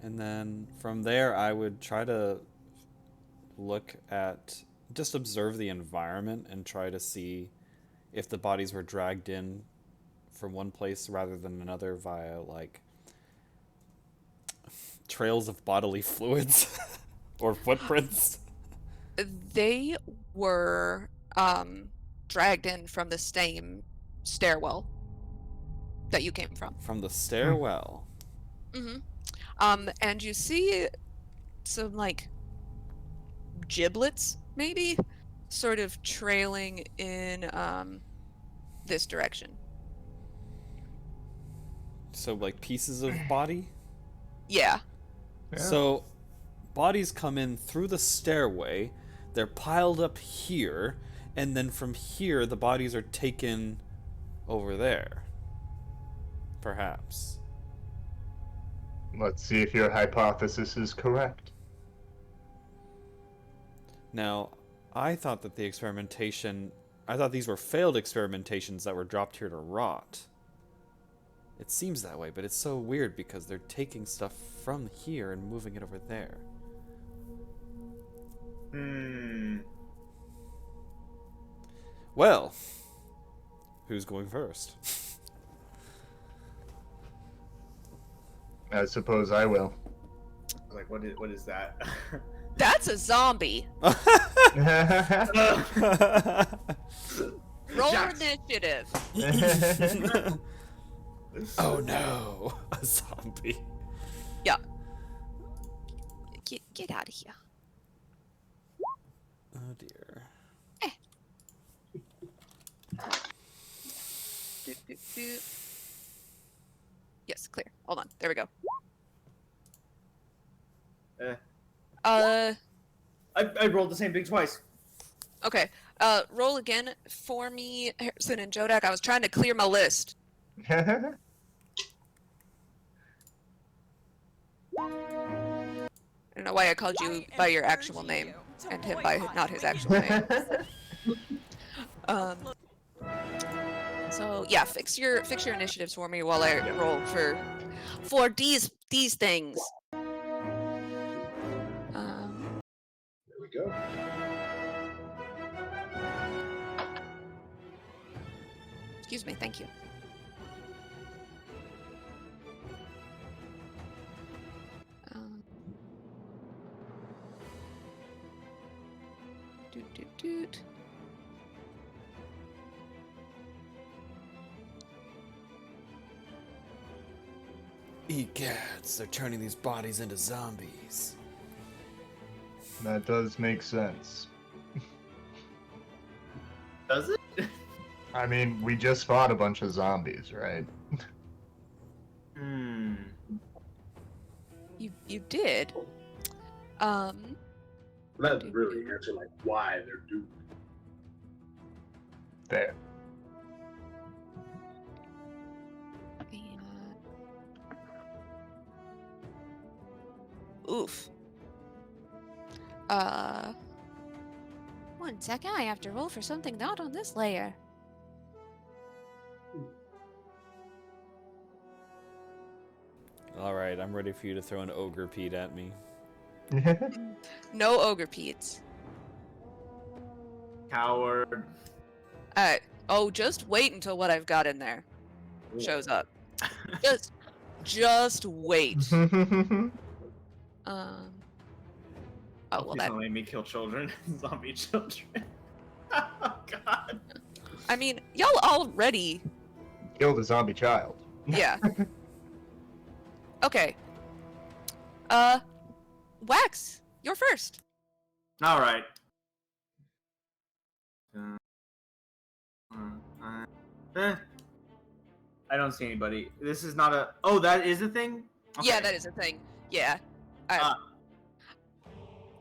And then from there, I would try to look at, just observe the environment and try to see if the bodies were dragged in from one place rather than another via, like, trails of bodily fluids or footprints. They were dragged in from the same stairwell that you came from. From the stairwell. And you see some, like, giblets, maybe, sort of trailing in this direction. So, like, pieces of body? Yeah. So, bodies come in through the stairway, they're piled up here, and then from here, the bodies are taken over there. Perhaps. Let's see if your hypothesis is correct. Now, I thought that I thought these were failed experimentations that were dropped here to rot. It seems that way, but it's so weird because they're taking stuff from here and moving it over there. Well, who's going first? I suppose I will. Like, what is that? That's a zombie. Roll initiative. Oh no, a zombie. Yeah. Get out of here. Oh dear. Yes, clear. Hold on. There we go. I rolled the same thing twice. Okay. Roll again for me, Harrison and Jodak. I was trying to clear my list. I don't know why I called you by your actual name and him by not his actual name. So yeah, fix your initiatives for me while I roll for these things. There we go. Excuse me, thank you. Doot. Egads, they're turning these bodies into zombies. That does make sense. Does it? I mean, we just fought a bunch of zombies, right? Hmm. You did. That doesn't really answer like why they're doing There. Oof. 1 second, I have to roll for something not on this layer. All right, I'm ready for you to throw an ogre Pete at me. No ogre Pete's. Coward. Oh, just wait until what I've got in there shows up. Just wait. Oh, well, Please that. don't make me kill children. Zombie children. Oh, God. I mean, y'all already. Killed a zombie child. Yeah. Okay. Wax, you're first. All right. I don't see anybody. This is not a. Oh, that is a thing? Okay. Yeah, that is a thing. Yeah.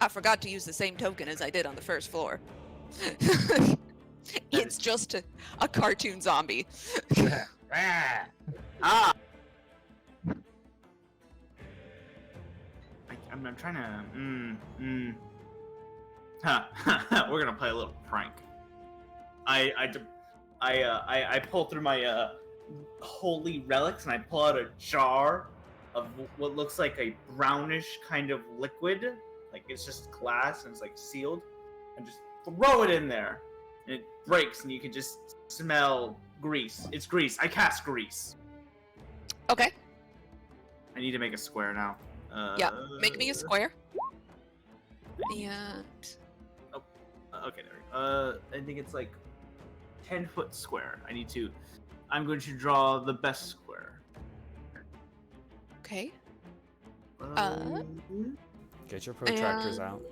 I forgot to use the same token as I did on the first floor. It's just a cartoon zombie. Ah! I'm trying to. We're gonna play a little prank. I pull through my holy relics and I pull out a jar of what looks like a brownish kind of liquid, like it's just glass and it's like sealed, and just throw it in there, and it breaks and you can just smell grease. It's grease. I cast grease. Okay. I need to make a square now. Yeah, make me a square. And Okay, there. I think it's like 10-foot square. I'm going to draw the best square. okay. Get your protractors out.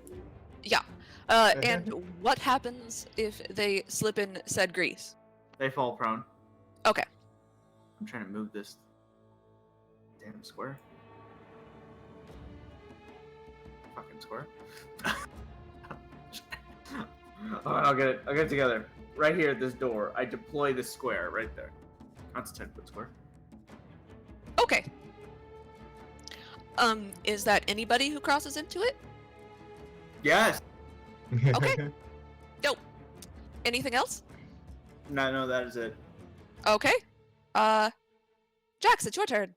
Yeah. And what happens if they slip in said grease? They fall prone. Okay. I'm trying to move this damn square. Fucking square. Alright, I'll get it together. Right here at this door, I deploy this square right there. That's a 10-foot square. Okay. Is that anybody who crosses into it? Yes. Okay. Dope. Anything else? No, that is it. Okay. Jax, it's your turn.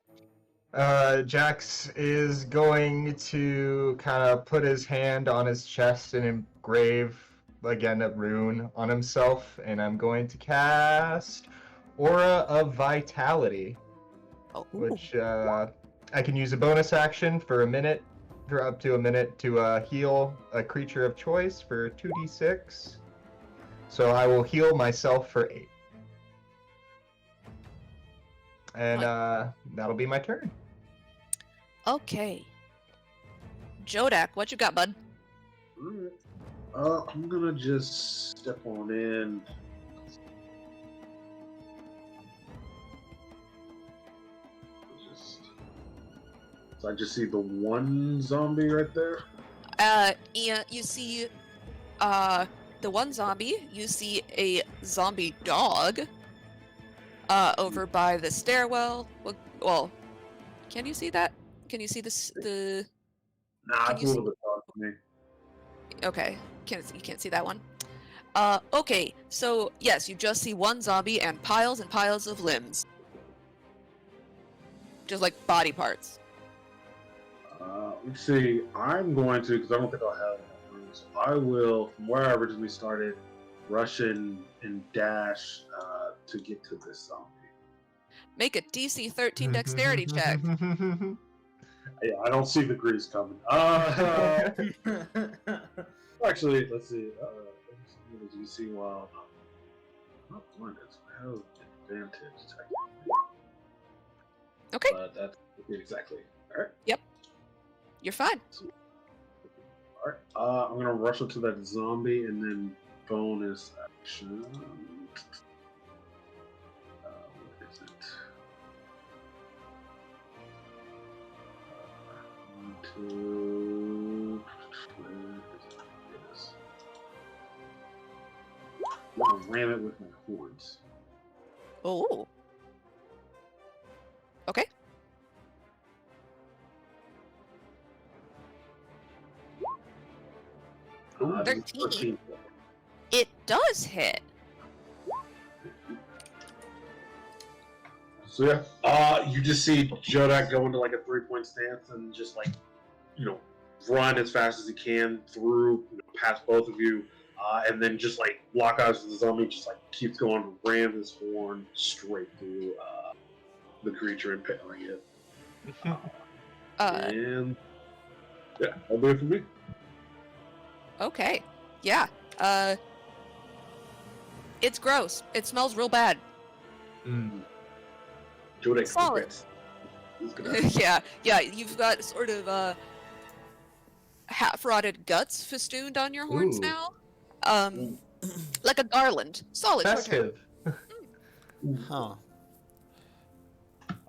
Jax is going to kind of put his hand on his chest and engrave, again, a rune on himself, and I'm going to cast Aura of Vitality, which I can use a bonus action for up to a minute to heal a creature of choice for 2d6. So I will heal myself for 8. And that'll be my turn. Okay. Jodak, what you got, bud? Alright. I'm gonna just step on in. So I just see the one zombie right there. Yeah, you see, the one zombie. You see a zombie dog. Over by the stairwell. Well, can you see that? Can you see this? Nah, it's a little bit dark for me. Okay, you can't see that one. Okay, so yes, you just see one zombie and piles of limbs. Just like body parts. Let's see. I'm going to, because I don't think I'll have enough room. So I will, from where I originally started, rush in and dash to get to this zombie. Make a DC 13 dexterity check. Yeah, I don't see the grease coming. Actually, let's see. You see while not blinded, so I have advantage technically. Okay. That's exactly. All right. Yep. You're fine. All right. I'm gonna rush up to that zombie and then bonus action. to... I'm gonna ram it with my horns. Oh. Okay. Uh, 13. It does hit. So yeah, you just see Jodak go into like a 3-point stance and just like, run as fast as he can through, past both of you, and then just like lock eyes with the zombie, just like keeps going, ram his horn straight through the creature, impaling it. And yeah, that'll be it for me. Okay. Yeah. It's gross. It smells real bad. Jodek's Solid. He's gonna... yeah. You've got sort of half-rotted guts festooned on your horns Ooh. now. Like a garland. Solid. Festive. Huh.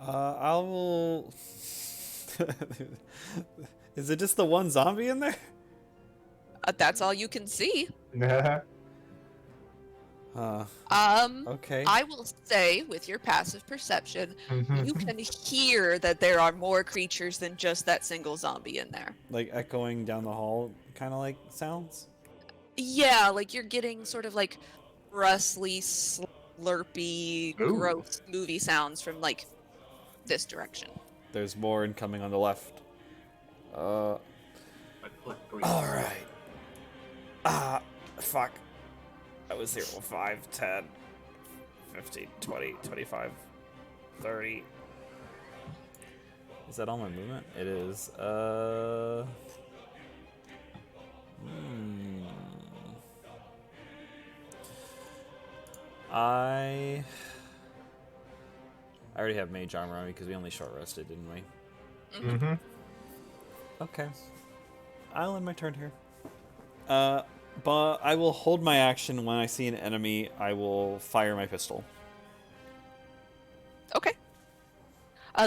I will. Is it just the one zombie in there? That's all you can see. Okay. I will say, with your passive perception, you can hear that there are more creatures than just that single zombie in there. Like echoing down the hall, kind of like sounds? Yeah, like you're getting sort of like rustly, slurpy, gross movie sounds from like this direction. There's more incoming on the left. Alright. Fuck. That was 0, 5, 10, 15, 20, 25, 30. Is that all my movement? It is. I already have mage armor on me because we only short rested, didn't we? Okay. I'll end my turn here. But I will hold my action when I see an enemy. I will fire my pistol. Okay.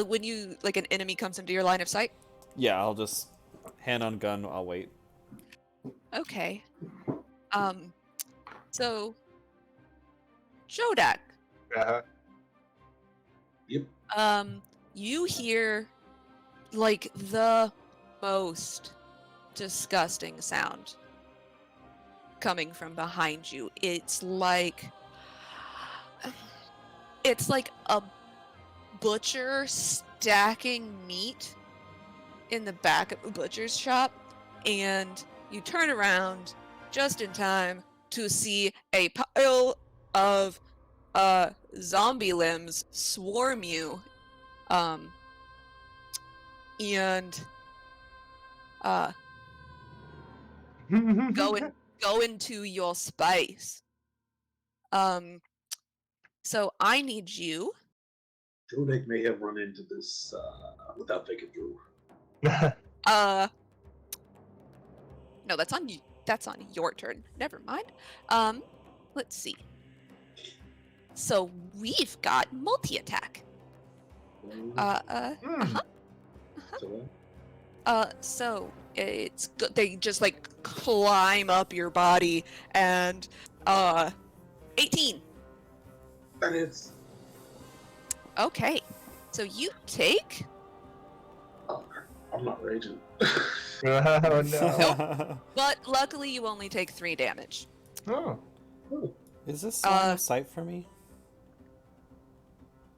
When you like an enemy comes into your line of sight? Yeah, I'll just hand on gun. I'll wait. Okay. So Jodak. Yep. You hear like the most disgusting sound coming from behind you. It's like a butcher stacking meat in the back of a butcher's shop, and you turn around just in time to see a pile of zombie limbs swarm you, and go into your space. So I need you. Jodek may have run into this without thinking through. No, that's on you. That's on your turn. Never mind. Let's see. So we've got multi-attack. So it's good. They just like climb up your body, and 18. That is. Okay, so you take. Oh, I'm not raging. Oh no. Nope. But luckily, you only take 3 damage. Oh. Is this line of sight for me?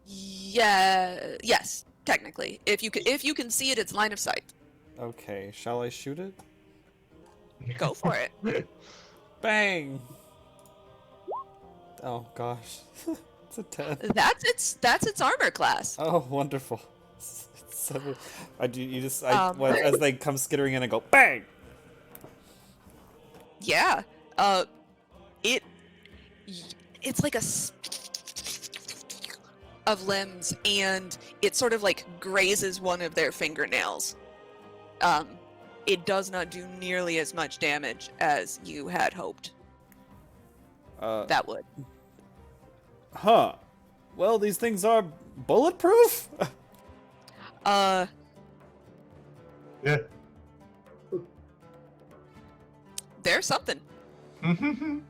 Yeah. Yes. Technically, if you can see it, it's line of sight. Okay, shall I shoot it? Go for it. Bang! Oh gosh, it's a 10. That's its armor class. Oh, wonderful. As they come skittering in, I go bang. Yeah. It's like a of limbs, and it sort of like grazes one of their fingernails. It does not do nearly as much damage as you had hoped. That would. Huh. Well, these things are bulletproof? Yeah. There's something. And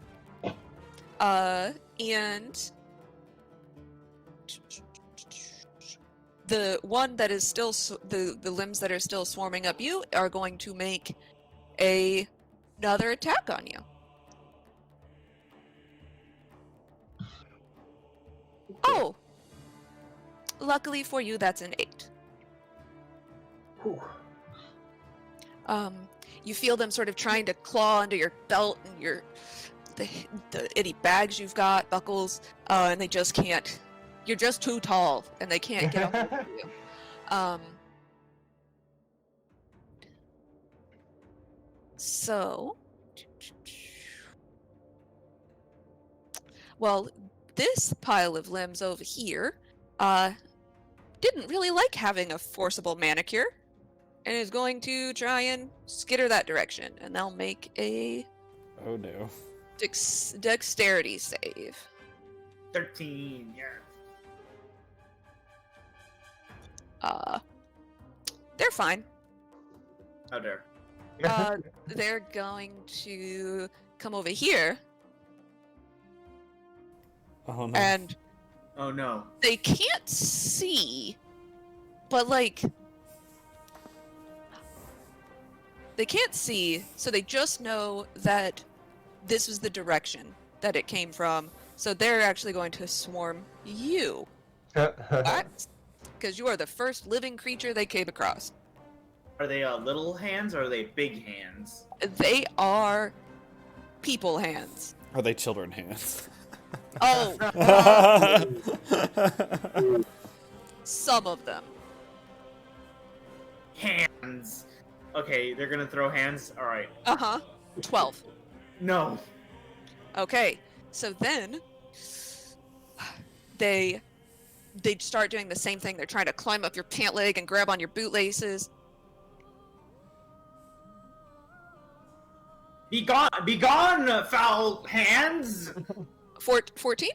the one that is still the limbs that are still swarming up you are going to make another attack on you. Oh, luckily for you, that's an 8. Whew. You feel them sort of trying to claw under your belt and the any bags you've got, buckles, and they just can't. You're just too tall, and they can't get a hold of you. So, well, this pile of limbs over here, didn't really like having a forcible manicure, and is going to try and skitter that direction, and they'll make a Oh no. dexterity save. 13, yeah. They're fine. How dare. They're going to come over here, Oh no. and Oh no. they can't see, but like they can't see, so they just know that this is the direction that it came from. So they're actually going to swarm you, because you are the first living creature they came across. Are they little hands or are they big hands? They are people hands. Are they children hands? Oh, some of them. Hands. Okay, they're gonna throw hands. All right. 12. No. Okay, so then they start doing the same thing. They're trying to climb up your pant leg and grab on your bootlaces. Be gone, foul hands. 14?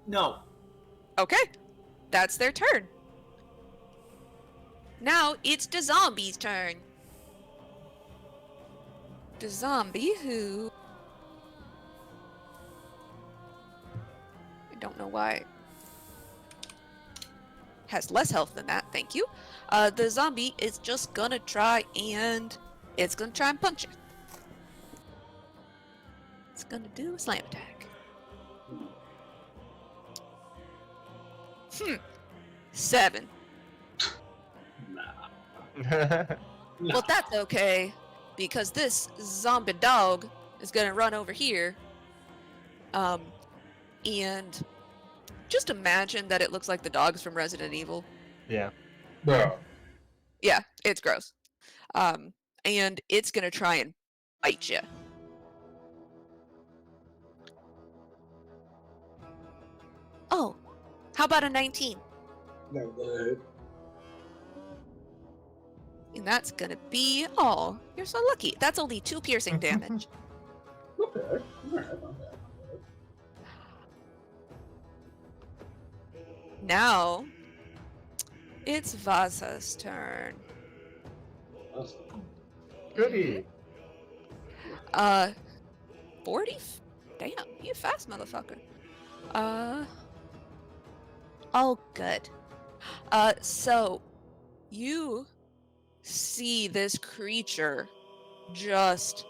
No. Okay, that's their turn. Now it's the zombie's turn. The zombie who... I don't know why. Has less health than that, thank you. The zombie is just gonna try and... It's gonna try and punch you. It's gonna do a slam attack. 7. Well, that's okay, because this zombie dog is gonna run over here. And just imagine that it looks like the dogs from Resident Evil. Yeah. Bro. Yeah, it's gross. And it's gonna try and bite you. Oh, how about a 19? No good. And that's gonna be... Oh, you're so lucky. That's only 2 piercing damage. Okay. Alright, not bad. Now, it's Vasa's turn. Goody. 40? Damn, you fast, motherfucker. Oh, good. So, you see this creature just...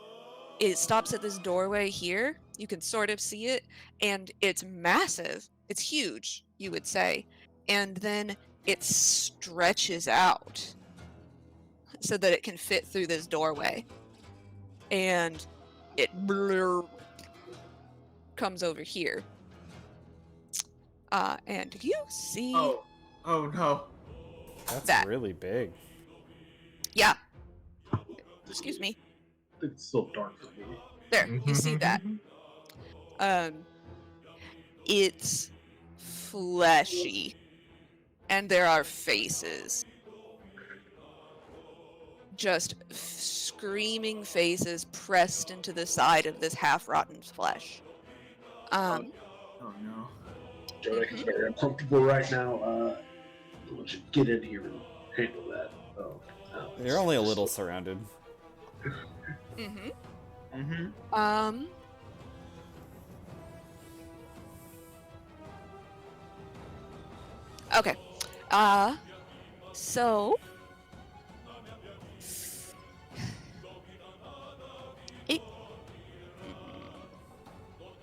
It stops at this doorway here. You can sort of see it, and it's massive. It's huge, you would say. And then it stretches out so that it can fit through this doorway. And it comes over here. And you see... Oh no. That's that. really big. Yeah. Excuse me. It's still dark for me. There, you see that. It's fleshy. And there are faces. Just screaming faces pressed into the side of this half-rotten flesh. Oh no. Jodak is very uncomfortable right now. I want you to get in here and handle that. Oh, no. You're only a little surrounded. Mm-hmm. Mm-hmm. Okay. So it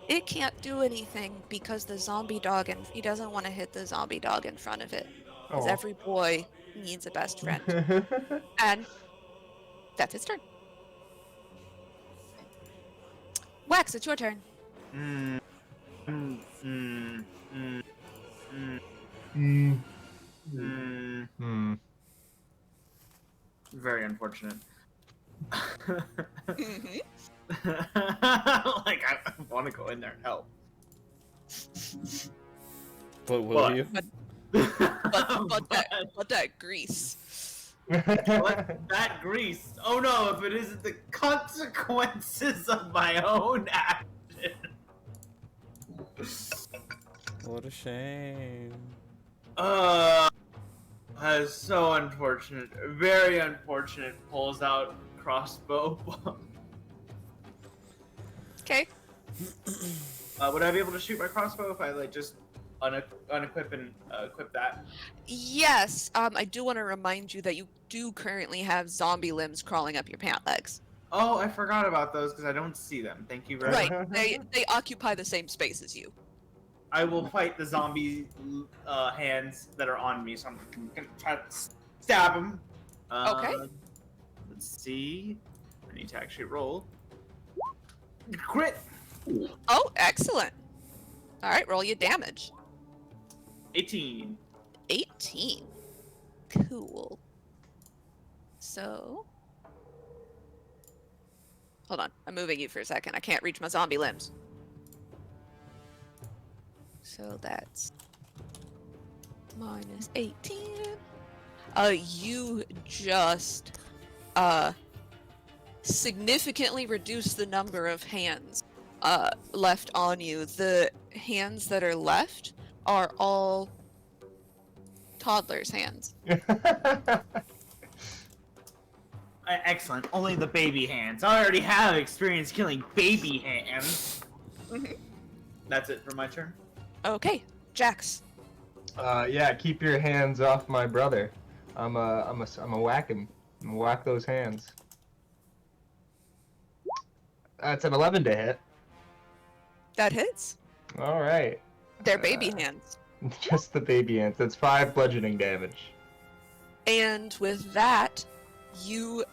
it can't do anything because the zombie dog, and he doesn't want to hit the zombie dog in front of it, because Oh. every boy needs a best friend. And that's its turn. Wax, it's your turn. Mm. Mm. Mm. Mm. Mm. Mm. Mm. Hmm. Very unfortunate. Mm-hmm. Like, I want to go in there and help. But will you? But that grease. What? That grease. Oh no, if it isn't the consequences of my own action. What a shame. That is so unfortunate. Very unfortunate. Pulls out crossbow. Okay. Would I be able to shoot my crossbow if I like just unequip and equip that? Yes. I do want to remind you that you do currently have zombie limbs crawling up your pant legs. Oh, I forgot about those because I don't see them. Thank you very much. Right. They occupy the same space as you. I will fight the zombie hands that are on me, so I'm gonna try to stab them. Okay. Let's see. I need to actually roll. Crit! Oh, excellent. All right, roll your damage. 18. 18. Cool. So, hold on. I'm moving you for a second. I can't reach my zombie limbs. So that's minus 18. You just significantly reduce the number of hands left on you. The hands that are left are all toddlers' hands. Excellent. Only the baby hands. I already have experience killing baby hands. That's it for my turn. Okay, Jax. Yeah, keep your hands off my brother. I'm a whack him. I'm gonna whack those hands. That's an 11 to hit. That hits. All right. They're baby hands. Just the baby hands. That's 5 bludgeoning damage. And with that, you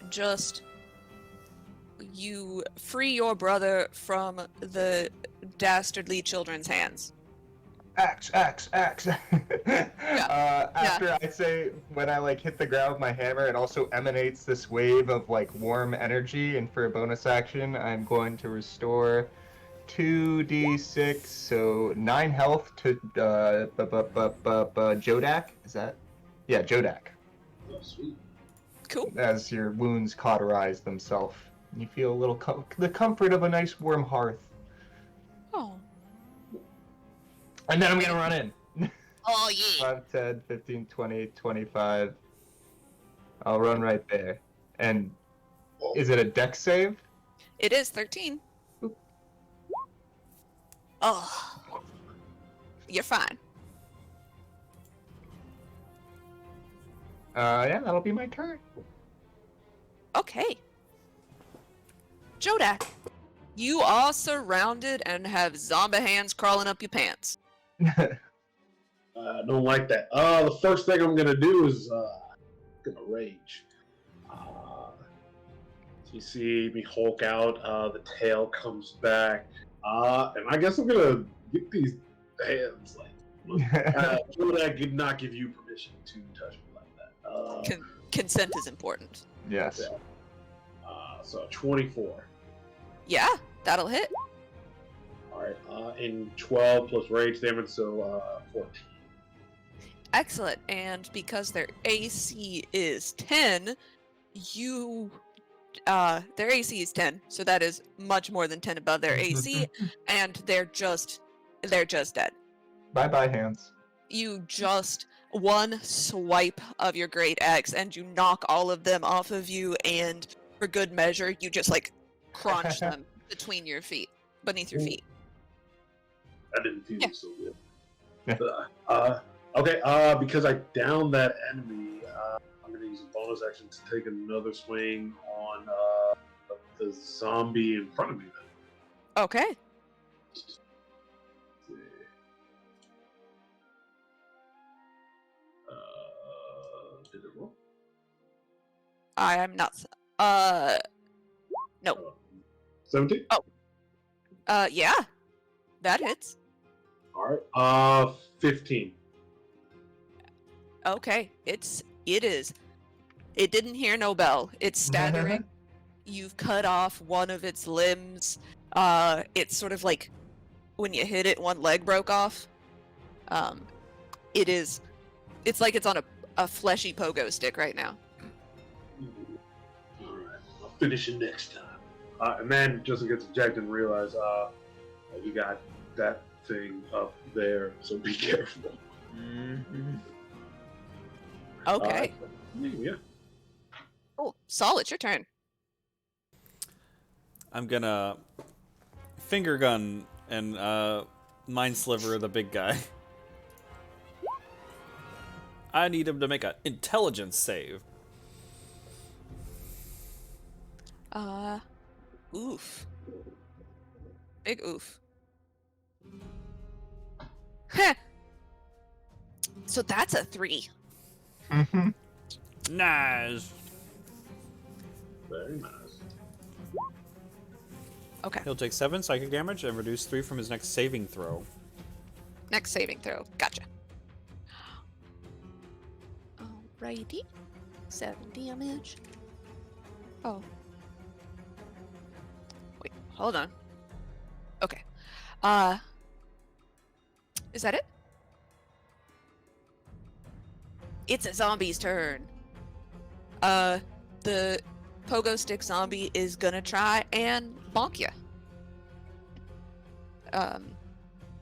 free your brother from the dastardly children's hands. Axe. After I say, when I like hit the ground with my hammer, it also emanates this wave of like warm energy, and for a bonus action, I'm going to restore 2d6, so 9 health to Jodak. Is that? Yeah, Jodak. Oh, sweet. Cool. As your wounds cauterize themselves, you feel a little the comfort of a nice warm hearth. Oh. And then I'm gonna run in. Oh, yeah. 5, 10, 15, 20, 25. I'll run right there. And is it a dex save? It is 13. Oop. Oh. You're fine. Yeah, that'll be my turn. Okay. Jodak, you are surrounded and have zombie hands crawling up your pants. I don't like that. The first thing I'm gonna do is gonna rage. So you see me Hulk out. The tail comes back, and I guess I'm gonna get these hands. Like, Jodak did not give you permission to touch me like that. Consent is important. Yes. Yeah. So 24. Yeah, that'll hit. All right. And 12 plus rage damage, so 14. Excellent. And because their AC is 10, their AC is 10, so that is much more than 10 above their AC, and they're just dead. Bye-bye, hands. You just one swipe of your great axe and you knock all of them off of you, and for good measure, you just like crunch them between your feet, beneath your feet. That didn't feel Yeah. so good. Okay, because I downed that enemy, I'm going to use a bonus action to take another swing on the zombie in front of me. Then. Okay. Did it roll? I am not. No. 17? Yeah. That hits. Alright. 15. Okay. It is. It didn't hear no bell. It's staggering. You've cut off one of its limbs. It's sort of like when you hit it, one leg broke off. It's like it's on a fleshy pogo stick right now. Alright. I'll finish it next time. And then Justin gets ejected and realize we got that thing up there, so be careful. Okay. Yeah. Cool. Saul, it's your turn. I'm gonna finger gun and mind sliver the big guy. I need him to make an intelligence save. Oof. Big oof. Heh. So that's a 3. Nice. Very nice. Okay. He'll take 7 psychic damage and reduce 3 from his next saving throw. Next saving throw. Gotcha. Alrighty. 7 damage. Oh. Wait, hold on. Okay. Is that it? It's a zombie's turn. The pogo stick zombie is gonna try and bonk you.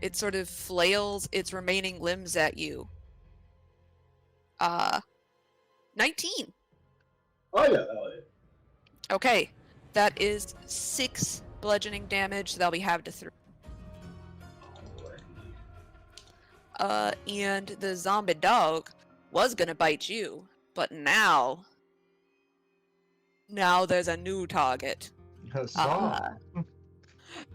It sort of flails its remaining limbs at you. 19. Oh yeah, that'll hit. Okay, that is 6 bludgeoning damage. That'll be halved to 3. And the zombie dog was gonna bite you, but now there's a new target.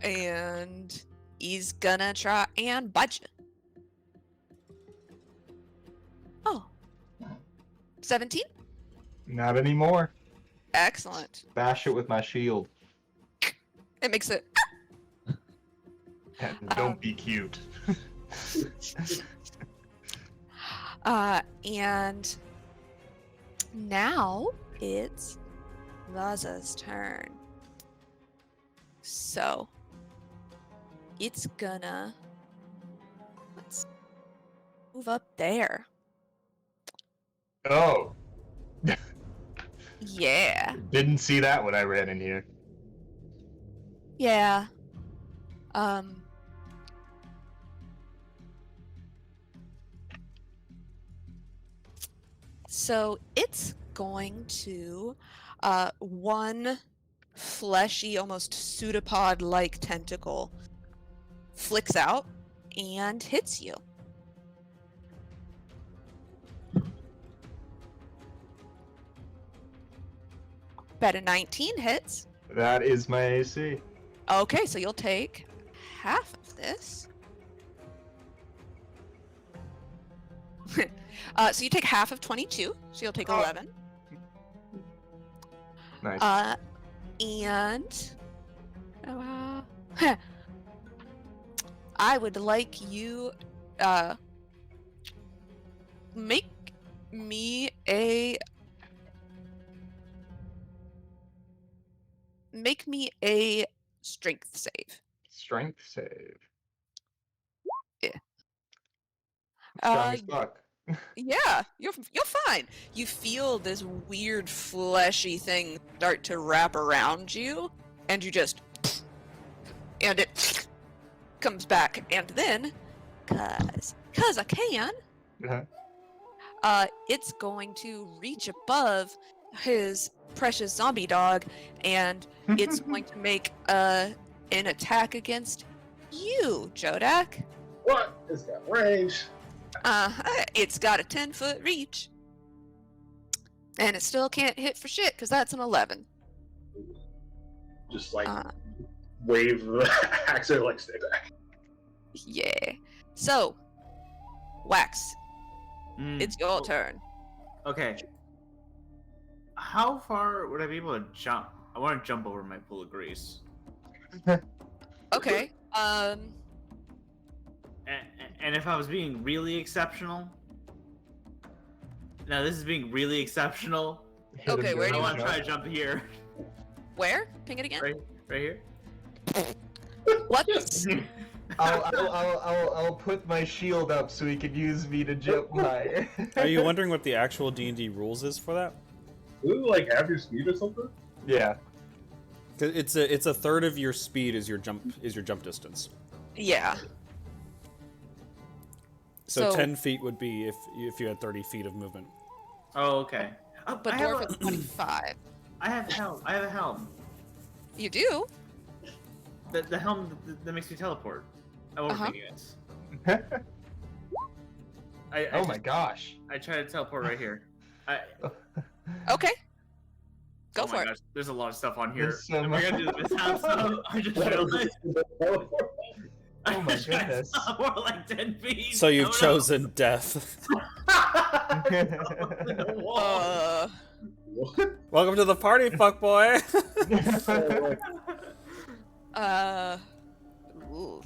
And he's gonna try and bite you. Oh. 17? Not anymore. Excellent. Bash it with my shield. It makes it. And don't be cute. And now it's Laza's turn. So it's gonna let's move up there. Oh. Yeah. Didn't see that when I ran in here. Yeah. So it's going to one fleshy, almost pseudopod-like tentacle flicks out and hits you. Bet a 19 hits. That is my AC. Okay, so you'll take half of this. So you take half of 22, so you'll take 11. Nice. And I would like you make me a strength save. Strength save. Yeah. Strong as fuck. Yeah, you're fine. You feel this weird fleshy thing start to wrap around you, and you just and it comes back, and then cause I can, Uh-huh. it's going to reach above his precious zombie dog, and it's going to make an attack against you, Jodak. What? It's got range. It's got a 10-foot reach. And it still can't hit for shit, because that's an 11. Just like wave the axe and like stay back. Yeah. So, Wax, it's your turn. Okay. How far would I be able to jump? I want to jump over my pool of grease. Okay. And if I was being really exceptional, now this is being really exceptional. Okay, where do I you want to try to jump here. Where? Ping it again. Right here. What? I'll put my shield up so he can use me to jump higher. Are you wondering what the actual D&D rules is for that? Ooh, like half your speed or something? Yeah. 'Cause it's a third of your speed is your jump distance. Yeah. So 10 feet would be if you had 30 feet of movement. Oh, okay. Oh, But dwarf is 25. I have helm. I have a helm. You do? The helm that makes me teleport. I won't think it. Oh my gosh. I try to teleport right here. Okay. Go Oh for my it. gosh, there's a lot of stuff on here. There's so Am I gonna do the mishap stuff? I just realized. Oh my goodness. More like 10 feet. So you've Oh, no. chosen death. Welcome to the party, fuckboy. Ooh.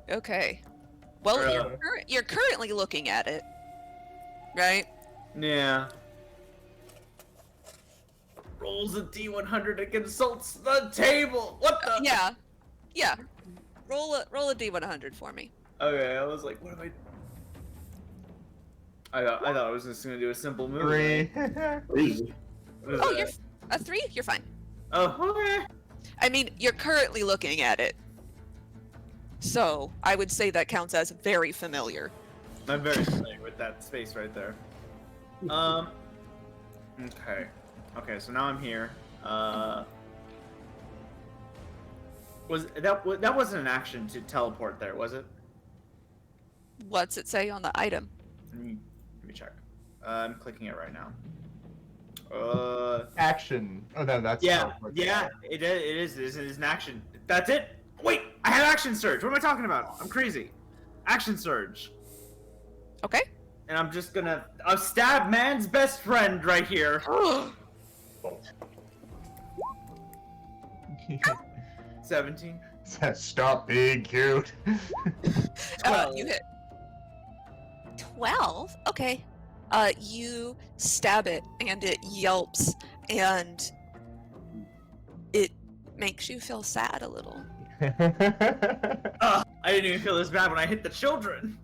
Okay. Well, you're currently looking at it, right? Yeah. Rolls a D100 and consults the table. What the? Yeah. Yeah. Roll a D100 for me. Okay, I was like, what am I thought I was just gonna do a simple move. 3. What is Oh, that? you're a 3. You're fine. Oh, okay. I mean, you're currently looking at it, so I would say that counts as very familiar. I'm very familiar with that space right there. Okay. Okay, so now I'm here. That wasn't an action to teleport there, was it? What's it say on the item? Let me check. I'm clicking it right now. Action. Oh no, that's Yeah, it is. It is an action. That's it. Wait, I have action surge. What am I talking about? I'm crazy. Action surge. Okay. And I'm just gonna stab man's best friend right here. 17. Stop being cute. 12. You hit 12. Okay. You stab it, and it yelps, and it makes you feel sad a little. I didn't even feel this bad when I hit the children.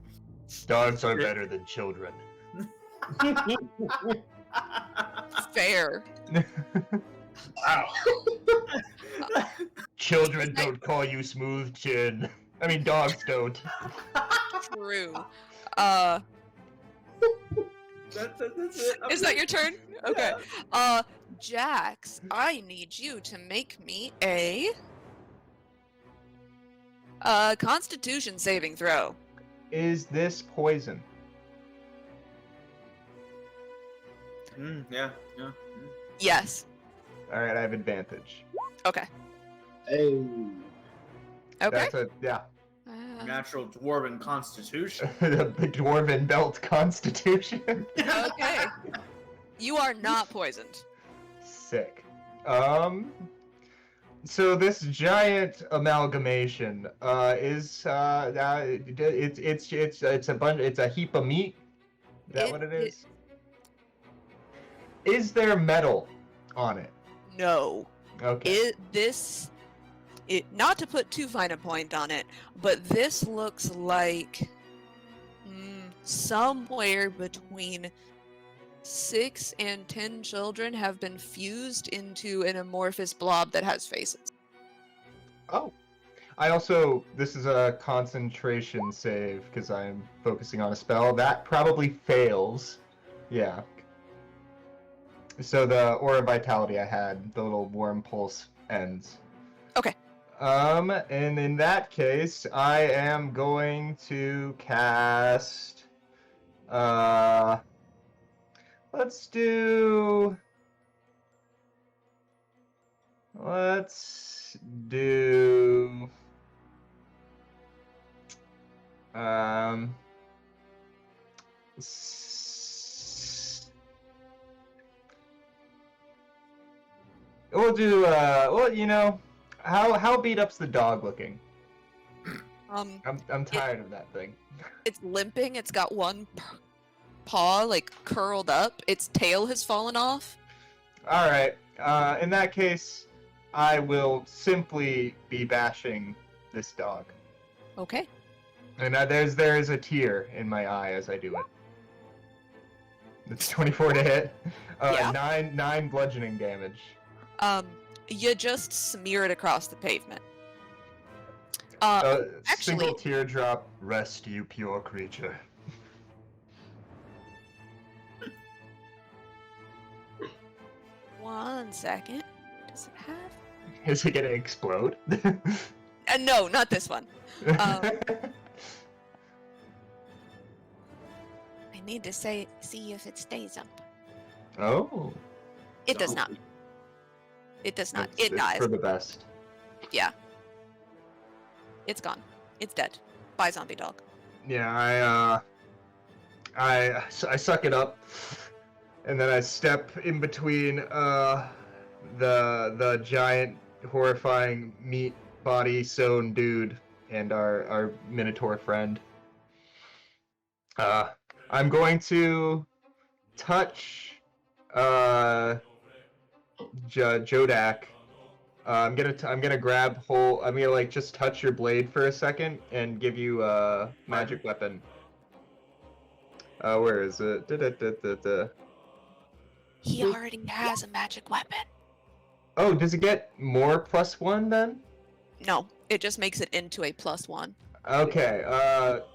Dogs are better than children. Fair. Wow. Children don't call you smooth chin. I mean, dogs don't. True. That's it. Is that your turn? Okay. Jax, I need you to make me a Constitution saving throw. Is this poison? Yeah. Yes. Alright, I have advantage. Okay. Hey. Okay. That's yeah. Natural dwarven constitution. The dwarven belt constitution. Okay. You are not poisoned. Sick. So this giant amalgamation is it's a heap of meat. Is that what it is? Is there metal on it? No. Okay. Not to put too fine a point on it, but this looks like somewhere between 6 and 10 children have been fused into an amorphous blob that has faces. Oh. This is a concentration save because I'm focusing on a spell. That probably fails. Yeah. So the Aura Vitality I had, the little warm pulse ends. Okay. And in that case, I am going to cast. Let's do. Let's do. We'll do. Well, how beat up's the dog looking? I'm tired of that thing. It's limping. It's got one paw like curled up. Its tail has fallen off. All right. In that case, I will simply be bashing this dog. Okay. And there is a tear in my eye as I do it. It's 24 to hit. Yeah. Nine bludgeoning damage. You just smear it across the pavement. Single actually, teardrop, rest you pure creature. one second. Does it have? Is it gonna explode? No, not this one. I need to see if it stays up. Oh. It does not. It does not. It It's dies. for the best. Yeah. It's gone. It's dead. Bye, zombie dog. Yeah, I suck it up, and then I step in between the giant, horrifying meat body sewn dude and our minotaur friend. I'm going to touch Jodak. I'm gonna grab hold. I'm gonna just touch your blade for a second and give you a magic weapon. Where is it? He already has a magic weapon. Oh, does it get more +1 then? No, it just makes it into a +1. Okay.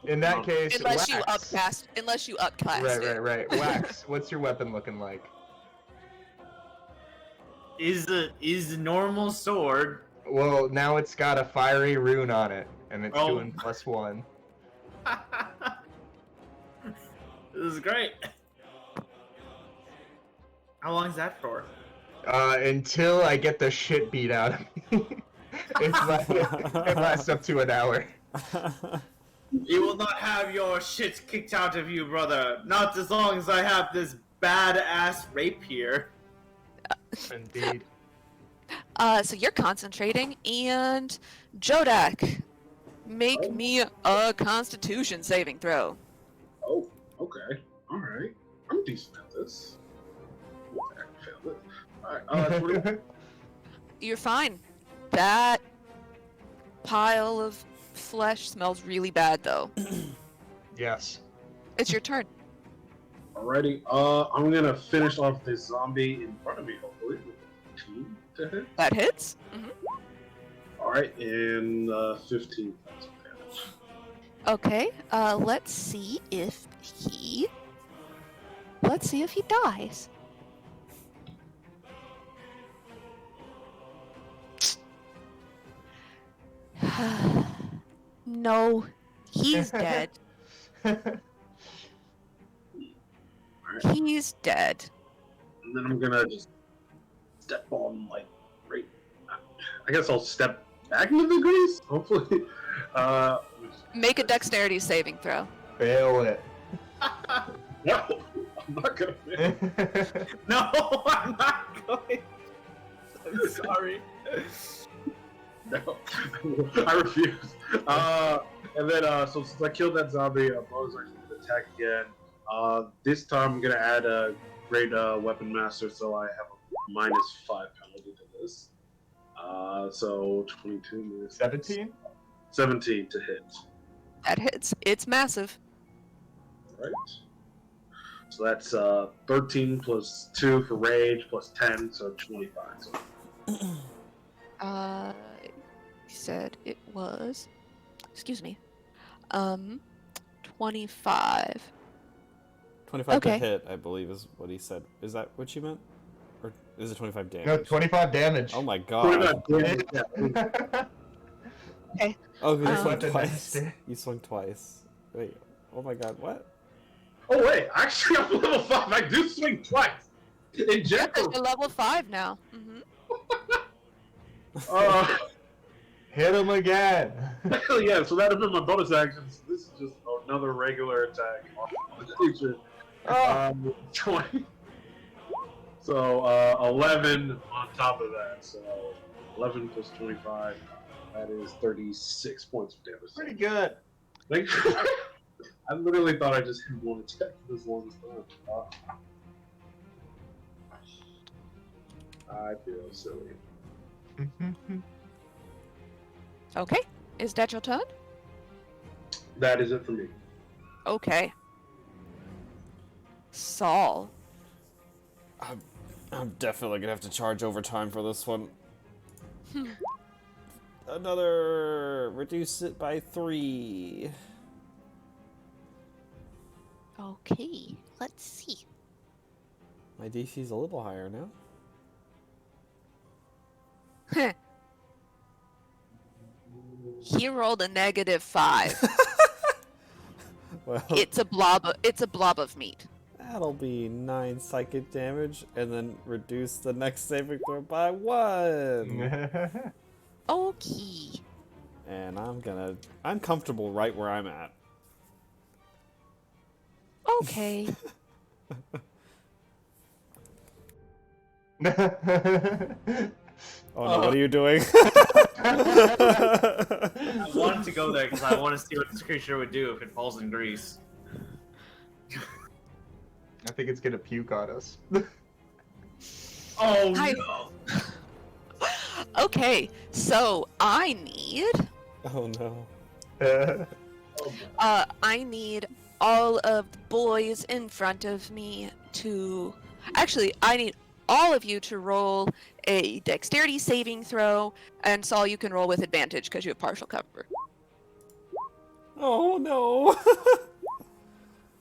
In that case, Unless you Wax. upcast it. Right. Wax, what's your weapon looking like? Is the normal sword? Well, now it's got a fiery rune on it, and it's Oh. doing +1. This is great. How long is that for? Until I get the shit beat out of me. It lasts up to an hour. You will not have your shit kicked out of you, brother. Not as long as I have this badass rapier. Indeed. So you're concentrating, and Jodak, make me a Constitution saving throw. Oh, okay. Alright. I'm decent at this. Okay, I failed it. Alright, 21. You're fine. That pile of flesh smells really bad, though. Yes. It's your turn. Alrighty. I'm gonna finish off this zombie in front of me, hopefully, with a 15 to hit. That hits. Alright, and 15 points of damage. Okay. Let's see if he dies. No, he's dead. He's dead. And then I'm gonna just step on, right. I guess I'll step back into the grease, hopefully. Make a dexterity saving throw. Fail it. No, I'm not gonna fail. No, I'm not going. I'm sorry. No, I refuse. And then, so since I killed that zombie, Bo's actually gonna attack again. This time I'm gonna add a great weapon master, so I have a -5 penalty to this. So 22 minus 17? 17 to hit. That hits. It's massive. Right. So that's 13 plus 2 for rage plus 10, so 25. So. You said it was. Excuse me. 25. 25 Okay. to hit, I believe, is what he said. Is that what you meant? Or is it 25 damage? No, 25 damage. Oh my god. 25 damage, yeah. Okay. Oh, you swung Weapon twice. master. You swung twice. Wait. Oh my god, what? Oh wait, actually I'm level 5. I do swing twice. In Yeah, 'cause general. you're level 5 now. Mm-hmm. Hit him again. Yeah, so that'd have been my bonus action. So this is just another regular attack on the creature. 20. So 11 on top of that. So 11 plus 25. That is 36 points of damage. Pretty good. Like, I literally thought I just had one attack for this longest time. I feel silly. Okay. Is that your turn? That is it for me. Okay. Saul. I'm definitely gonna have to charge overtime for this one. Another... Reduce it by 3. Okay. Let's see. My DC's a little higher now. He rolled a -5. Well, It's a blob of meat. that'll be 9 psychic damage, and then reduce the next saving throw by 1. Okay. And I'm comfortable right where I'm at. Okay. Oh no, what are you doing? I wanted to go there because I want to see what this creature would do if it falls in grease. I think it's gonna puke on us. Oh Hi. no! Okay, so I need Oh no. I need all of the boys in front of me to actually I need all of you to roll a dexterity saving throw, and Saul, you can roll with advantage because you have partial cover. Oh no.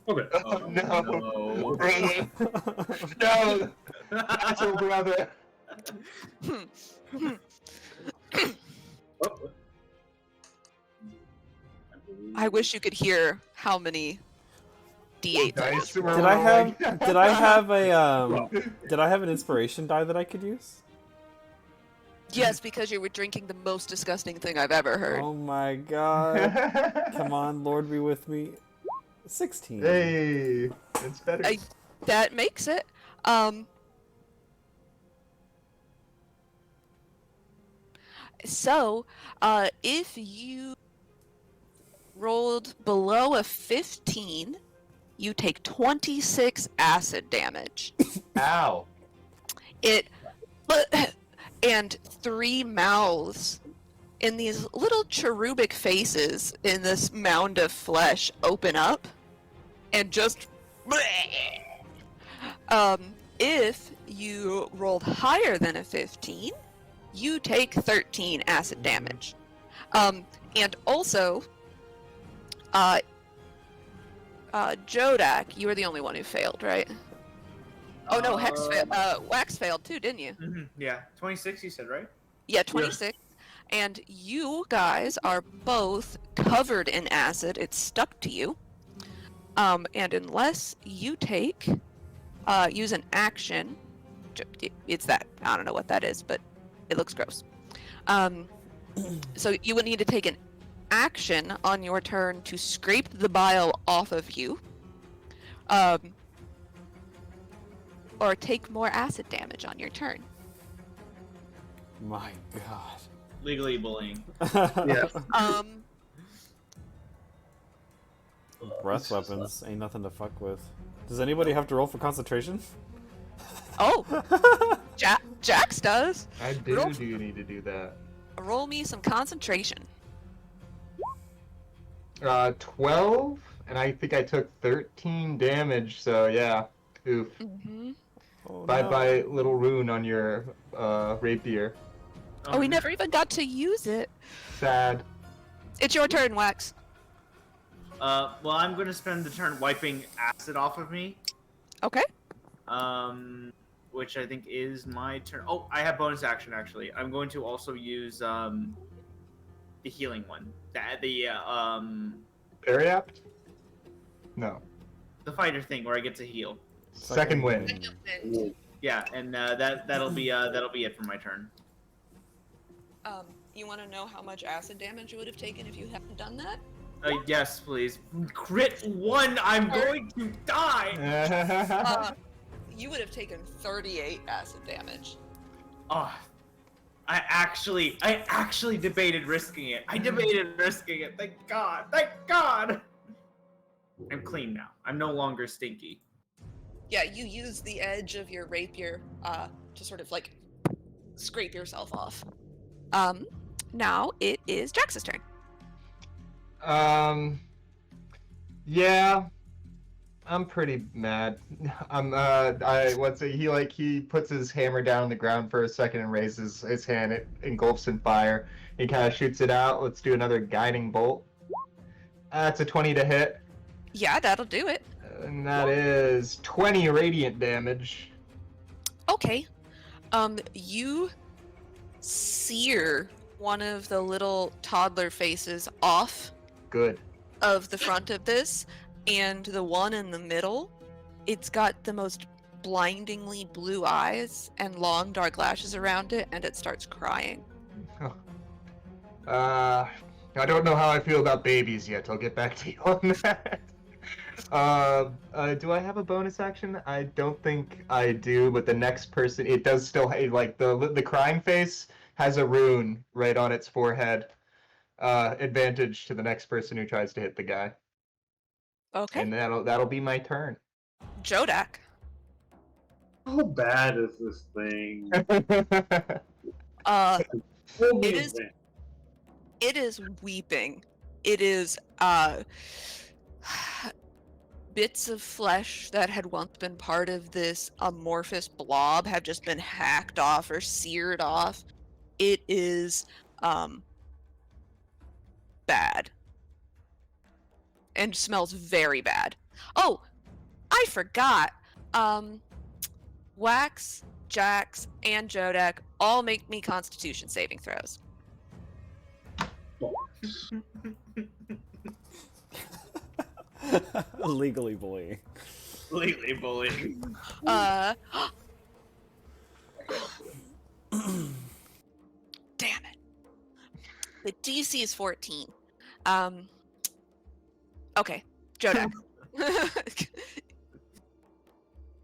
Okay. Oh, no. Brother. No. That's your brother. I wish you could hear how many D8s I just rolled. Did I have an inspiration die that I could use? Yes, because you were drinking the most disgusting thing I've ever heard. Oh my god. Come on, Lord be with me. 16. Hey, it's better. That makes it. So, if you rolled below a 15, you take 26 acid damage. Ow. And 3 mouths in these little cherubic faces in this mound of flesh open up and just if you rolled higher than a 15, you take 13 acid damage. And also Jodak, you were the only one who failed, right? Oh no, Wax failed too, didn't you? Mm-hmm. Yeah, 26 you said, right? Yeah, 26. And you guys are both covered in acid. It's stuck to you. And unless you use an action, it's that. I don't know what that is, but it looks gross. So you would need to take an action on your turn to scrape the bile off of you. Or take more acid damage on your turn. My god. Legally bullying. Yeah. Breath weapons ain't nothing to fuck with. Does anybody have to roll for concentration? Oh, Jax does. I do need to do that. Roll me some concentration. 12, and I think I took 13 damage, so yeah. Oof. Mm-hmm. Oh, Bye-bye, little rune on your rapier. Oh, we never even got to use it. Sad. It's your turn, Wax. Well, I'm gonna spend the turn wiping acid off of me. Okay. which I think is my turn. Oh, I have bonus action actually. I'm going to also use the healing one. Periapt? No. The fighter thing where I get to heal. Second wind. Yeah, and that'll be it for my turn. You want to know how much acid damage you would have taken if you hadn't done that? Yes, please. Crit 1, I'm going to die! You would have taken 38 acid damage. Oh, I actually debated risking it. Thank God. Thank God! I'm clean now. I'm no longer stinky. Yeah, you use the edge of your rapier to sort of like scrape yourself off. Now it is Jax's turn. Yeah, I'm pretty mad. He puts his hammer down on the ground for a second and raises his hand. It engulfs in fire. He kind of shoots it out. Let's do another guiding bolt. That's a 20 to hit. Yeah, that'll do it. And that is 20 radiant damage. Okay. You sear one of the little toddler faces off Good. of the front of this, and the one in the middle, it's got the most blindingly blue eyes and long dark lashes around it, and it starts crying. I don't know how I feel about babies yet. I'll get back to you on that. Do I have a bonus action? I don't think I do, but the next person, it does still, like, the crying face has a rune right on its forehead. Advantage to the next person who tries to hit the guy. Okay. And that'll be my turn. Jodak. How bad is this thing? It is weeping. It is bits of flesh that had once been part of this amorphous blob have just been hacked off or seared off. It is bad. And smells very bad. Oh, I forgot. Wax, Jax, and Jodak all make me Constitution saving throws. Legally bullying. Legally bullying. Damn it. The DC is 14. Okay, Jodak.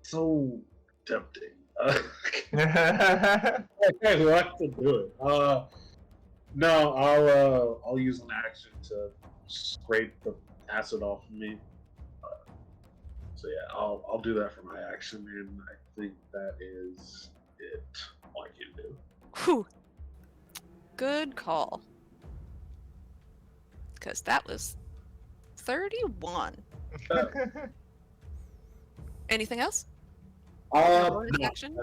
So tempting. I like to do it. No, I'll use an action to scrape the acid off of me. So yeah, I'll do that for my action, and I think that is it. All I can do. Whew. Good call. Because that was 31. Anything else? Bonus No. action?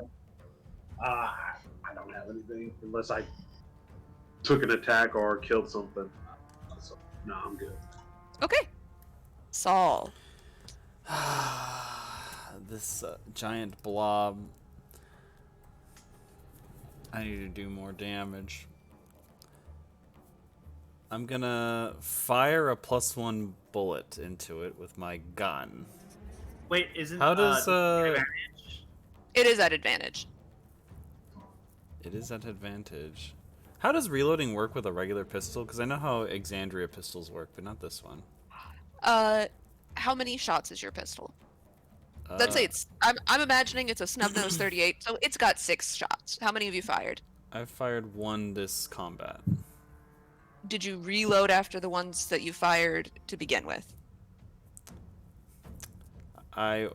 I don't have anything unless I took an attack or killed something. So, no, I'm good. Okay. Saul. This giant blob. I need to do more damage. I'm gonna fire a +1 bullet into it with my gun. Wait, isn't How does advantage? It is at advantage. It is at advantage. How does reloading work with a regular pistol? Because I know how Exandria pistols work, but not this one. How many shots is your pistol? Let's say it's. I'm imagining it's a snub nose 38, so it's got 6 shots. How many have you fired? I've fired 1 this combat. Did you reload after the ones that you fired to begin with? I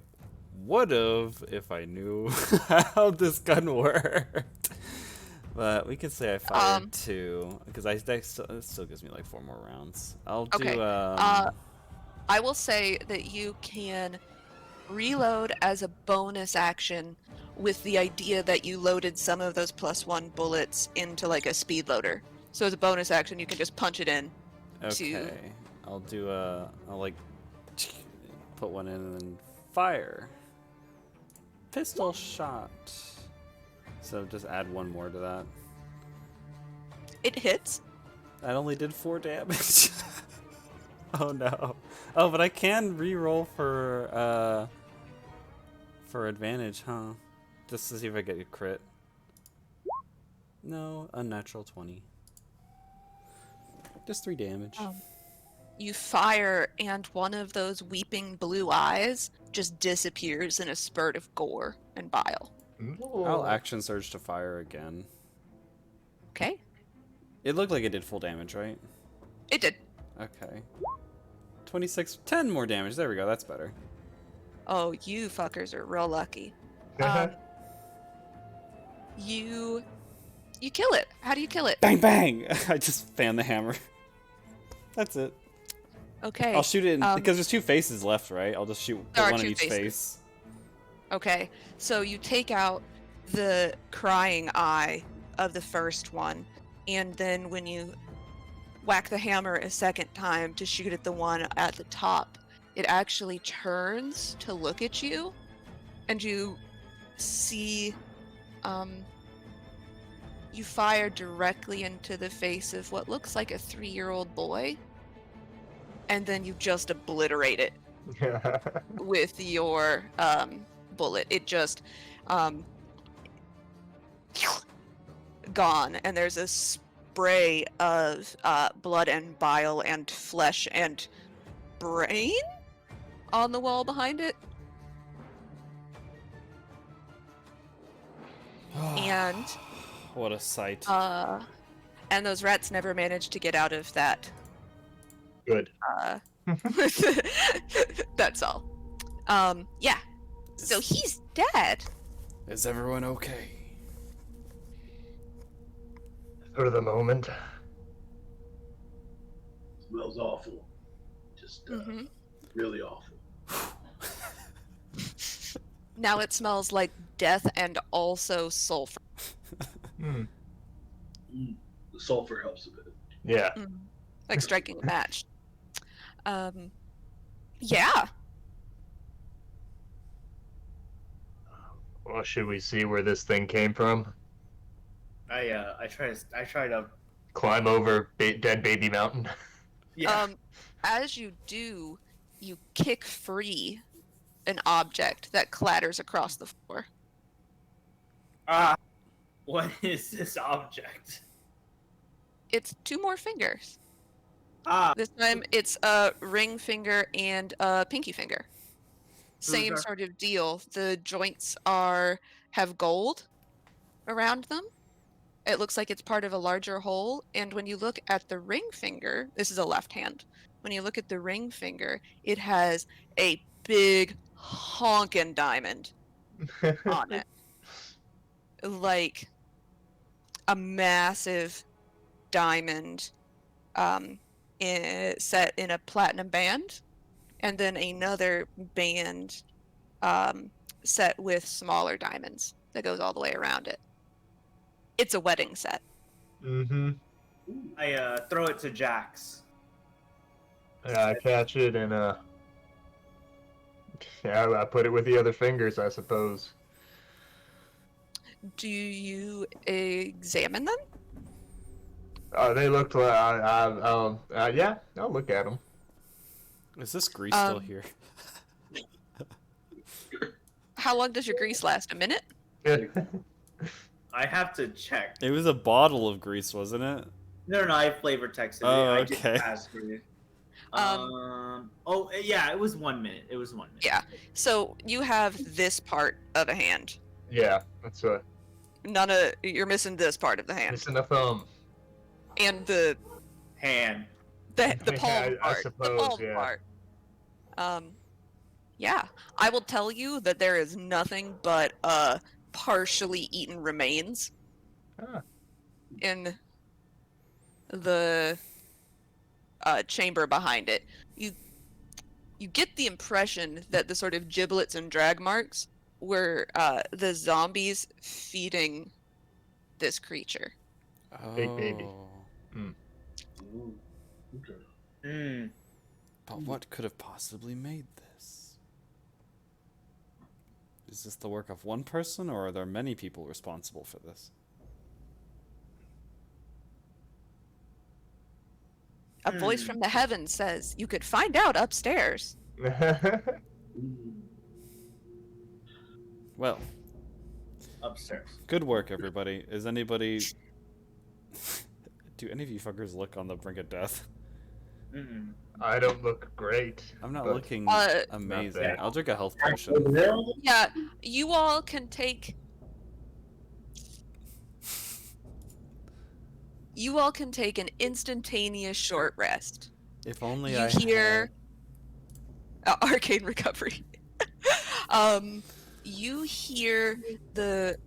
would have if I knew how this gun worked. But we could say I fired 2 because it still gives me like 4 more rounds. I'll do. Okay. I will say that you can reload as a bonus action with the idea that you loaded some of those +1 bullets into like a speed loader. So as a bonus action, you can just punch it in. Okay. I'll do I'll like put one in and then fire. pistol shot. So just add one more to that. It hits. That only did 4 damage. Oh no. Oh, but I can re-roll for advantage, huh? Just to see if I get a crit. No, unnatural 20. Just 3 damage. You fire, and one of those weeping blue eyes just disappears in a spurt of gore and bile. I'll action surge to fire again. Okay. It looked like it did full damage, right? It did. Okay. 26, 10 more damage. There we go. That's better. Oh, you fuckers are real lucky. You kill it. How do you kill it? Bang, bang! I just fan the hammer. That's it. Okay. I'll shoot it in, because there's 2 faces left, right? I'll just shoot put one in each face. Okay. So you take out the crying eye of the first one, and then when you whack the hammer a second time to shoot at the one at the top, it actually turns to look at you, and you see you fire directly into the face of what looks like a 3-year-old boy, and then you just obliterate it with your bullet. It just gone, and there's a spray of blood and bile and flesh and brain on the wall behind it. And what a sight. And those rats never managed to get out of that. Good. That's all. Yeah. So he's dead. Is everyone okay? For the moment. Smells awful. Just really awful. Now it smells like death and also sulfur. The sulfur helps a bit. Yeah. Like striking a match. Yeah. Well, should we see where this thing came from? I try to Climb over Dead Baby Mountain. Yeah. As you do, you kick free an object that clatters across the floor. What is this object? It's 2 more fingers. Ah. This time it's a ring finger and a pinky finger. Same are- sort of deal. The joints have gold around them. It looks like it's part of a larger whole, and when you look at the ring finger, this is a left hand. When you look at the ring finger, it has a big honkin' diamond on it. Like a massive diamond set in a platinum band, and then another band set with smaller diamonds that goes all the way around it. It's a wedding set. I throw it to Jax. Yeah, I catch it and I put it with the other fingers, I suppose. Do you examine them? They looked like yeah, I'll look at them. Is this grease still here? How long does your grease last? A minute? I have to check. It was a bottle of grease, wasn't it? No, I flavor texted Oh, it. I okay. did ask for it. Oh, yeah, it was 1 minute. It was 1 minute. Yeah. So you have this part of a hand. Yeah, that's a You're missing this part of the hand. missing a thumb. And the Hand. palm I part. suppose, the palm yeah. part. Yeah. I will tell you that there is nothing but partially eaten remains in the chamber behind it. You get the impression that the sort of giblets and drag marks were the zombies feeding this creature. Big baby. Ooh, okay. But what could have possibly made this? Is this the work of one person, or are there many people responsible for this? A voice from the heavens says, you could find out upstairs. Well, Upstairs. good work, everybody. Is anybody... Do any of you fuckers look on the brink of death? Mm-mm. I don't look great. I'm not but- looking amazing. bad. I'll drink a health Over potion. there? Yeah, you all can take... You all can take an instantaneous short rest. If only You I hear... arcane recovery. You hear the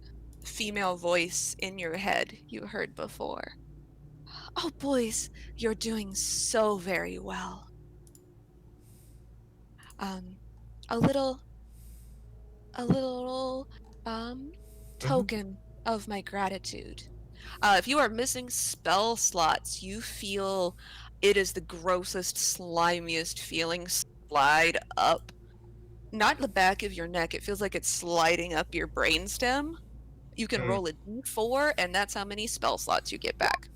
female voice in your head you heard before. Oh, boys, you're doing so very well. A little token of my gratitude. If you are missing spell slots, you feel it is the grossest, slimiest feeling slide up. Not the back of your neck, it feels like it's sliding up your brainstem. You can roll a d4, and that's how many spell slots you get back.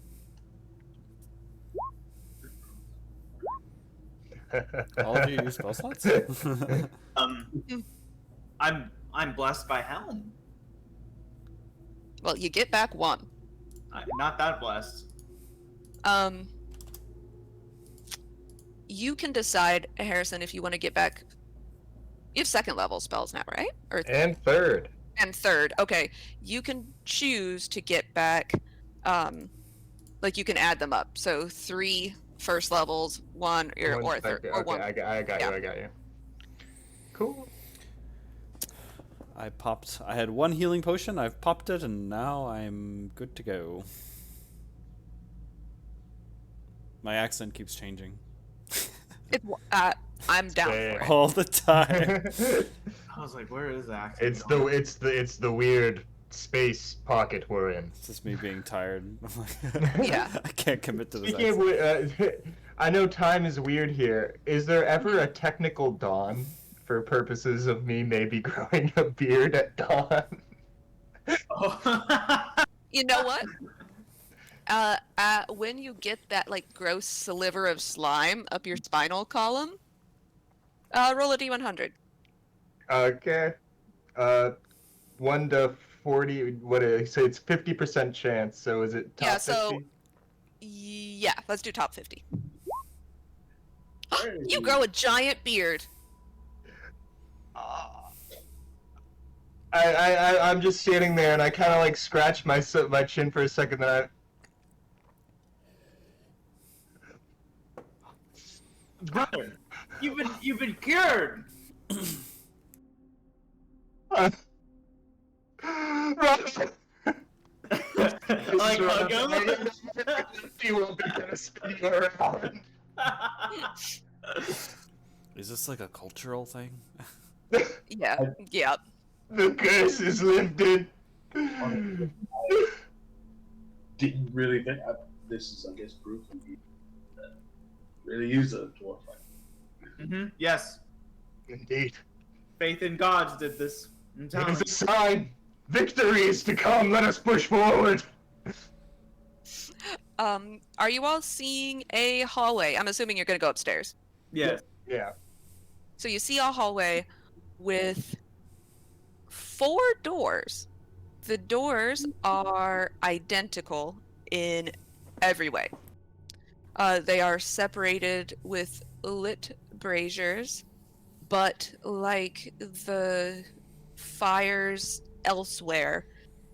All of you use spell slots? I'm blessed by Helm. Well, you get back one. Not that blessed. You can decide, Harrison, if you want to get back. You have second level spells now, right? Or And third. and third. Okay, you can choose to get back. Like you can add them up. So 3 first levels, one or third, or Okay, one. I got you. Cool. I had 1 healing potion, I've popped it, and now I'm good to go. My accent keeps changing. I'm down for it. All the time. I was like, where is that? It's the weird space pocket we're in. It's just me being tired. Yeah. I can't commit to this Speaking accent. of, I know time is weird here. Is there ever a technical dawn for purposes of me maybe growing a beard at dawn? You know what? When you get that like gross sliver of slime up your spinal column, roll a d100. Okay. 1 to 40. What did I say? It's 50% chance. So is it top Yeah, so 50? Yeah, let's do top 50. You grow a giant beard. I'm just standing there and I kind of like scratch my chin for a second. Then Brother, you've been cured. Like hug him. You will be kind of spinning around. Is this like a cultural thing? Yeah, yeah. The curse is lifted. Didn't really think this is, I guess, proof of you really use a dwarf like Yes, Indeed. faith in gods did this. I'm It telling is you. a sign. Victory is to come. Let us push forward. Are you all seeing a hallway? I'm assuming you're gonna go upstairs. Yes. Yeah. So you see a hallway with 4 doors. The doors are identical in every way. They are separated with lit braziers, but like the fires elsewhere,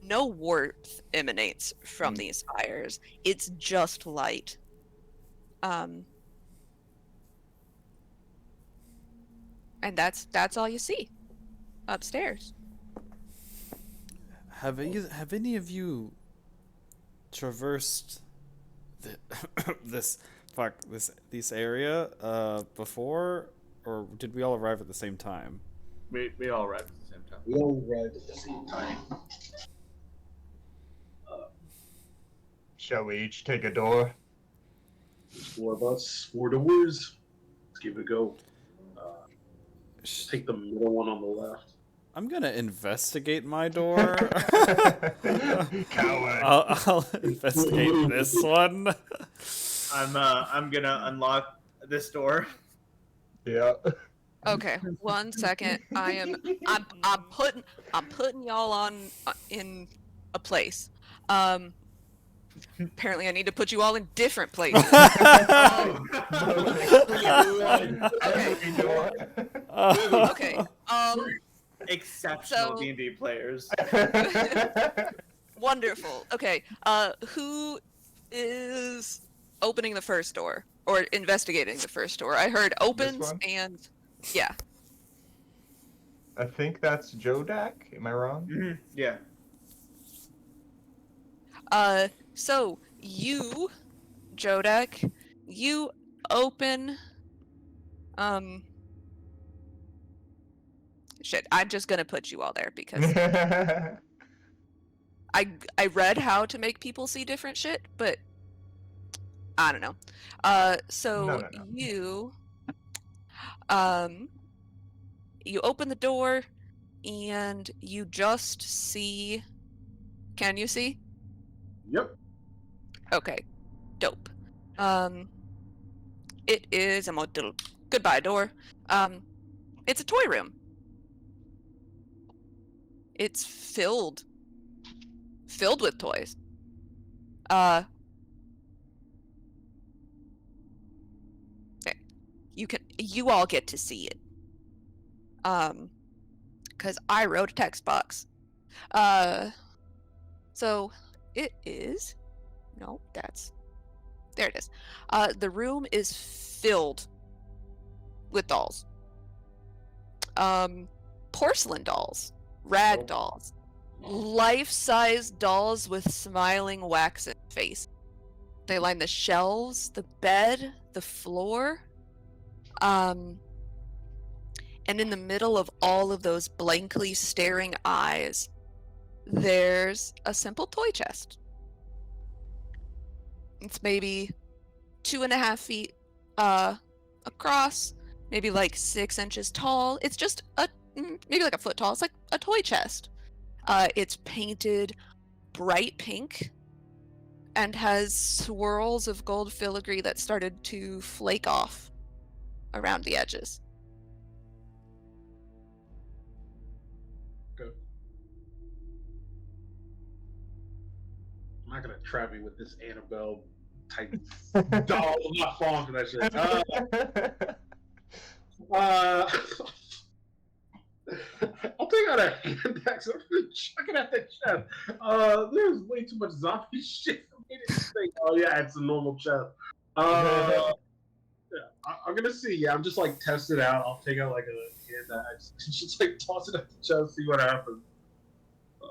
no warmth emanates from these fires. It's just light. And that's all you see upstairs. Have any of you traversed this area before, or did we all arrive at the same time? We all arrived at the same time. We all arrived at the same time. Shall we each take a door? There's 4 of us, 4 doors. Let's give it a go. Take the middle one on the left. I'm gonna investigate my door. Coward. I'll investigate this one. I'm gonna unlock this door. Yeah. Okay, 1 second. I'm putting y'all on in a place. Apparently I need to put you all in different places. Okay. Exceptional So- D&D players. Wonderful. Okay. Who is opening the first door or investigating the first door? I heard opens one? and yeah. I think that's Jodak. Am I wrong? Mm-hmm. Yeah. So you, Jodak, you open. Shit. I'm just gonna put you all there because I read how to make people see different shit, but I don't know. So No. you open the door and you just see. Can you see? Yep. Okay, dope. It is a model. Goodbye, door. It's a toy room. It's filled with toys. You all get to see it. Because I wrote a text box. So it is. No, there it is. The room is filled with dolls. Porcelain dolls, rag dolls, life-size dolls with smiling waxen face. They line the shelves, the bed, the floor. And in the middle of all of those blankly staring eyes, there's a simple toy chest. It's maybe 2.5 feet across, maybe like 6 inches tall. It's just maybe like a foot tall. It's like a toy chest. It's painted bright pink and has swirls of gold filigree that started to flake off around the edges. Good. I'm not gonna trap me with this Annabelle type doll. I'm not falling for that shit. I'll take out a hand axe. I'm checking at that chest. There's way too much zombie shit for me to think. Oh yeah, it's a normal chest. Yeah, I'm gonna see. Yeah, I'm just like test it out. I'll take out like a hand axe, just like toss it at the chest, see what happens.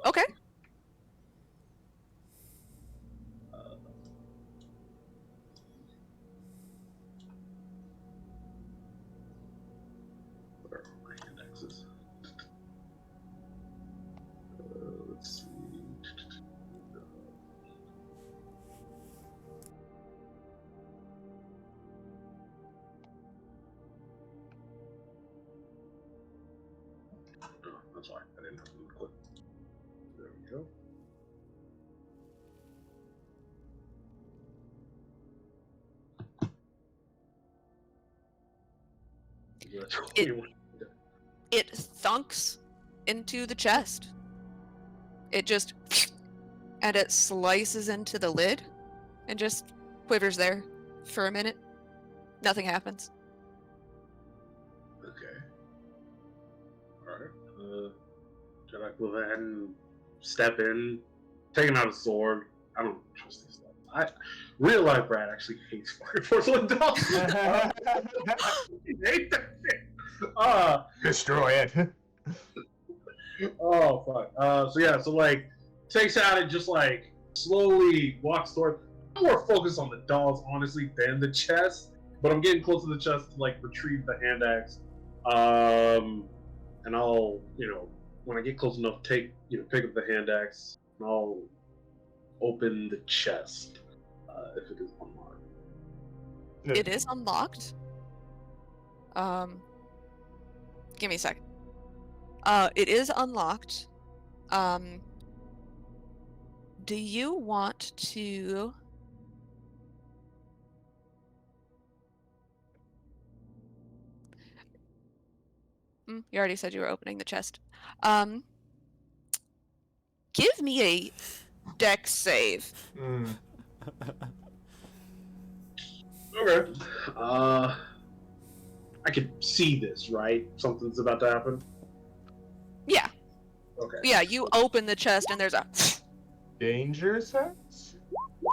Okay. Where are my hand axes? Let's see. Oh, that's why I didn't have to click. There we go. It thunks into the chest. It just and it slices into the lid and just quivers there for a minute. Nothing happens. Okay. Alright. Jedi will then step in, taking out a sword. I don't trust these stuff. Real life Brad actually hates fucking porcelain dolls. He hates that shit. Destroy it. Oh fuck. So like takes out and just like slowly walks toward. I'm more focused on the dolls honestly than the chest, but I'm getting close to the chest to like retrieve the hand axe. And I'll when I get close enough, pick up the hand axe and I'll open the chest if it is unlocked. It is unlocked. Give me a second. It is unlocked. Do you want to... you already said you were opening the chest. Give me a dex save. Okay. I can see this, right? Something's about to happen. Yeah. Okay. Yeah, you open the chest and there's a... Danger sense?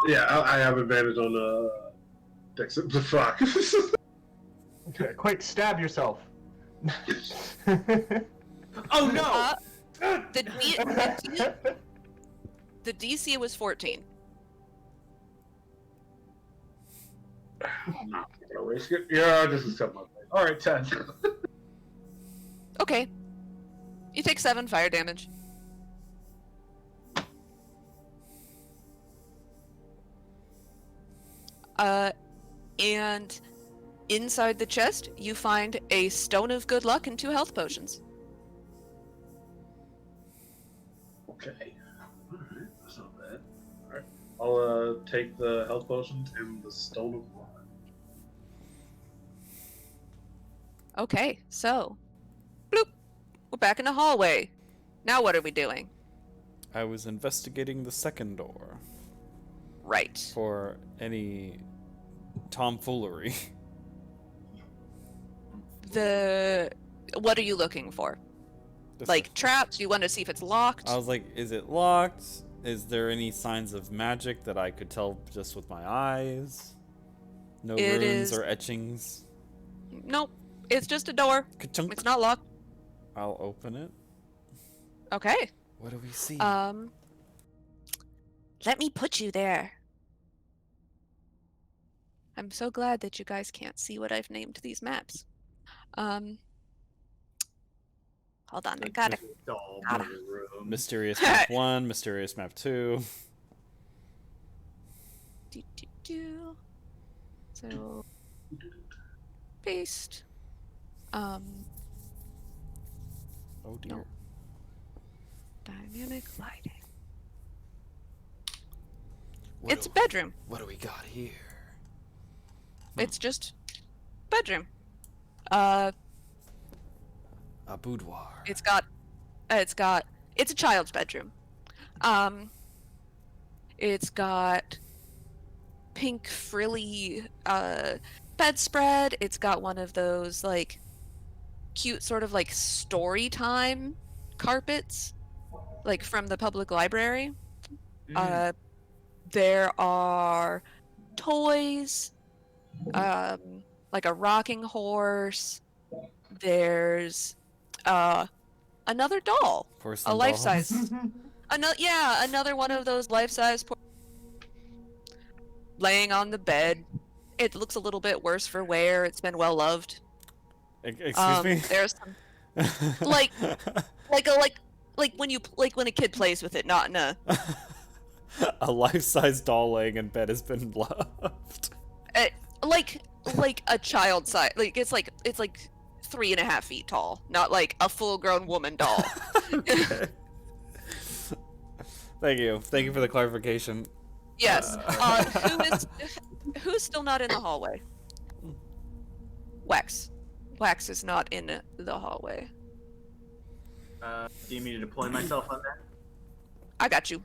Yeah, I have advantage on dex. Fuck. Okay, quick, stab yourself. Oh no! The DC was 14. I'm not gonna risk it. Yeah, I just accept my fate. Alright, 10. Okay. You take 7 fire damage. And inside the chest, you find a stone of good luck and 2 health potions. Okay. Alright, that's not bad. Alright. I'll take the health potions and the stone of luck. Okay, so... Bloop! We're back in the hallway. Now what are we doing? I was investigating the second door Right. for any tomfoolery. What are you looking for? Just Like traps? You want to see if it's locked? I was like, is it locked? Is there any signs of magic that I could tell just with my eyes? No It runes is- or etchings? Nope. It's just a door. Ka-chunk. It's not locked. I'll open it. Okay. What do we see? Let me put you there. I'm so glad that you guys can't see what I've named these maps. Hold on, I gotta... Doll Gotta. murder room. Mysterious map 1, mysterious map 2. So... Paste. Oh dear. No. Dynamic lighting. It's a bedroom. What do we got here? It's just bedroom. A boudoir. It's a child's bedroom. It's got pink frilly bedspread. It's got one of those like cute sort of like story time carpets, like from the public library. There are toys, like a rocking horse. There's another doll, Porcelain a life doll. size. Another one of those life size. Laying on the bed. It looks a little bit worse for wear. It's been well loved. Excuse me. There's some, like when a kid plays with it, not in a A life-size doll laying in bed has been loved. like a child size. Like it's like 3.5 feet tall, not like a full-grown woman doll. Okay. Thank you for the clarification. Yes. Who's still not in the hallway? Wax. Wax is not in the hallway. Do you need me to deploy myself on that? I got you.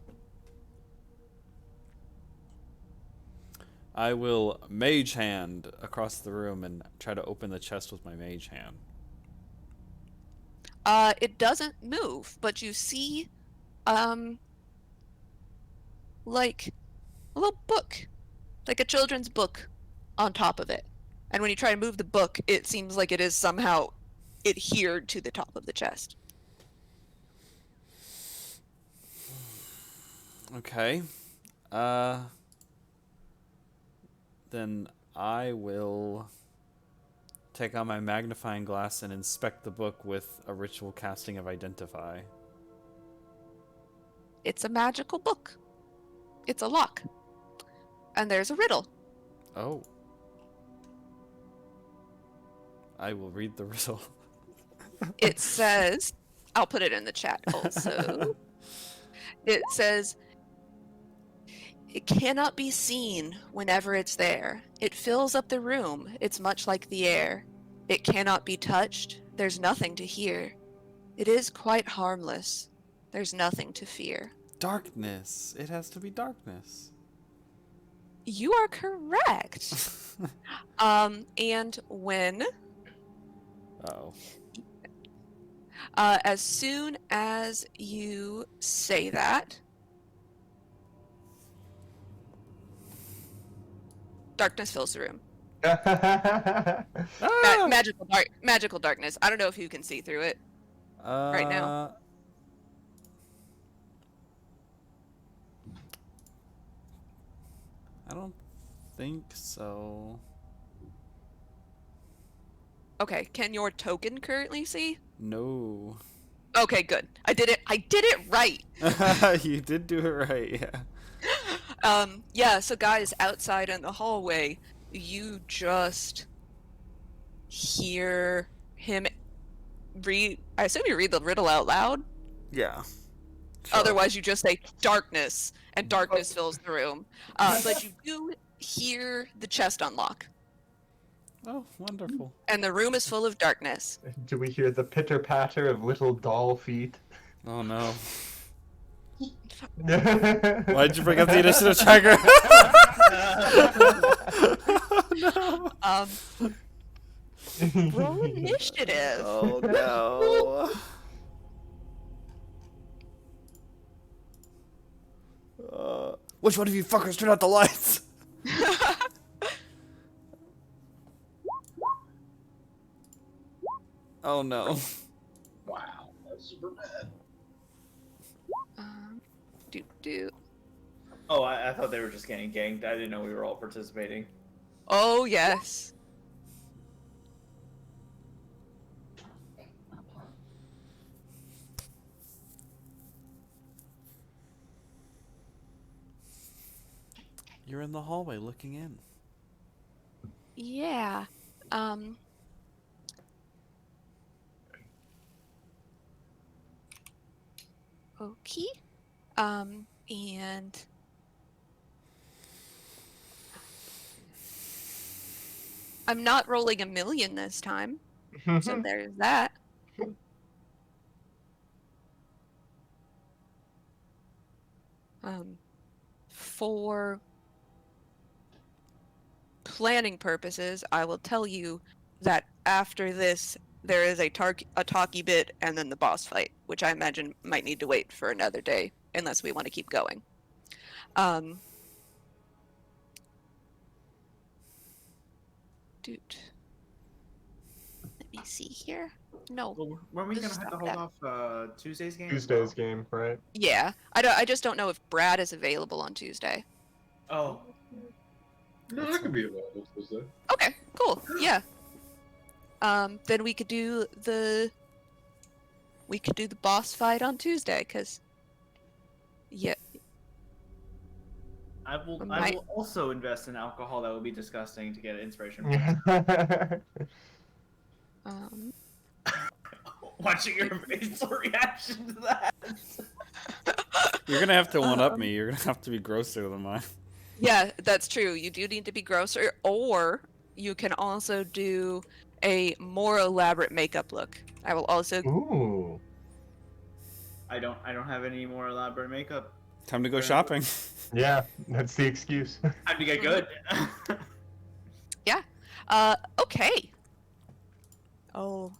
I will mage hand across the room and try to open the chest with my mage hand. It doesn't move, but you see, like a little book, like a children's book on top of it. And when you try to move the book, it seems like it is somehow adhered to the top of the chest. Okay. Then I will take out my magnifying glass and inspect the book with a ritual casting of Identify. It's a magical book. It's a lock. And there's a riddle. Oh. I will read the riddle. It says, I'll put it in the chat also. It says, it cannot be seen whenever it's there. It fills up the room. It's much like the air. It cannot be touched. There's nothing to hear. It is quite harmless. There's nothing to fear. Darkness. It has to be darkness. You are correct. And when... Uh-oh. As soon as you say that, darkness fills the room. Magical darkness. I don't know if you can see through it right now. I don't think so. Okay, can your token currently see? No. Okay, good. I did it right. You did do it right, yeah. Yeah, so guys, outside in the hallway, you just hear him read. I assume you read the riddle out loud? Yeah. Sure. Otherwise, you just say darkness, and darkness fills the room. But you do hear the chest unlock. Oh, wonderful. And the room is full of darkness. Do we hear the pitter-patter of little doll feet? Oh, no. Why'd you bring up the initiative tracker? No. Roll initiative. Oh, no. Which one of you fuckers turned out the lights? Oh no. Wow, that's super bad. Oh, I thought they were just getting ganked. I didn't know we were all participating. Oh, yes. You're in the hallway looking in. Yeah. Okay. And I'm not rolling 1,000,000 this time. So there's that. For planning purposes, I will tell you that after this, there is a talkie bit and then the boss fight, which I imagine might need to wait for another day, unless we want to keep going. Dude. Let me see here. No. Well, weren't we gonna have to hold off Tuesday's game? Tuesday's game, right? Yeah. I just don't know if Brad is available on Tuesday. Oh. No, I could be available Tuesday. Okay, cool. Yeah. Then we could do the boss fight on Tuesday, cause yeah. I will also invest in alcohol. That would be disgusting to get inspiration. Watching your facial reaction to that. You're gonna have to one-up me. You're gonna have to be grosser than mine. Yeah, that's true. You do need to be grosser, or you can also do a more elaborate makeup look. I will also. Ooh. I don't have any more elaborate makeup. Time to go shopping. Yeah, that's the excuse. Time to get good. Yeah. Okay. Oh,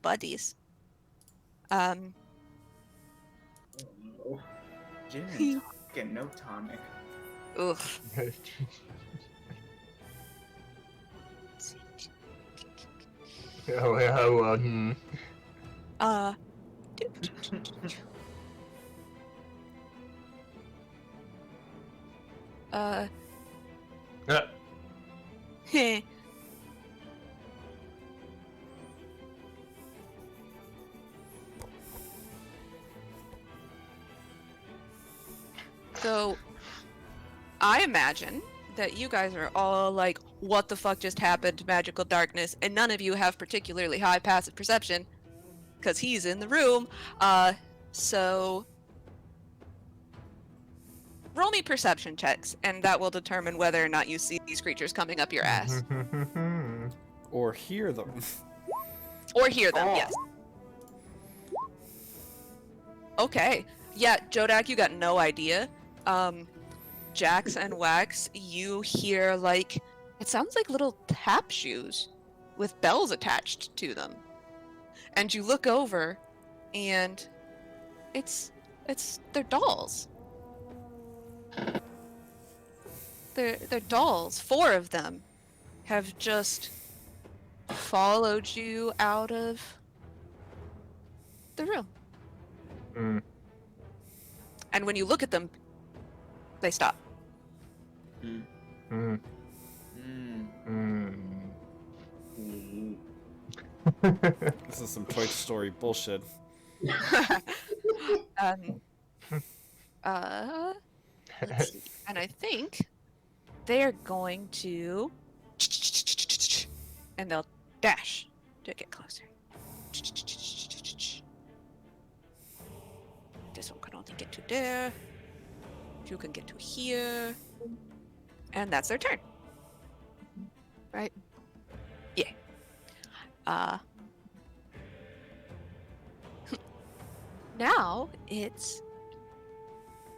buddies. Oh no. Gin and tonic and no tonic. Ugh. Heh. So, I imagine that you guys are all like, what the fuck just happened to magical darkness, and none of you have particularly high passive perception, because he's in the room. So roll me perception checks, and that will determine whether or not you see these creatures coming up your ass. Or hear them. Or hear them, yes. Okay. Yeah, Jodak, you got no idea. Jax and Wax, you hear like, it sounds like little tap shoes with bells attached to them. And you look over, and they're dolls. They're dolls. 4 of them have just followed you out of the room. Mm. And when you look at them, they stop. Mm. Mm. Mm. This is some Toy Story bullshit. Let's see. And I think they're going to, and they'll dash to get closer. This one can only get to there. You can get to here. And that's their turn. Right? Yeah. Now it's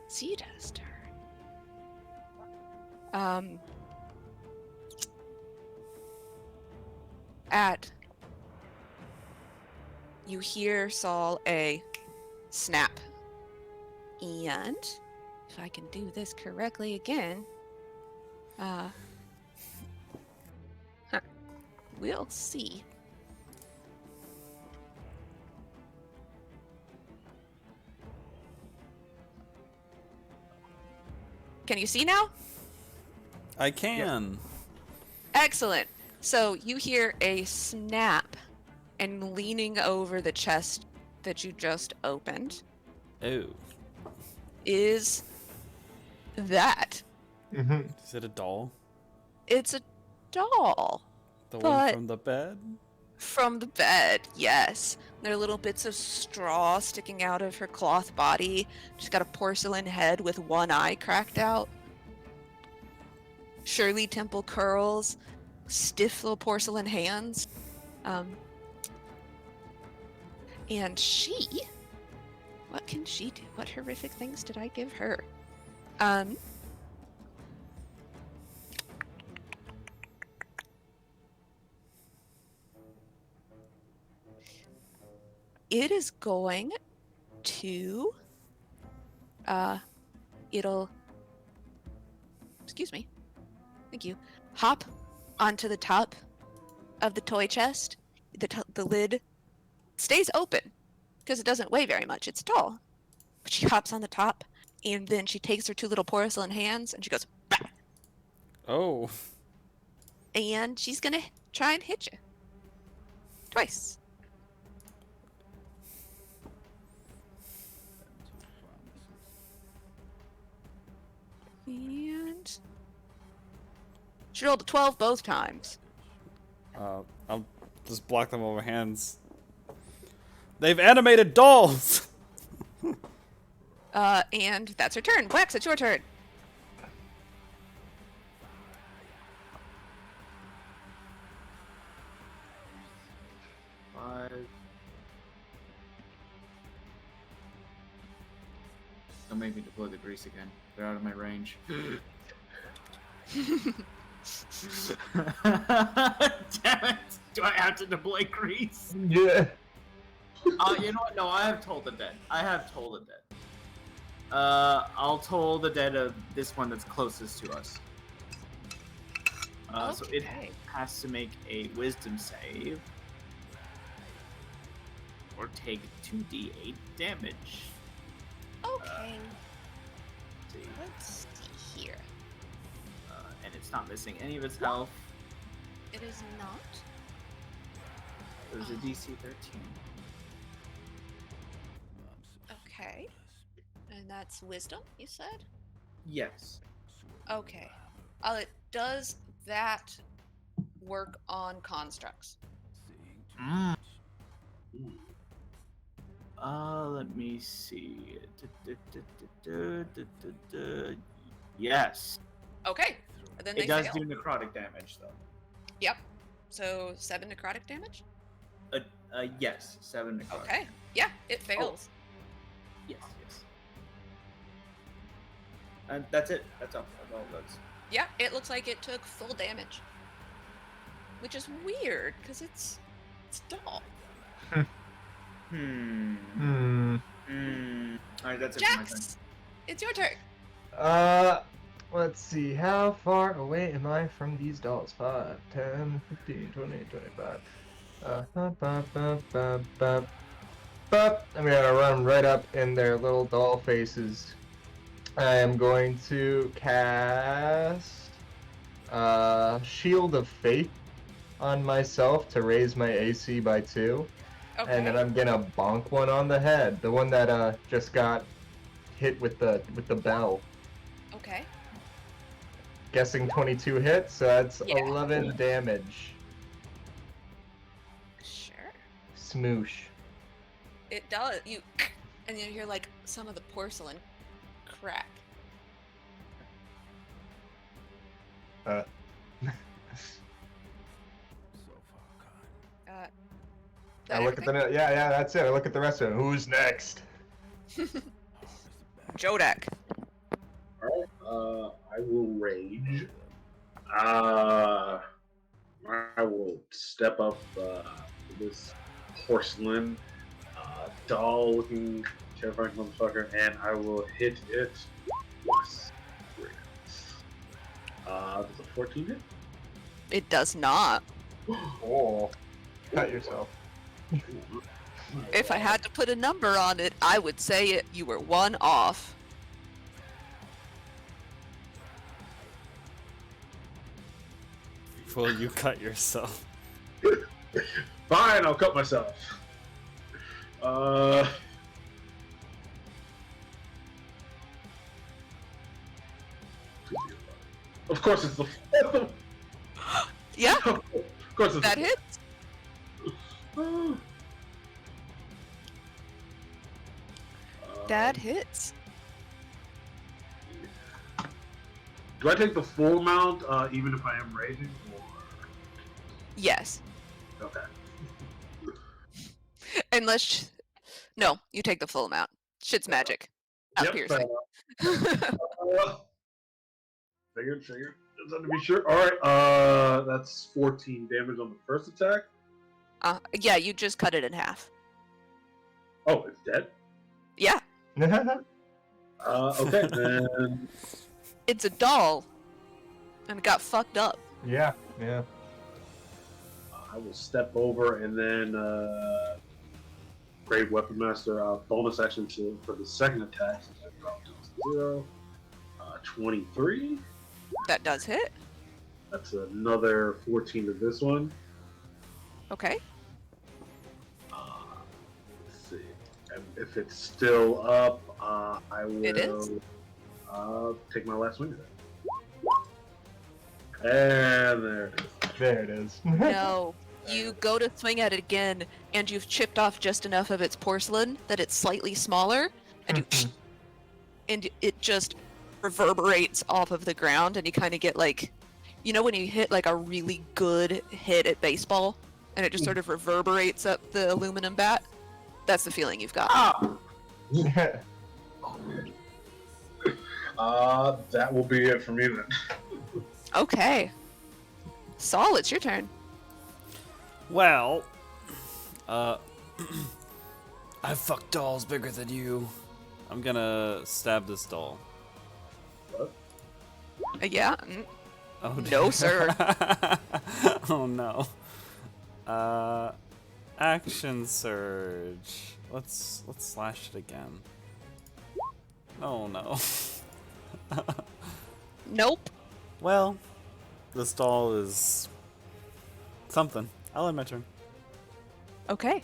Zeta's turn. You hear Saul a snap. And if I can do this correctly again, we'll see. Can you see now? I can. Excellent. So you hear a snap, and leaning over the chest that you just opened Oh. is that. Mm-hmm. Is it a doll? It's a doll. The But- one from the bed? From the bed, yes. There are little bits of straw sticking out of her cloth body. She's got a porcelain head with one eye cracked out. Shirley Temple curls, stiff little porcelain hands. And she... What can she do? What horrific things did I give her? It is going to... It'll... Excuse me. Thank you. Hop onto the top of the toy chest. The lid stays open because it doesn't weigh very much. It's tall. But she hops on the top, and then she takes her 2 little porcelain hands and she goes, bah! Oh. And she's gonna try and hit you. Twice. And she rolled a 12 both times. I'll just block them over hands. They've animated dolls! And that's her turn. Wax, it's your turn. Don't make me deploy the grease again. They're out of my range. Damn it! Do I have to deploy grease? Yeah. You know what? No, I have told the dead. I'll toll the dead of this one that's closest to us. So it has to make a wisdom save. Or take 2d8 damage. Okay. See. Let's see here. And it's not missing any of its health. It is not. It was a DC 13. Okay. And that's wisdom, you said? Yes. Okay. Does that work on constructs? Let me see. Yes. Okay. And then It they does fail. do necrotic damage, though. Yep. So 7 necrotic damage? Yes. 7 necrotic. Okay. Yeah, it fails. Yes. And that's it. That's all. That's all it does. Yeah, it looks like it took full damage. Which is weird, because it's doll. Alright, that's it for my turn. Jax! It's your turn. Let's see. How far away am I from these dolls? 5, 10, 15, 20, 25. I'm gonna run right up in their little doll faces. I am going to cast Shield of Faith on myself to raise my AC by 2. Okay. And then I'm gonna bonk one on the head, the one that just got hit with the bell. Okay. Guessing 22 hits, so that's Yeah. 11 damage. Sure. Smoosh. It does. And you hear like some of the porcelain crack. I look at the yeah, that's it. I look at the rest of them. Who's next? Jodak. Alright, I will rage. I will step up this porcelain doll-looking terrifying motherfucker, and I will hit it. Yes. Does a 14 hit? It does not. Oh, cut yourself. If I had to put a number on it, I would say you were 1 off. Will you cut yourself? Fine, I'll cut myself. Of course it's the. Yeah, Of course it's that the. hits. That hits. Do I take the full amount, even if I am raging? Or... Yes. Okay. Unless... No, you take the full amount. Shit's magic. Not Yep, piercing. Figured. Just had to be sure. Alright, that's 14 damage on the first attack. Yeah, you just cut it in half. Oh, it's dead? Yeah. Okay, then... It's a doll. And it got fucked up. Yeah. I will step over and then Great Weapon Master bonus action for the second attack since I dropped it to 0. 23. That does hit. That's another 14 to this one. Okay. Let's see. And if it's still up, I will It is? take my last swing at it. And there it is. There it is. No. You go to swing at it again, and you've chipped off just enough of its porcelain that it's slightly smaller, and you... and it just reverberates off of the ground, and you kind of get like... You know when you hit like a really good hit at baseball, and it just sort of reverberates up the aluminum bat? That's the feeling you've got. That will be it for me then. Okay. Saul, it's your turn. Well, I fucked dolls bigger than you. I'm gonna stab this doll. What? Yeah. Oh No, sir. Oh no. Action surge. Let's slash it again. Oh no. Nope. Well, this doll is something. I'll end my turn. Okay.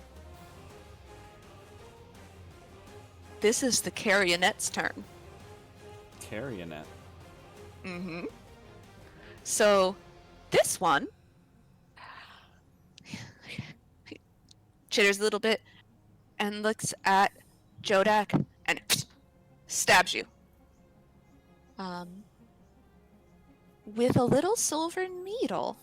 This is the Carionette's turn. Carionet. Mm-hmm. So, this one chitters a little bit, and looks at Jodak and stabs you. With a little silver needle.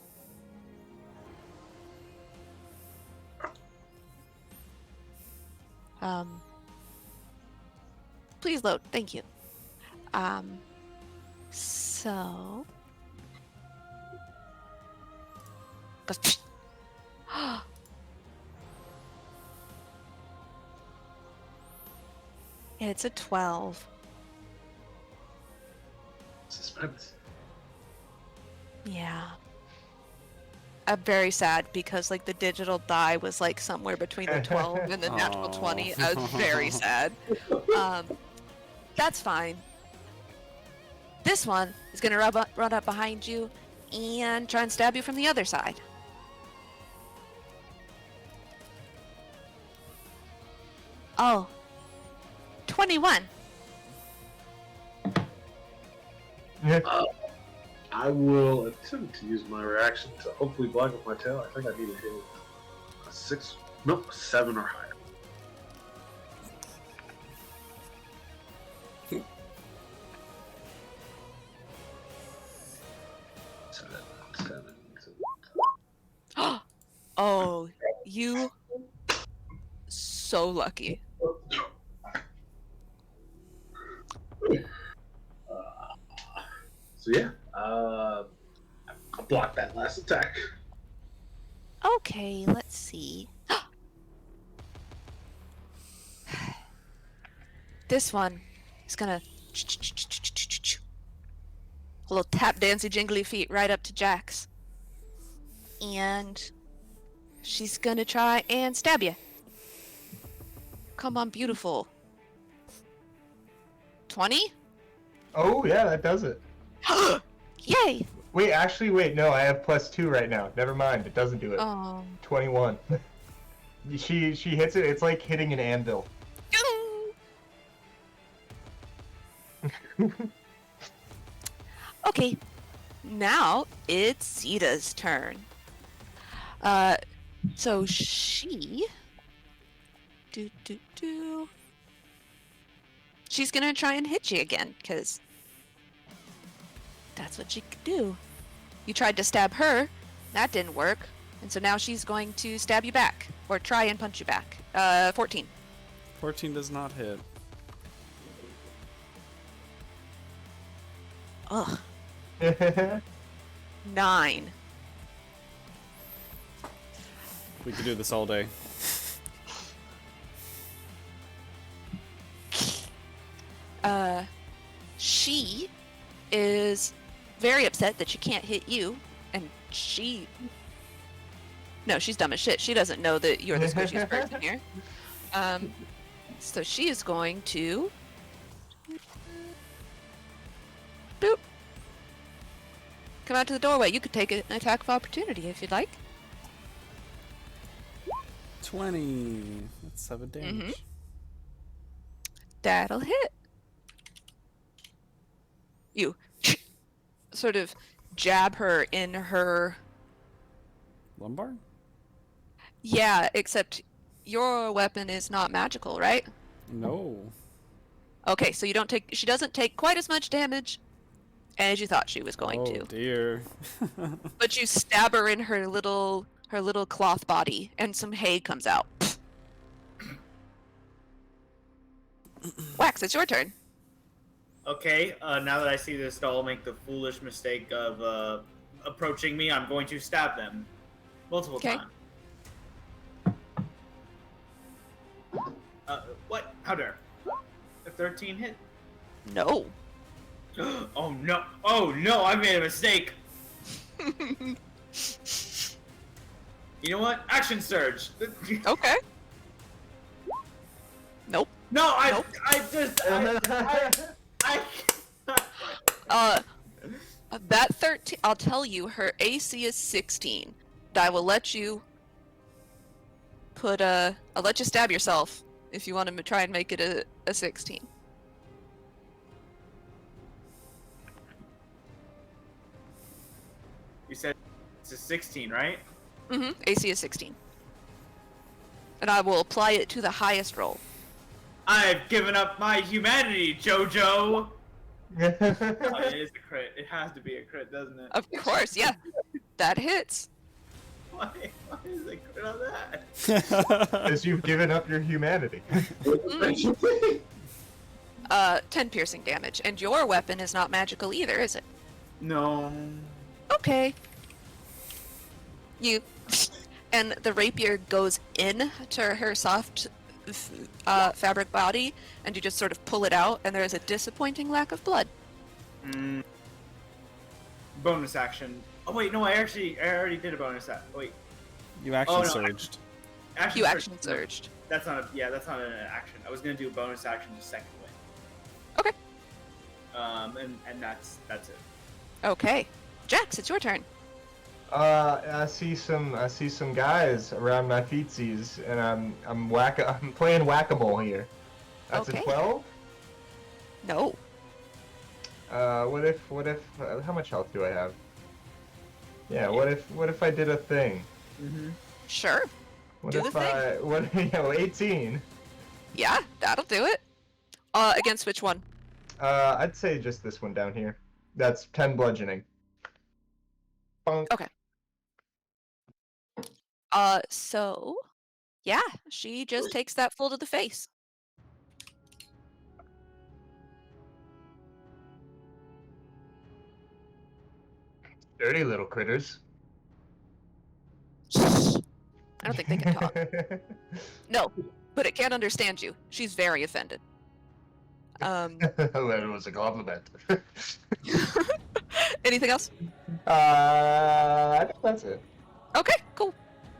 Please load. Thank you. So. Goes. It's a 12. Suspense. Yeah. I'm very sad because like the digital die was like somewhere between the 12 and the natural 20. I was very sad. That's fine. This one is gonna run up behind you and try and stab you from the other side. Oh. 21. I will attempt to use my reaction to hopefully block up my tail. I think I need to hit a 6, nope, 7 or higher. Seven. Oh, you so lucky. So yeah, I'll block that last attack. Okay, let's see. This one is gonna a little tap dancy jingly feet right up to Jax. And she's gonna try and stab you. Come on, beautiful. 20? Oh, yeah, that does it. Yay! Wait, actually, no, I have +2 right now. Never mind, it doesn't do it. 21. She hits it, it's like hitting an anvil. Okay, now it's Sita's turn. So she... She's gonna try and hit you again, because that's what she could do. You tried to stab her, that didn't work, and so now she's going to stab you back, or try and punch you back. 14. 14 does not hit. Ugh. 9. We could do this all day. She is very upset that she can't hit you, and she... No, she's dumb as shit. She doesn't know that you're the squishiest person here. So she is going to... Boop. Come out to the doorway. You could take an attack of opportunity if you'd like. 20. That's 7 damage. Mm-hmm. That'll hit. You sort of jab her in her... Lumbar? Yeah, except your weapon is not magical, right? No. Okay, so you don't take... She doesn't take quite as much damage as you thought she was going to. Oh dear. But you stab her in her little cloth body, and some hay comes out. Wax, it's your turn. Okay, now that I see this doll make the foolish mistake of approaching me, I'm going to stab them multiple times. What? How dare? A 13 hit? No. Oh no! Oh no! I made a mistake. You know what? Action surge. Okay. Nope. No, Nope. That 13, I'll tell you, her AC is 16. I will let you I'll let you stab yourself if you want to try and make it a 16. You said it's a 16, right? Mm-hmm. AC is 16. and I will apply it to the highest roll. I've given up my humanity, JoJo! Oh, it is a crit. It has to be a crit, doesn't it? Of course, yeah. That hits. Why is it crit on that? Because you've given up your humanity. 10 piercing damage. And your weapon is not magical either, is it? No. Okay. You... And the rapier goes in to her soft fabric body, and you just sort of pull it out, and there is a disappointing lack of blood. Bonus action. Oh wait, no, I already did a bonus action. Wait. You action surged. Action You surge. action surged. That's not an action. I was gonna do a bonus action just second win. Okay. And that's it. Okay. Jax, it's your turn. I see some guys around my feetsies, and I'm playing whack-a-mole here. That's Okay. a 12? No. What if how much health do I have? Yeah, what if I did a thing? Sure. What Do if the thing. 18? Yeah, that'll do it. Against which one? I'd say just this one down here. That's 10 bludgeoning. Bonk. Okay. So, yeah, she just takes that full to the face. Dirty little critters. I don't think they can talk. No, but it can't understand you. She's very offended. That was a compliment. Anything else? I think that's it. Okay, cool.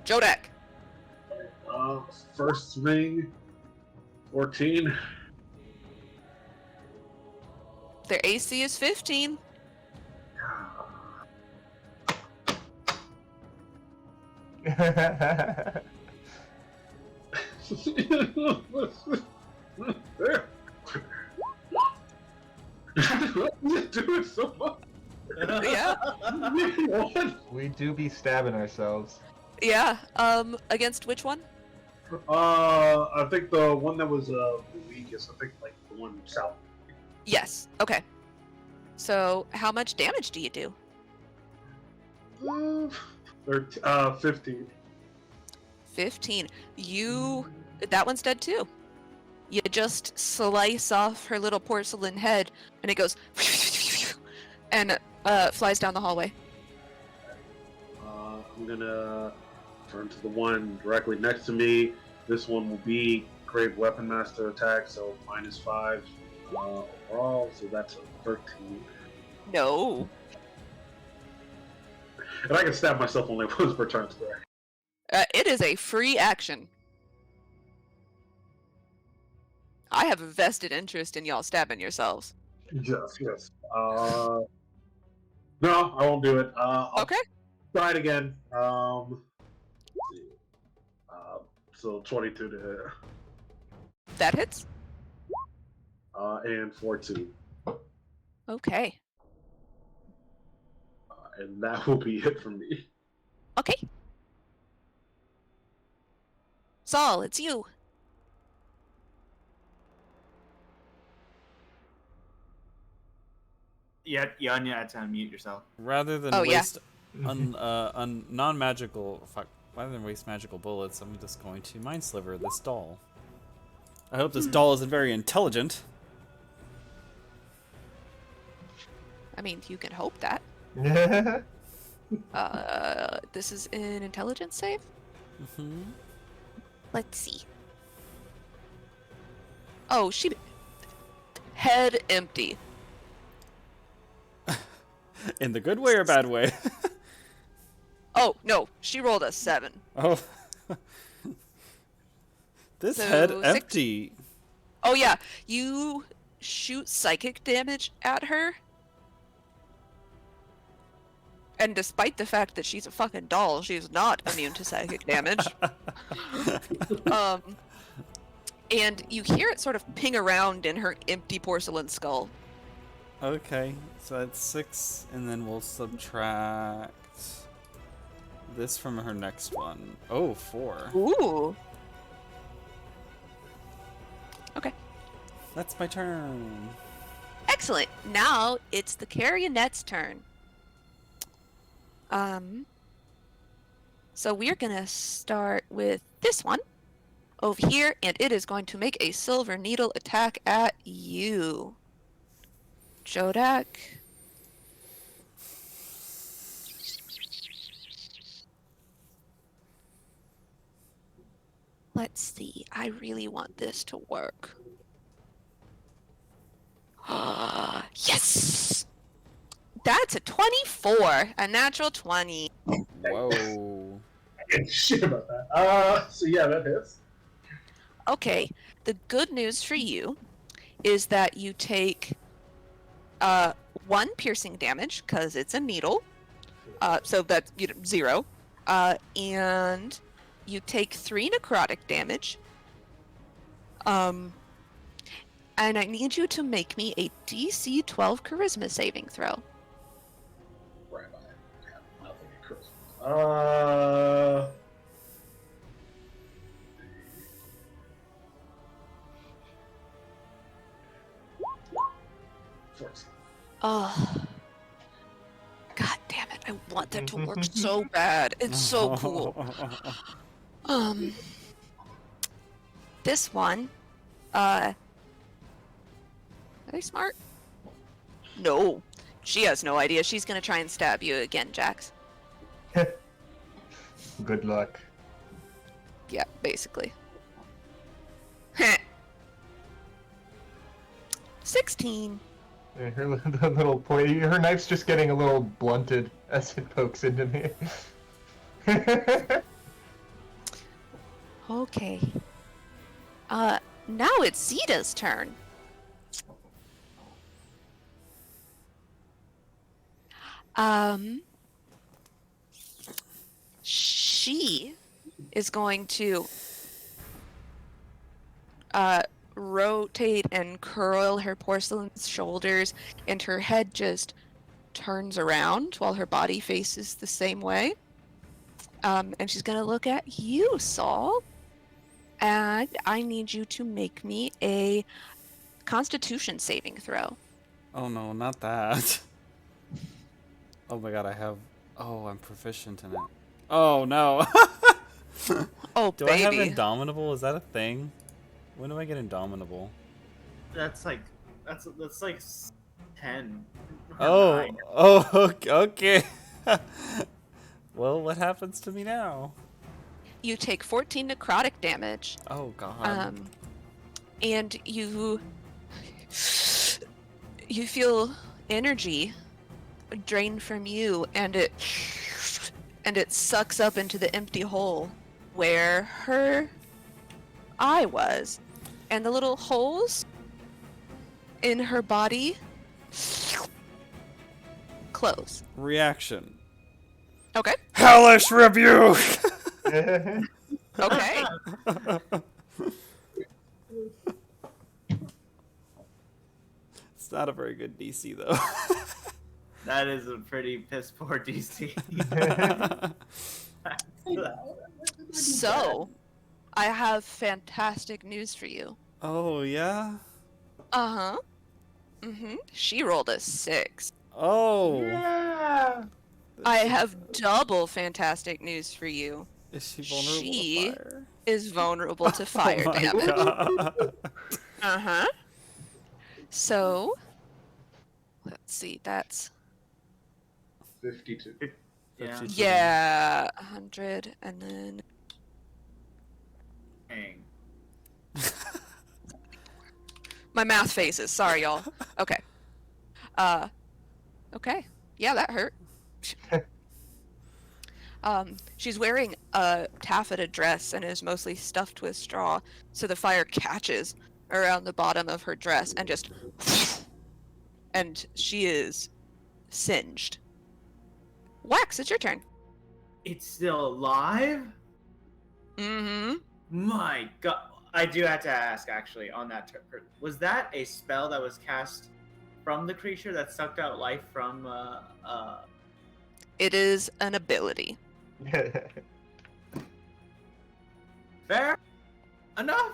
Jodak. First swing, 14. Their AC is 15. Doing so much. Yeah. What? We do be stabbing ourselves. Yeah. Against which one? I think the one that was the weakest. I think like the one south. Yes. Okay. So, how much damage do you do? 15. 15. That one's dead too. You just slice off her little porcelain head, and it goes and flies down the hallway. I'm gonna turn to the one directly next to me. This one will be Grave Weapon Master attack, so -5 overall, so that's a 13. No. And I can stab myself only once per turn, correct? It is a free action. I have a vested interest in y'all stabbing yourselves. Yes. No, I won't do it. I'll Okay. try it again. So 22 to hit. That hits. And 14. Okay. And that will be it for me. Okay. Saul, it's you. Yeah, you had to unmute yourself. Rather than waste non-magical, rather than waste magical bullets, I'm just going to mind sliver this doll. I hope this doll isn't very intelligent. I mean, you can hope that. This is an intelligence save? Mm-hmm. Let's see. Oh, head empty. In the good way or bad way? Oh, no, she rolled a 7. Oh. This So, head 6. empty. Oh, yeah, you shoot psychic damage at her. And despite the fact that she's a fucking doll, she's not immune to psychic damage. And you hear it sort of ping around in her empty porcelain skull. Okay, so that's 6, and then we'll subtract this from her next one. Oh, 4. Ooh. That's my turn. Excellent. Now it's the Carionette's turn. So we're gonna start with this one over here, and it is going to make a silver needle attack at you. Jodak. Let's see. I really want this to work. Yes! That's a 24. A natural 20. Whoa. I get shit about that. So yeah, that hits. Okay. The good news for you is that you take 1 piercing damage, because it's a needle. So that's 0. And you take 3 necrotic damage. And I need you to make me a DC 12 charisma saving throw. Right by it. I have nothing in charisma. 14. Oh. God damn it. I want that to work so bad. It's so cool. This one, are they smart? No. She has no idea. She's gonna try and stab you again, Jax. Good luck. Yeah, basically. 16. Her little point. Her knife's just getting a little blunted as it pokes into me. Okay. Now it's Zeta's turn. She is going to rotate and curl her porcelain shoulders, and her head just turns around while her body faces the same way. And she's gonna look at you, Saul. And I need you to make me a Constitution saving throw. Oh no, not that. Oh my god, I'm proficient in it. Oh no. Oh, Do baby. I have Indomitable? Is that a thing? When do I get Indomitable? That's like 10. Oh, 9. oh, okay. Well, what happens to me now? You take 14 necrotic damage. Oh god. And you feel energy drain from you, and it sucks up into the empty hole where her eye was, and the little holes in her body close. Reaction. Okay. Hellish rebuke. Okay. It's not a very good DC though. That is a pretty piss poor DC. So, I have fantastic news for you. Oh yeah. Uh-huh. She rolled a 6. Oh. Yeah. I have double fantastic news for you. Is she vulnerable She to fire? is vulnerable to fire Oh my damage. God. Uh-huh. So, let's see, that's 52. Yeah. yeah, 100, and then Dang. my math phases. Sorry, y'all. Okay. Okay. Yeah, that hurt. She's wearing a taffeta dress and is mostly stuffed with straw, so the fire catches around the bottom of her dress and just and she is singed. Wax, it's your turn. It's still alive? Mm-hmm. My god. I do have to ask, actually, on that was that a spell that was cast from the creature that sucked out life from, It is an ability. Fair enough?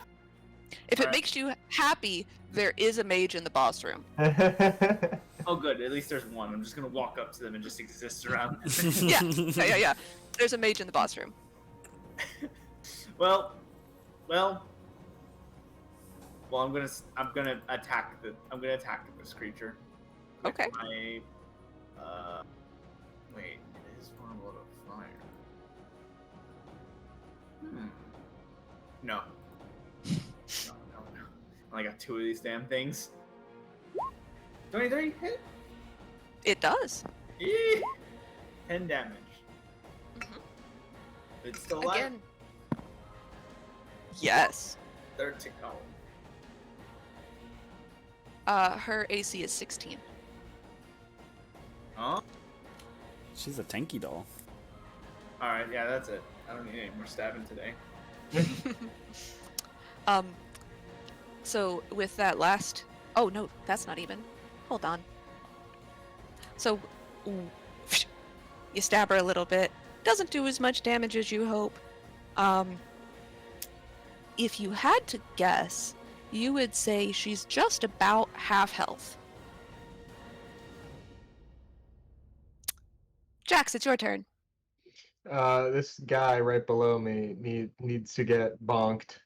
If it makes you happy, there is a mage in the boss room. Oh, good. At least there's one. I'm just gonna walk up to them and just exist around them. Yeah. There's a mage in the boss room. Well, I'm gonna attack this creature. Okay. Wait, it is vulnerable to fire. No. I only got 2 of these damn things. 23 hit. It does. 10 damage. Mhm. It's still alive. Again. Yes. Third to go. Her AC is 16. Huh? She's a tanky doll. Alright, yeah, that's it. I don't need any more stabbing today. So with that last... Oh, no, that's not even. Hold on. So, you stab her a little bit. Doesn't do as much damage as you hope. If you had to guess, you would say she's just about half health. Jax, it's your turn. This guy right below me needs to get bonked.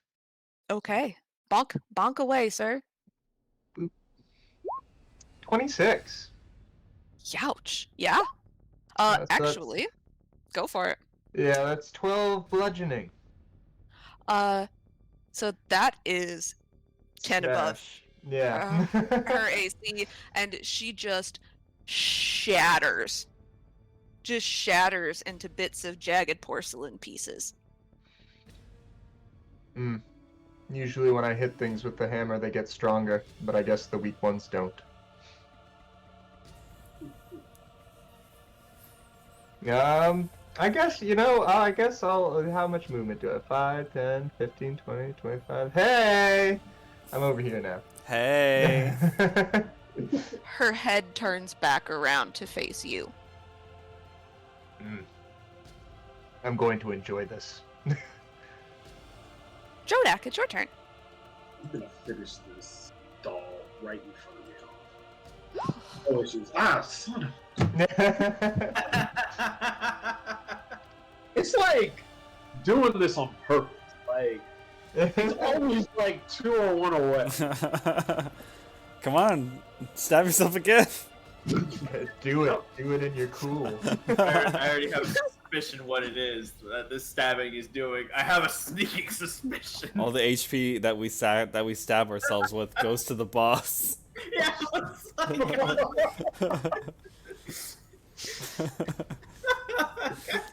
Okay. Bonk away, sir. Boop. 26. Youch. Yeah? Actually, go for it. Yeah, that's 12 bludgeoning. So that is 10 above Yeah. her AC, and she just shatters. Just shatters into bits of jagged porcelain pieces. Usually when I hit things with the hammer, they get stronger, but I guess the weak ones don't. I guess, how much movement do I have? 5, 10, 15, 20, 25. Hey! I'm over here now. Hey! Her head turns back around to face you. I'm going to enjoy this. Jodak, it's your turn. I'm gonna finish this doll right in front of me. Oh, she's son of. It's like doing this on purpose. Like it's always like 2 or 1 away. Come on, stab yourself again. Do it in your cool. I already have a suspicion what it is that this stabbing is doing. I have a sneaking suspicion. All the HP that we stab ourselves with goes to the boss. Yeah.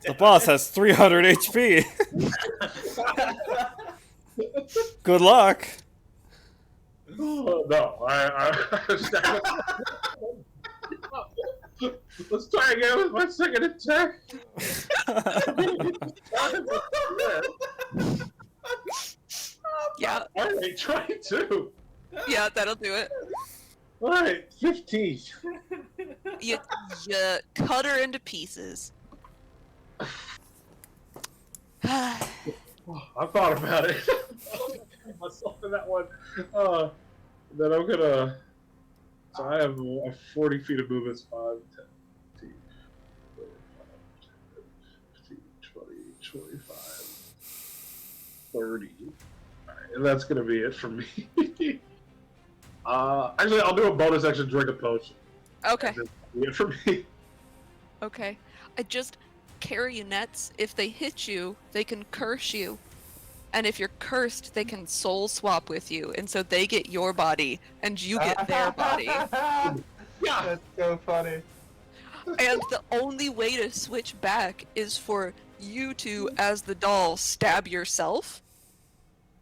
The boss has 300 HP. Good luck. Oh, no, let's try again with my second attack. Yeah. Alright, 22. Yeah, that'll do it. Alright, 15. You cut her into pieces. I thought about it. Myself in that one. Then I'm gonna. So I have 40 feet of movement. 5, 10, 15, 15, 20, 25, 30. Alright, and that's gonna be it for me. Actually, I'll do a bonus action, drink a potion. Okay. That's it for me. Okay. Carionets, if they hit you, they can curse you. And if you're cursed, they can soul swap with you. And so they get your body, and you get their body. Yeah. That's so funny. And the only way to switch back is for you to, as the doll, stab yourself.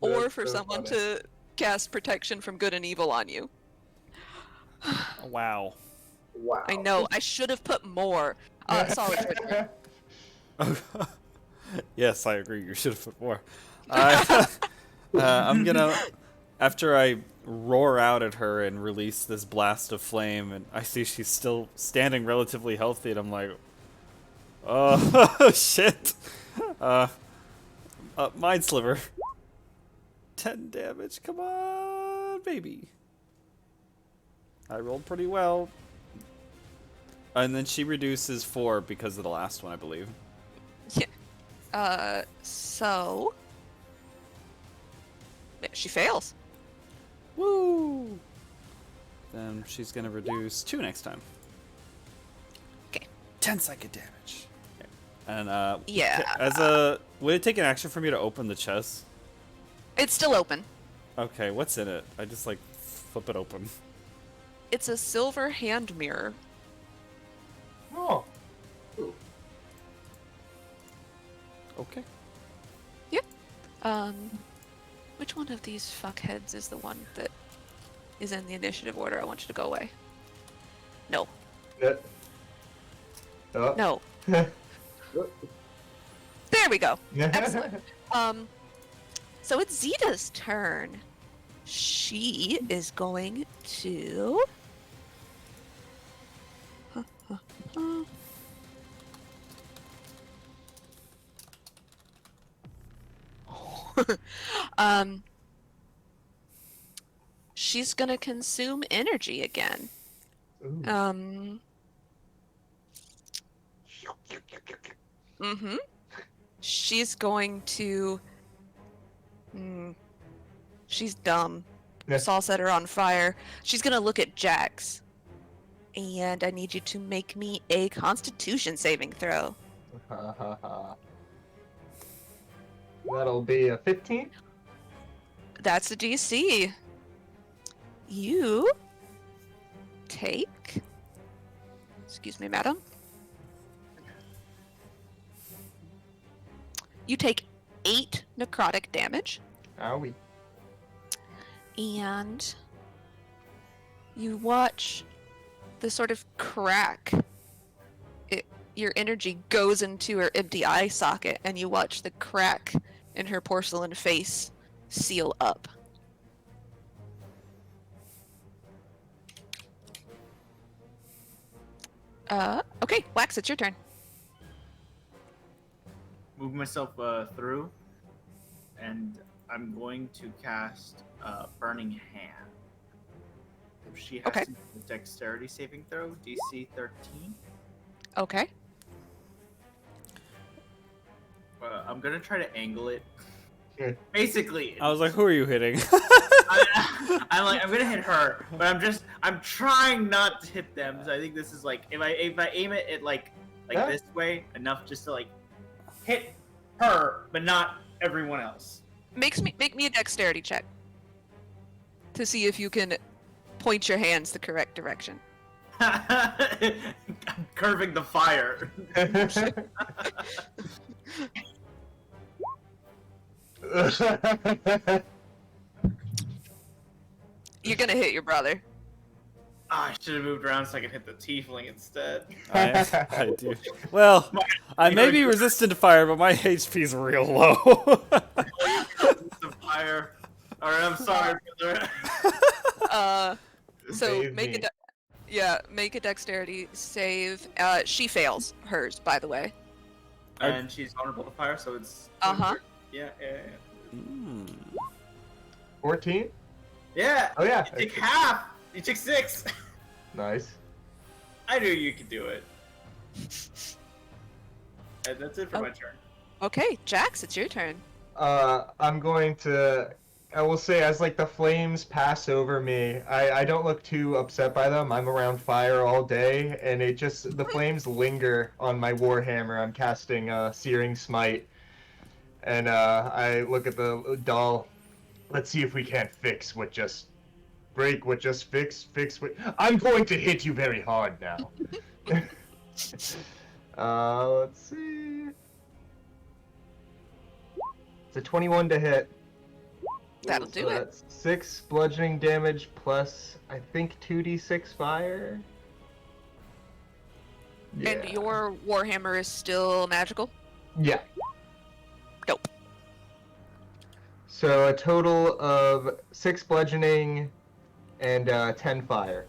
Or That's for so someone funny. to cast protection from good and evil on you. Wow. Wow. I know, I should have put more. Solid return. Yes, I agree. You should have put more. I'm gonna, after I roar out at her and release this blast of flame, and I see she's still standing relatively healthy, and I'm like, oh shit. Mind Sliver. 10 damage. Come on, baby. I rolled pretty well. And then she reduces 4 because of the last one, I believe. Yeah. So... Yeah, she fails. Woo! Then she's gonna reduce 2 next time. Okay. 10 psychic damage. Okay. And, yeah. would it take an action for me to open the chest? It's still open. Okay, what's in it? I just, like, flip it open. It's a silver hand mirror. Oh. Okay. Yep. Which one of these fuckheads is the one that is in the initiative order? I want you to go away. No. Oh. No. There we go. Excellent. So it's Zeta's turn. She is going to... She's gonna consume energy again. Ooh. She's going to... She's dumb. Yeah. Saul set her on fire. She's gonna look at Jax. And I need you to make me a Constitution saving throw. That'll be a 15. That's a DC. You take... Excuse me, madam. You take 8 necrotic damage. Owie. And you watch the sort of crack. Your energy goes into her empty eye socket, and you watch the crack in her porcelain face seal up. Okay, Wax, it's your turn. Move myself through, and I'm going to cast Burning Hand. She has Okay. to do a dexterity saving throw, DC 13. Okay. I'm gonna try to angle it. Okay. Basically, I was like, who are you hitting? I'm gonna hit her, but I'm trying not to hit them. So I think this is like, if I aim it at like Yeah. this way, enough just to like hit her, but not everyone else. Make me a dexterity check to see if you can point your hands the correct direction. I'm curving the fire. You're gonna hit your brother. I should have moved around so I could hit the tiefling instead. I do. Well, I may be resistant to fire, but my HP's real low. The fire. All right, I'm sorry, brother. So Save make me. make a dexterity save. She fails hers, by the way. And she's vulnerable to fire, so it's. Uh-huh. Yeah. 14? Yeah. Oh, yeah. You take half. You took 6. Nice. I knew you could do it. And that's it for my turn. Okay, Jax, it's your turn. I'm going to... I will say, as like the flames pass over me, I don't look too upset by them. I'm around fire all day, and the flames linger on my warhammer. I'm casting Searing Smite, and I look at the doll. Let's see if we can't fix what just break, what just fix what. I'm going to hit you very hard now. Let's see. It's a 21 to hit. That'll do it. That's 6 bludgeoning damage plus, I think, 2d6 fire. And your warhammer is still magical? Yeah. Dope. So a total of 6 bludgeoning and 10 fire.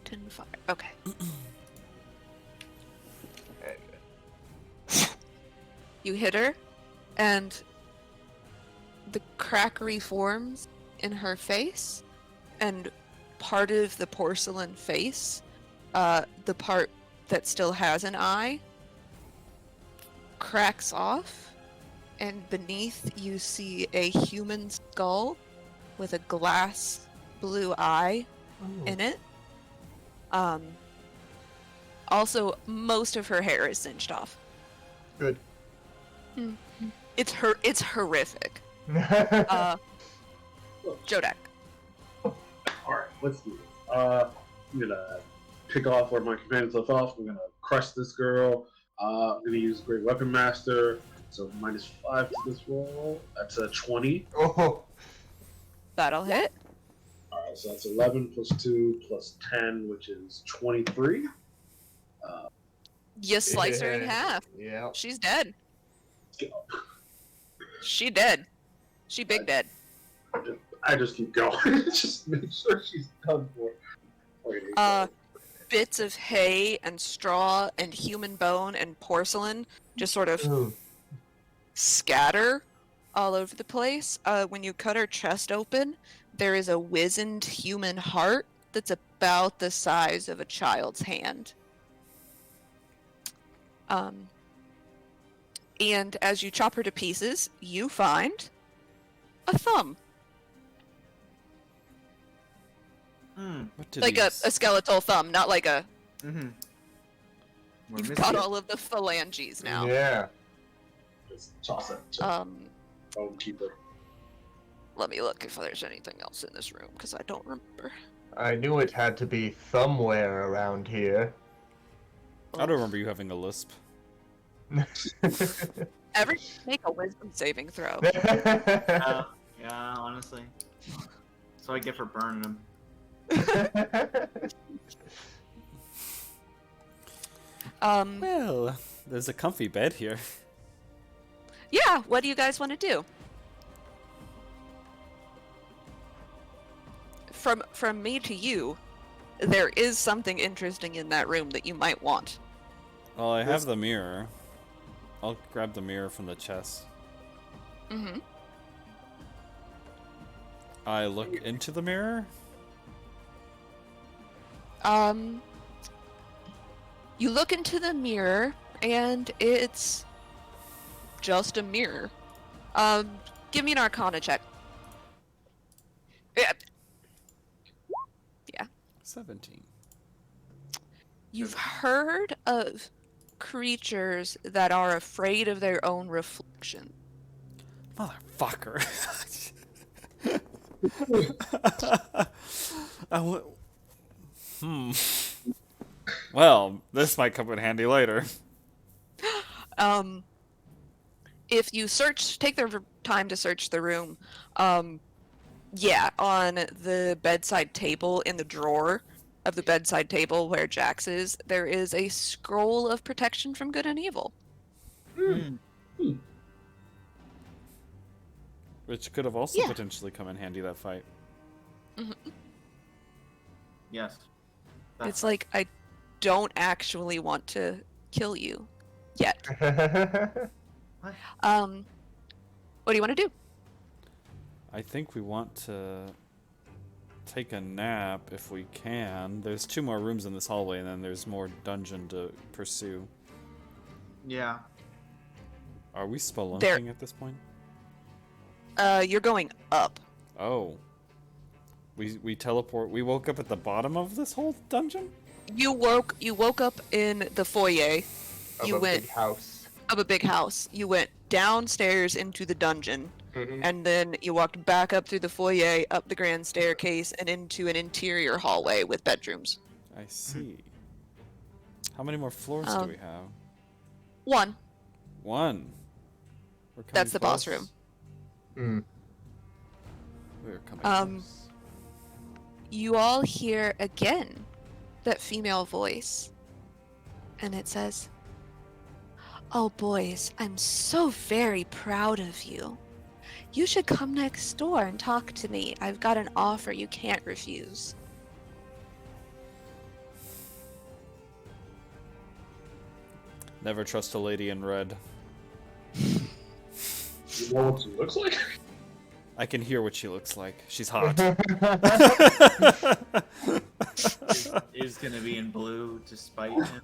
10 fire. Okay. You hit her, and the crack reforms in her face, and part of the porcelain face, the part that still has an eye, cracks off, and beneath you see a human skull with a glass blue eye in it. Also, most of her hair is singed off. Good. It's horrific. Jodak. Alright, let's do this. I'm gonna pick off where my companions left off. We're gonna crush this girl. I'm gonna use Great Weapon Master. So -5 to this roll. That's a 20. Oh. That'll hit. Alright, so that's 11 plus 2 plus 10, which is 23. You slice her in half. Yeah. She's dead. Let's go. She dead. She big dead. I just keep going. Just make sure she's done for. Bits of hay and straw and human bone and porcelain just sort of scatter all over the place. When you cut her chest open, there is a wizened human heart that's about the size of a child's hand. And as you chop her to pieces, you find a thumb. What did Like he a skeletal thumb, not like a... Mm-hmm. You've got all of the phalanges now. Yeah. Just toss it to Bone Keeper. Let me look if there's anything else in this room, because I don't remember. I knew it had to be somewhere around here. I don't remember you having a lisp. Make a wisdom saving throw. Yeah, honestly. So I get for burning him. Well, there's a comfy bed here. Yeah, what do you guys want to do? From me to you, there is something interesting in that room that you might want. Well, I have the mirror. I'll grab the mirror from the chest. Mm-hmm. I look into the mirror. You look into the mirror, and it's just a mirror. Give me an Arcana check. Yeah. 17. You've heard of creatures that are afraid of their own reflection. Motherfucker. Well, this might come in handy later. If you take the time to search the room, yeah, on the bedside table, in the drawer of the bedside table where Jax is, there is a scroll of protection from good and evil. Which could have also potentially come in handy that fight. Mm-hmm. Yes. It's like, I don't actually want to kill you yet. What do you want to do? I think we want to take a nap if we can. There's 2 more rooms in this hallway, and then there's more dungeon to pursue. Yeah. Are we spelunking at this point? You're going up. Oh. We teleport. We woke up at the bottom of this whole dungeon? You woke up in the foyer. Of a big house. Of a big house. You went downstairs into the dungeon. Mm-hmm. And then you walked back up through the foyer, up the grand staircase, and into an interior hallway with bedrooms. I see. How many more floors do we have? 1. 1. That's the boss room. We're coming close. You all hear again that female voice. And it says, "Oh boys, I'm so very proud of you. You should come next door and talk to me. I've got an offer you can't refuse." Never trust a lady in red. You know what she looks like? I can hear what she looks like. She's hot. Is gonna be in blue to spite him.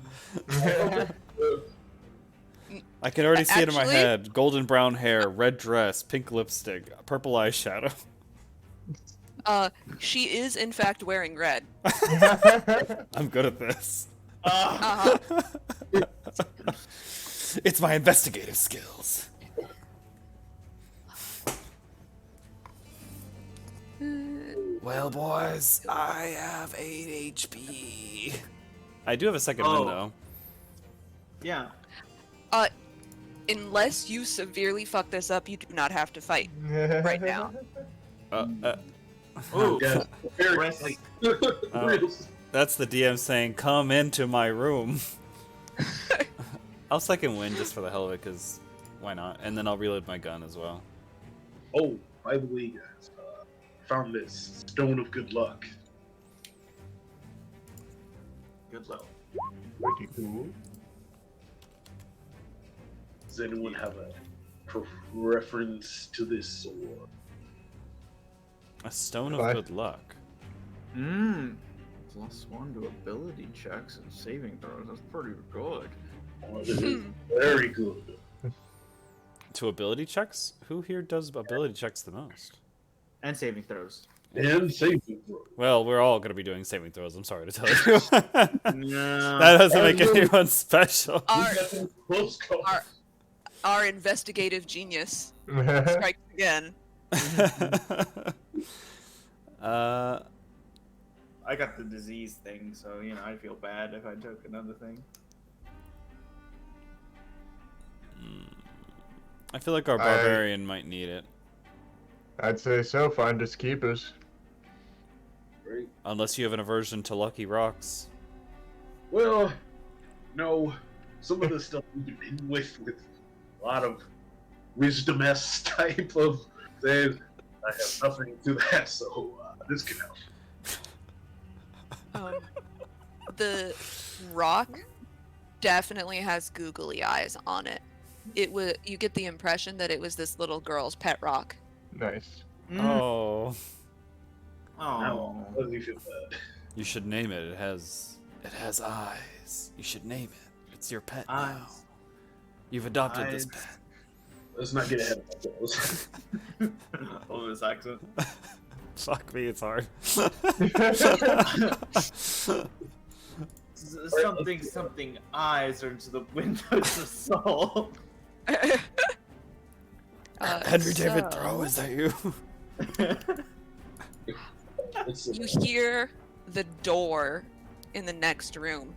I can already see it in my Actually- head. Golden brown hair, red dress, pink lipstick, purple eyeshadow. She is in fact wearing red. I'm good at this. Uh-huh. It's my investigative skills. Well, boys, I have 8 HP. I do have a second Oh. window. Yeah. Unless you severely fuck this up, you do not have to fight right now. Ooh. Yeah, very Rest- That's the DM saying, "Come into my room." I'll second win just for the hell of it, because why not? And then I'll reload my gun as well. Oh, by the way, guys, found this stone of good luck. Good luck. Pretty cool. Does anyone have a reference to this sword? A stone of Bye. good luck. +1 to ability checks and saving throws. That's pretty good. Oh, it is very good. To ability checks? Who here does ability checks the most? And saving throws. And saving throw. Well, we're all going to be doing saving throws, I'm sorry to tell you. No. That doesn't make anyone special. Close call. Our investigative genius strikes again. I got the disease thing, so I'd feel bad if I took another thing. I feel like our barbarian might need it. I'd say so. Find us keepers. Great. Unless you have an aversion to lucky rocks. Well, no. Some of the stuff we've been in with a lot of wisdom-esque type of thing. I have nothing to that, so this can help. The rock definitely has googly eyes on it. You get the impression that it was this little girl's pet rock. Nice. Oh. Now, how does he feel bad? You should name it. It has eyes. You should name it. It's your pet now. Eyes. You've adopted this Eyes. pet. Let's not get ahead of ourselves. Oh, this accent. Fuck me, it's hard. Something eyes are into the windows of soul. Henry David Thoreau, is that you? You hear the door in the next room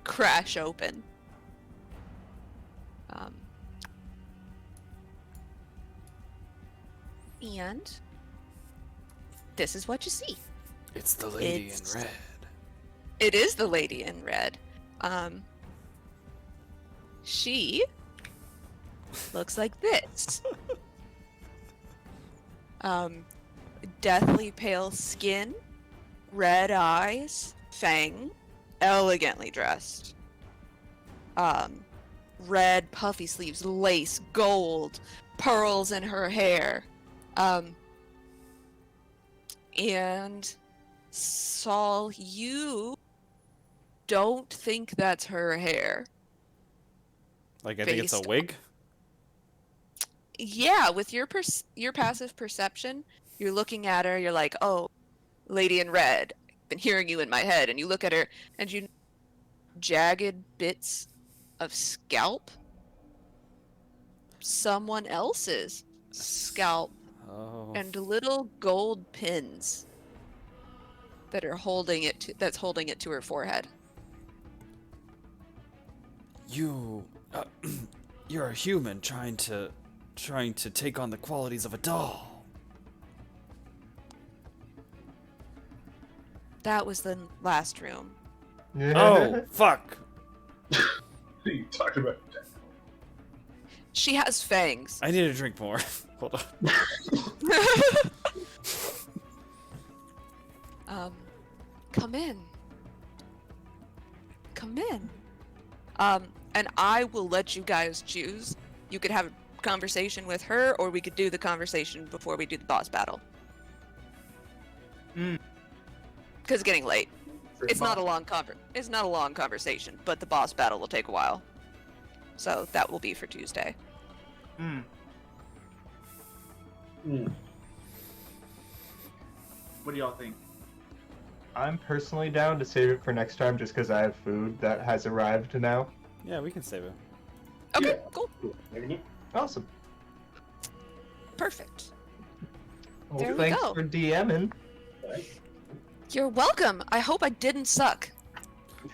crash open. And this is what you see. It's the lady in red. It is the lady in red. She looks like this. Deathly pale skin, red eyes, fang, elegantly dressed. Red puffy sleeves, lace, gold, pearls in her hair. And Saul, you don't think that's her hair. Like, I think it's a Based wig? Yeah, with your passive perception, you're looking at her, you're like, oh, lady in red. I've been hearing you in my head. And you look at her, and you jagged bits of scalp. Someone else's scalp. Oh. And little gold pins that are holding it to her forehead. You're a human trying to take on the qualities of a doll. That was the last room. Oh, fuck. You talked about that. She has fangs. I need to drink more. Hold on. Come in. Come in. And I will let you guys choose. You could have a conversation with her, or we could do the conversation before we do the boss battle. Mm. Because it's getting late. It's not a long conversation, but the boss battle will take a while. So that will be for Tuesday. Hmm. What do y'all think? I'm personally down to save it for next time just because I have food that has arrived now. Yeah, we can save it. Okay, Yeah. cool. Awesome. Perfect. Well, There we thanks go. for DMing. You're welcome. I hope I didn't suck.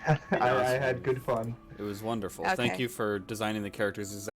I had good fun. It was wonderful. Okay. Thank you for designing the characters